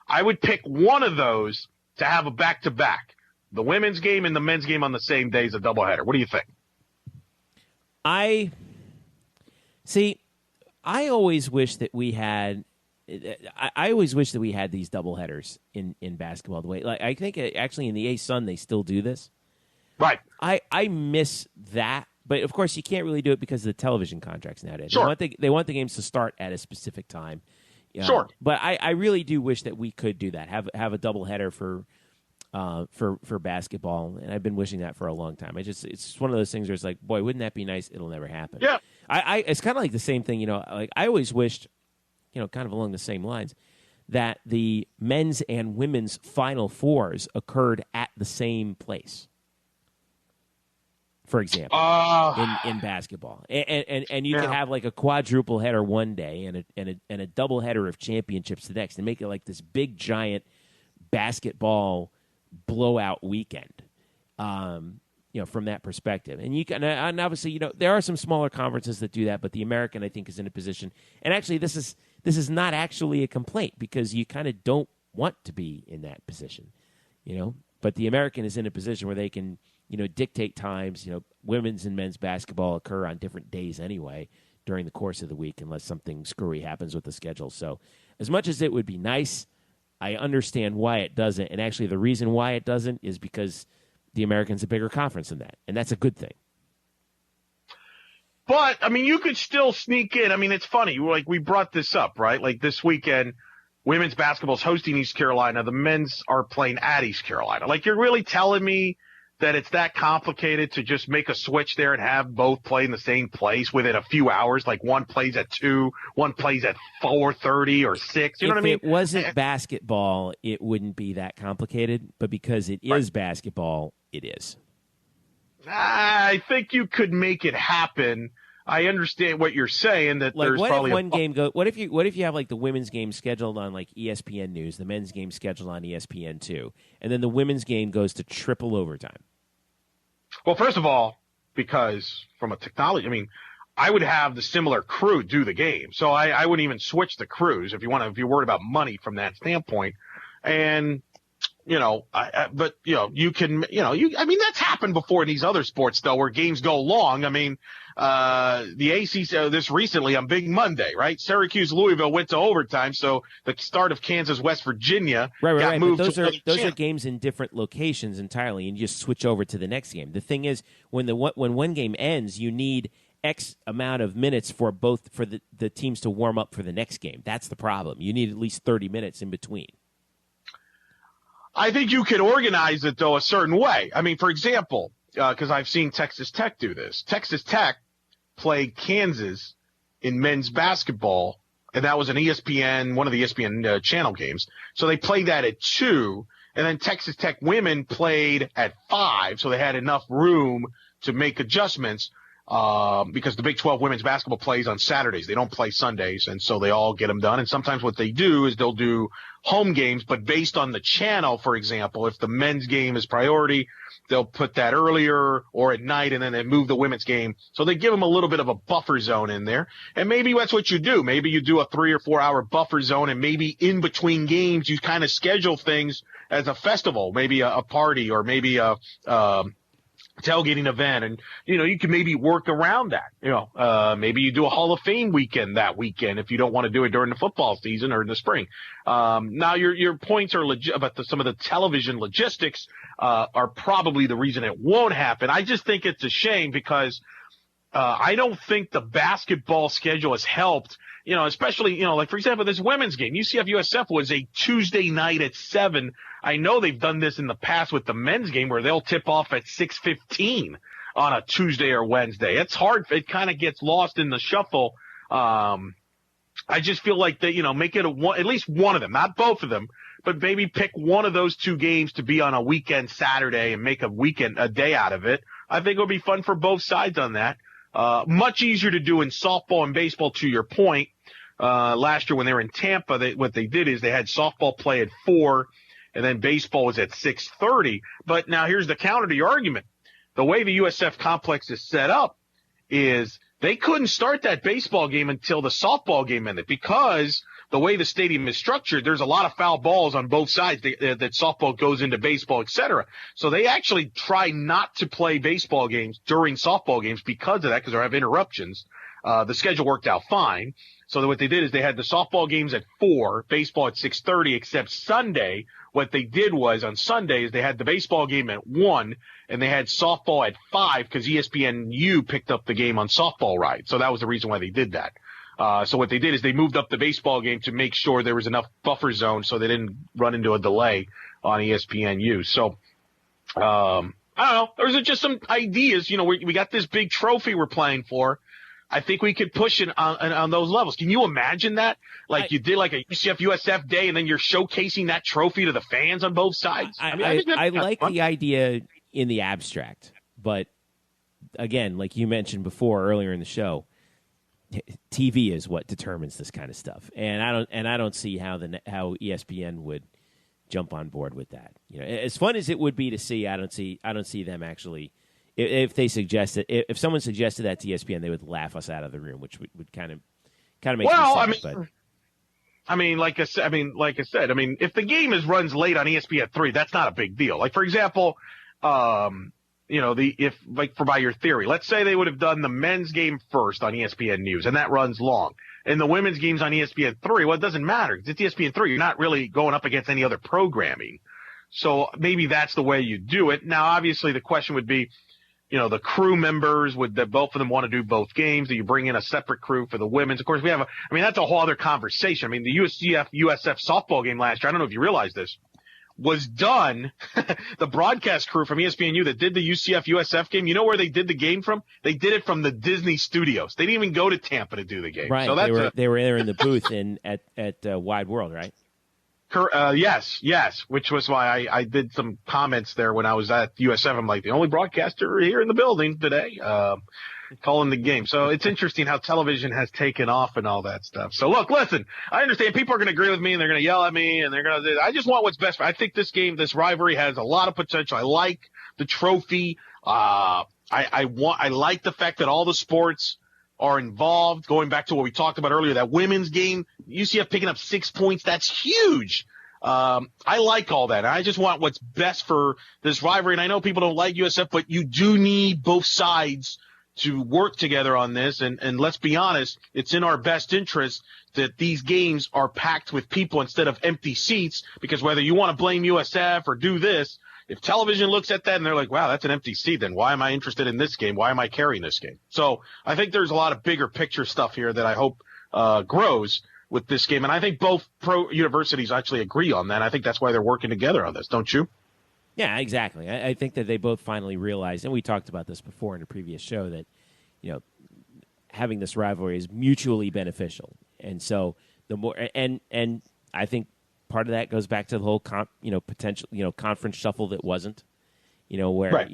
[SPEAKER 3] I would pick one of those to have a back-to-back. The women's game and the men's game on the same day as a doubleheader. What do you think?
[SPEAKER 2] I always wish that we had I always wish that we had these doubleheaders in basketball. The way, like, I think actually in the A-Sun they still do this.
[SPEAKER 3] Right.
[SPEAKER 2] I miss that, but of course you can't really do it because of the television contracts nowadays.
[SPEAKER 3] Sure.
[SPEAKER 2] They want the games to start at a specific time.
[SPEAKER 3] Sure.
[SPEAKER 2] But I really do wish that we could do that. Have a doubleheader for basketball, and I've been wishing that for a long time. It's just one of those things where it's like, boy, wouldn't that be nice? It'll never happen.
[SPEAKER 3] Yeah.
[SPEAKER 2] It's kind of like the same thing, like I always wished, kind of along the same lines, that the men's and women's Final Fours occurred at the same place. For example, in basketball, and you could have like a quadruple header one day and a double header of championships the next, and make it like this big giant basketball blowout weekend. From that perspective, and you can, and obviously, there are some smaller conferences that do that, but the American, I think, is in a position. And actually, this is not actually a complaint because you kind of don't want to be in that position, But the American is in a position where they can, dictate times. Women's and men's basketball occur on different days anyway during the course of the week, unless something screwy happens with the schedule. So, as much as it would be nice, I understand why it doesn't, and actually, the reason why it doesn't is because the American's a bigger conference than that, and that's a good thing.
[SPEAKER 3] But, you could still sneak in. It's funny. Like, we brought this up, right? Like, this weekend, women's basketball's hosting East Carolina. The men's are playing at East Carolina. Like, you're really telling me that it's that complicated to just make a switch there and have both play in the same place within a few hours? Like, one plays at 2, one plays at 4:30 or 6. You know what I mean?
[SPEAKER 2] If it wasn't basketball, it wouldn't be that complicated. But because it is basketball, it is.
[SPEAKER 3] I think you could make it happen. I understand what you're saying, that
[SPEAKER 2] like,
[SPEAKER 3] there's
[SPEAKER 2] what
[SPEAKER 3] probably
[SPEAKER 2] if one game go? What if you have like the women's game scheduled on like ESPN News, the men's game scheduled on ESPN2, and then the women's game goes to triple overtime?
[SPEAKER 3] Well, first of all, because from a technology, I would have the similar crew do the game, so I wouldn't even switch the crews if you're worried about money from that standpoint, and. But you can, that's happened before in these other sports though, where games go long. The ACC this recently on Big Monday, right? Syracuse Louisville went to overtime, so the start of Kansas West Virginia got moved.
[SPEAKER 2] But those are games in different locations entirely, and you just switch over to the next game. The thing is, when one game ends, you need X amount of minutes for the teams to warm up for the next game. That's the problem. You need at least 30 minutes in between.
[SPEAKER 3] I think you could organize it, though, a certain way. For example, because I've seen Texas Tech do this. Texas Tech played Kansas in men's basketball, and that was one of the ESPN channel games. So they played that at 2, and then Texas Tech women played at 5, so they had enough room to make adjustments because the Big 12 women's basketball plays on Saturdays. They don't play Sundays, and so they all get them done. And sometimes what they do is they'll do home games, but based on the channel, for example, if the men's game is priority, they'll put that earlier or at night, and then they move the women's game. So they give them a little bit of a buffer zone in there. And maybe that's what you do. Maybe you do a 3 or 4 hour buffer zone, and maybe in between games you kind of schedule things as a festival, maybe a party, or maybe a tailgating event, and you can maybe work around that. Maybe you do a Hall of Fame weekend that weekend if you don't want to do it during the football season or in the spring. Now your points are legit about some of the television logistics are probably the reason it won't happen. I just think it's a shame because I don't think the basketball schedule has helped. Especially, like, for example, this women's game, UCF USF was a Tuesday night at 7. I know they've done this in the past with the men's game where they'll tip off at 6:15 on a Tuesday or Wednesday. It's hard. It kind of gets lost in the shuffle. I just feel like that, make it at least one of them, not both of them, but maybe pick one of those 2 games to be on a weekend Saturday and make a day out of it. I think it'll be fun for both sides on that. Much easier to do in softball and baseball, to your point. last year when they were in Tampa, what they did is they had softball play at 4, and then baseball was at 6:30. But now here's the counter to your argument. The way the USF complex is set up is they couldn't start that baseball game until the softball game ended, because the way the stadium is structured, there's a lot of foul balls on both sides that softball goes into baseball, et cetera. So they actually try not to play baseball games during softball games because of that, because they have interruptions. The schedule worked out fine. So what they did is they had the softball games at 4, baseball at 6:30, except Sunday. What they did was on Sunday is they had the baseball game at 1, and they had softball at 5 because ESPNU picked up the game on softball right. So that was the reason why they did that. So what they did is they moved up the baseball game to make sure there was enough buffer zone so they didn't run into a delay on ESPNU. So I don't know. Those are just some ideas. We got this big trophy we're playing for. I think we could push it on those levels. Can you imagine that? You did like a UCF USF day, and then you're showcasing that trophy to the fans on both sides.
[SPEAKER 2] I like the idea in the abstract, but again, like you mentioned before earlier in the show, TV is what determines this kind of stuff, and I don't see how ESPN would jump on board with that. As fun as it would be to see, I don't see them actually. If they suggested, if someone suggested that to ESPN, they would laugh us out of the room, which would kind of make sense.
[SPEAKER 3] Like I said, if the game runs late on ESPN3, that's not a big deal. Like, for example, by your theory, let's say they would have done the men's game first on ESPN News, and that runs long, and the women's game's on ESPN3. Well, it doesn't matter. It's ESPN3. You're not really going up against any other programming. So maybe that's the way you do it. Now, obviously, the question would be, the crew members, would both of them want to do both games? Do you bring in a separate crew for the women's? Of course, that's a whole other conversation. The UCF USF softball game last year, I don't know if you realize this, was done. The broadcast crew from ESPNU that did the UCF USF game, you know where they did the game from? They did it from the Disney studios. They didn't even go to Tampa to do the game.
[SPEAKER 2] Right. So they were there in the booth at Wide World, right?
[SPEAKER 3] Yes, which was why I did some comments there when I was at USF. I'm like, the only broadcaster here in the building today, calling the game. So it's interesting how television has taken off and all that stuff. So look, listen, I understand people are going to agree with me and they're going to yell at me and I just want what's best. I think this rivalry has a lot of potential. I like the trophy. I like the fact that all the sports are involved. Going back to what we talked about earlier, that women's game, UCF picking up 6 points, that's huge. I like all that. I just want what's best for this rivalry. And I know people don't like USF, but you do need both sides to work together on this. And let's be honest, it's in our best interest that these games are packed with people instead of empty seats, because whether you want to blame USF or do this, if television looks at that and they're like, wow, that's an empty seat, then why am I interested in this game? Why am I carrying this game? So I think there's a lot of bigger picture stuff here that I hope grows with this game. And I think both pro universities actually agree on that. I think that's why they're working together on this, don't you?
[SPEAKER 2] Yeah, exactly. I think that they both finally realized, and we talked about this before in a previous show, that having this rivalry is mutually beneficial. And so the more and I think part of that goes back to the whole potential conference shuffle that wasn't, where right.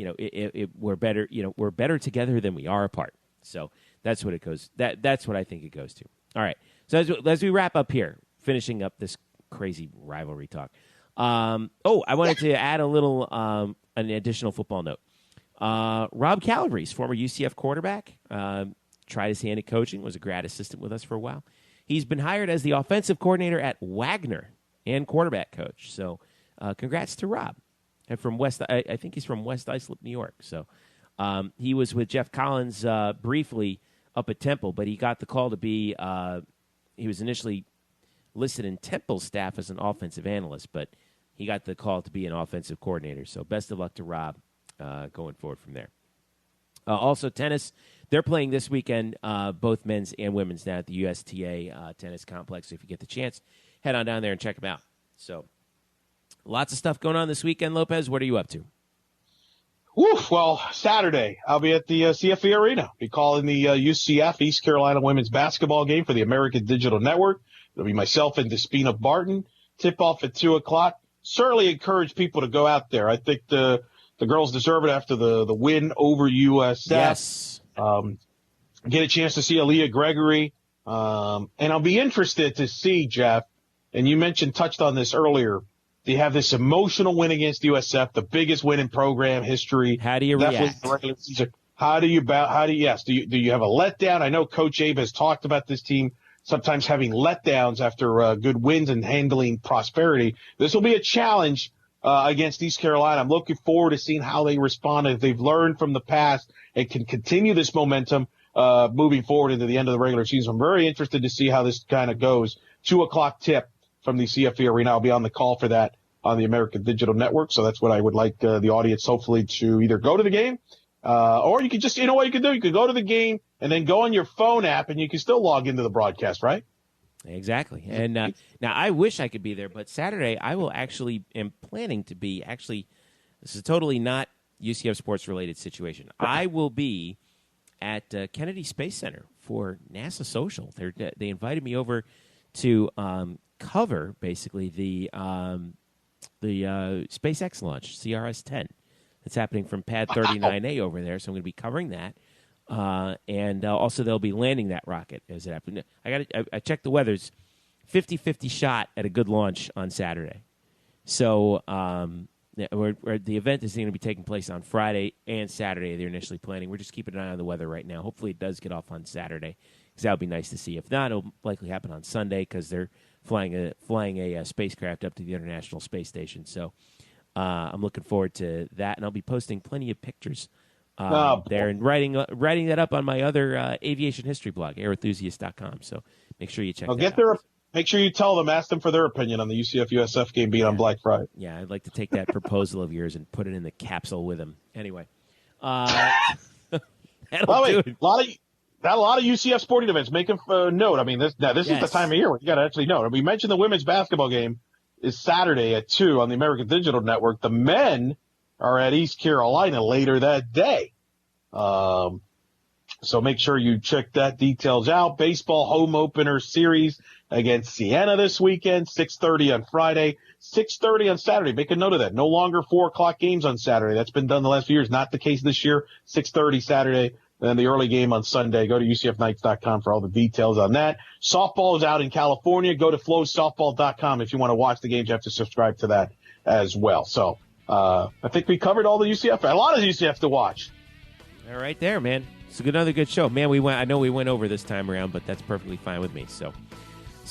[SPEAKER 2] We're better we're better together than we are apart. So that's what it goes. That's what I think it goes to. All right. So as we wrap up here, finishing up this crazy rivalry talk. I wanted to add a little an additional football note. Rob Calabrese, former UCF quarterback, tried his hand at coaching, was a grad assistant with us for a while. He's been hired as the offensive coordinator at Wagner and quarterback coach. So congrats to Rob. And from I think he's from West Islip, New York. So he was with Jeff Collins briefly up at Temple, but he got the call to be he was initially listed in Temple's staff as an offensive analyst, but he got the call to be an offensive coordinator. So best of luck to Rob going forward from there. Also, tennis. They're playing this weekend, both men's and women's, down at the USTA tennis complex. So if you get the chance, head on down there and check them out. So lots of stuff going on this weekend, Lopez. What are you up to?
[SPEAKER 3] Well, Saturday, I'll be at the CFE Arena. Be calling the UCF East Carolina women's basketball game for the American Digital Network. It'll be myself and Despina Barton. Tip-off at 2 o'clock. Certainly encourage people to go out there. I think the girls deserve it after the win over USF.
[SPEAKER 2] Yes.
[SPEAKER 3] Get a chance to see Aaliyah Gregory And I'll be interested to see, Jeff, and you touched on this earlier. They have this emotional win against USF, the biggest win in program history.
[SPEAKER 2] How do you react?
[SPEAKER 3] The regular season. Do you have a letdown? I know Coach Abe has talked about this team sometimes having letdowns after good wins and handling prosperity. This will be a challenge against East Carolina. I'm looking forward to seeing how they respond, if they've learned from the past and can continue this momentum moving forward into the end of the regular season. I'm very interested to see how this kind of goes. 2:00 tip from the CFE Arena. I'll be on the call for that on the American Digital Network. So that's what I would like the audience hopefully to either go to the game or you could just, you know what you could do? You could go to the game and then go on your phone app and you can still log into the broadcast, right?
[SPEAKER 2] Exactly. And now I wish I could be there, but Saturday I will am planning to be this is totally not UCF sports related situation. I will be at Kennedy Space Center for NASA Social. They invited me over to cover basically the SpaceX launch, CRS-10. It's happening from Pad 39A over there, so I'm going to be covering that. And also they'll be landing that rocket as it happens. I checked the weather's 50-50 shot at a good launch on Saturday. So the event is going to be taking place on Friday and Saturday. They're initially planning. We're just keeping an eye on the weather right now. Hopefully it does get off on Saturday, because that would be nice to see. If not, it'll likely happen on Sunday, because they're flying a spacecraft up to the International Space Station. So I'm looking forward to that, and I'll be posting plenty of pictures there and writing that up on my other aviation history blog, airenthusiast.com. So make sure you check that out.
[SPEAKER 3] Make sure you tell them, ask them for their opinion on the UCF USF game being on Black Friday.
[SPEAKER 2] Yeah, I'd like to take that proposal of yours and put it in the capsule with them. Anyway, a
[SPEAKER 3] lot of UCF sporting events. Make a note. I mean, this is the time of year where you got to actually know. We mentioned the women's basketball game is Saturday at 2 on the American Digital Network. The men are at East Carolina later that day. So make sure you check that details out. Baseball home opener series against Siena this weekend, 6:30 on Friday, 6:30 on Saturday. Make a note of that. No longer 4:00 games on Saturday. That's been done the last few years. Not the case this year. 6:30 Saturday, then the early game on Sunday. Go to UCFKnights.com for all the details on that. Softball is out in California. Go to flowsoftball.com if you want to watch the games. You have to subscribe to that as well. So I think we covered all the UCF. A lot of UCF to watch.
[SPEAKER 2] All right there, man. It's another good show. Man, I know we went over this time around, but that's perfectly fine with me. So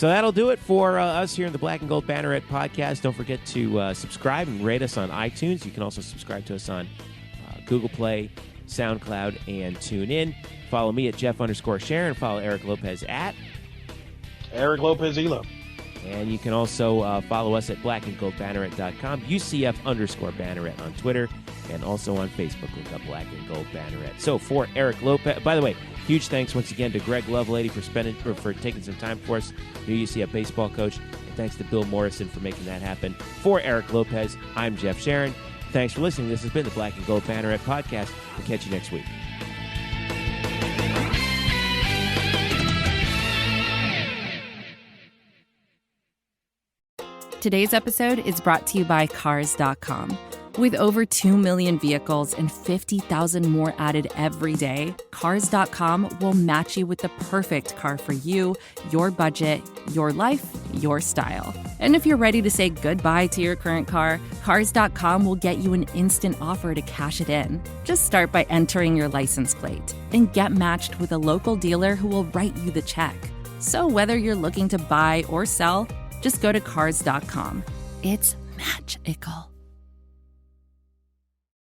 [SPEAKER 2] that'll do it for us here in the Black and Gold Banneret Podcast. Don't forget to subscribe and rate us on iTunes. You can also subscribe to us on Google Play, SoundCloud, and TuneIn. Follow me at Jeff_Sharon. Follow Eric Lopez at
[SPEAKER 3] Eric Lopez Elo.
[SPEAKER 2] And you can also follow us at blackandgoldbanneret.com, UCF_Banneret on Twitter, and also on Facebook. Look up Black and Gold Banneret. So for Eric Lopez, by the way, huge thanks once again to Greg Lovelady for taking some time for us, new UCF baseball coach. And thanks to Bill Morrison for making that happen. For Eric Lopez, I'm Jeff Sharon. Thanks for listening. This has been the Black and Gold Banneret Podcast. We'll catch you next week.
[SPEAKER 8] Today's episode is brought to you by Cars.com. With over 2 million vehicles and 50,000 more added every day, Cars.com will match you with the perfect car for you, your budget, your life, your style. And if you're ready to say goodbye to your current car, Cars.com will get you an instant offer to cash it in. Just start by entering your license plate and get matched with a local dealer who will write you the check. So whether you're looking to buy or sell, just go to Cars.com. It's magical.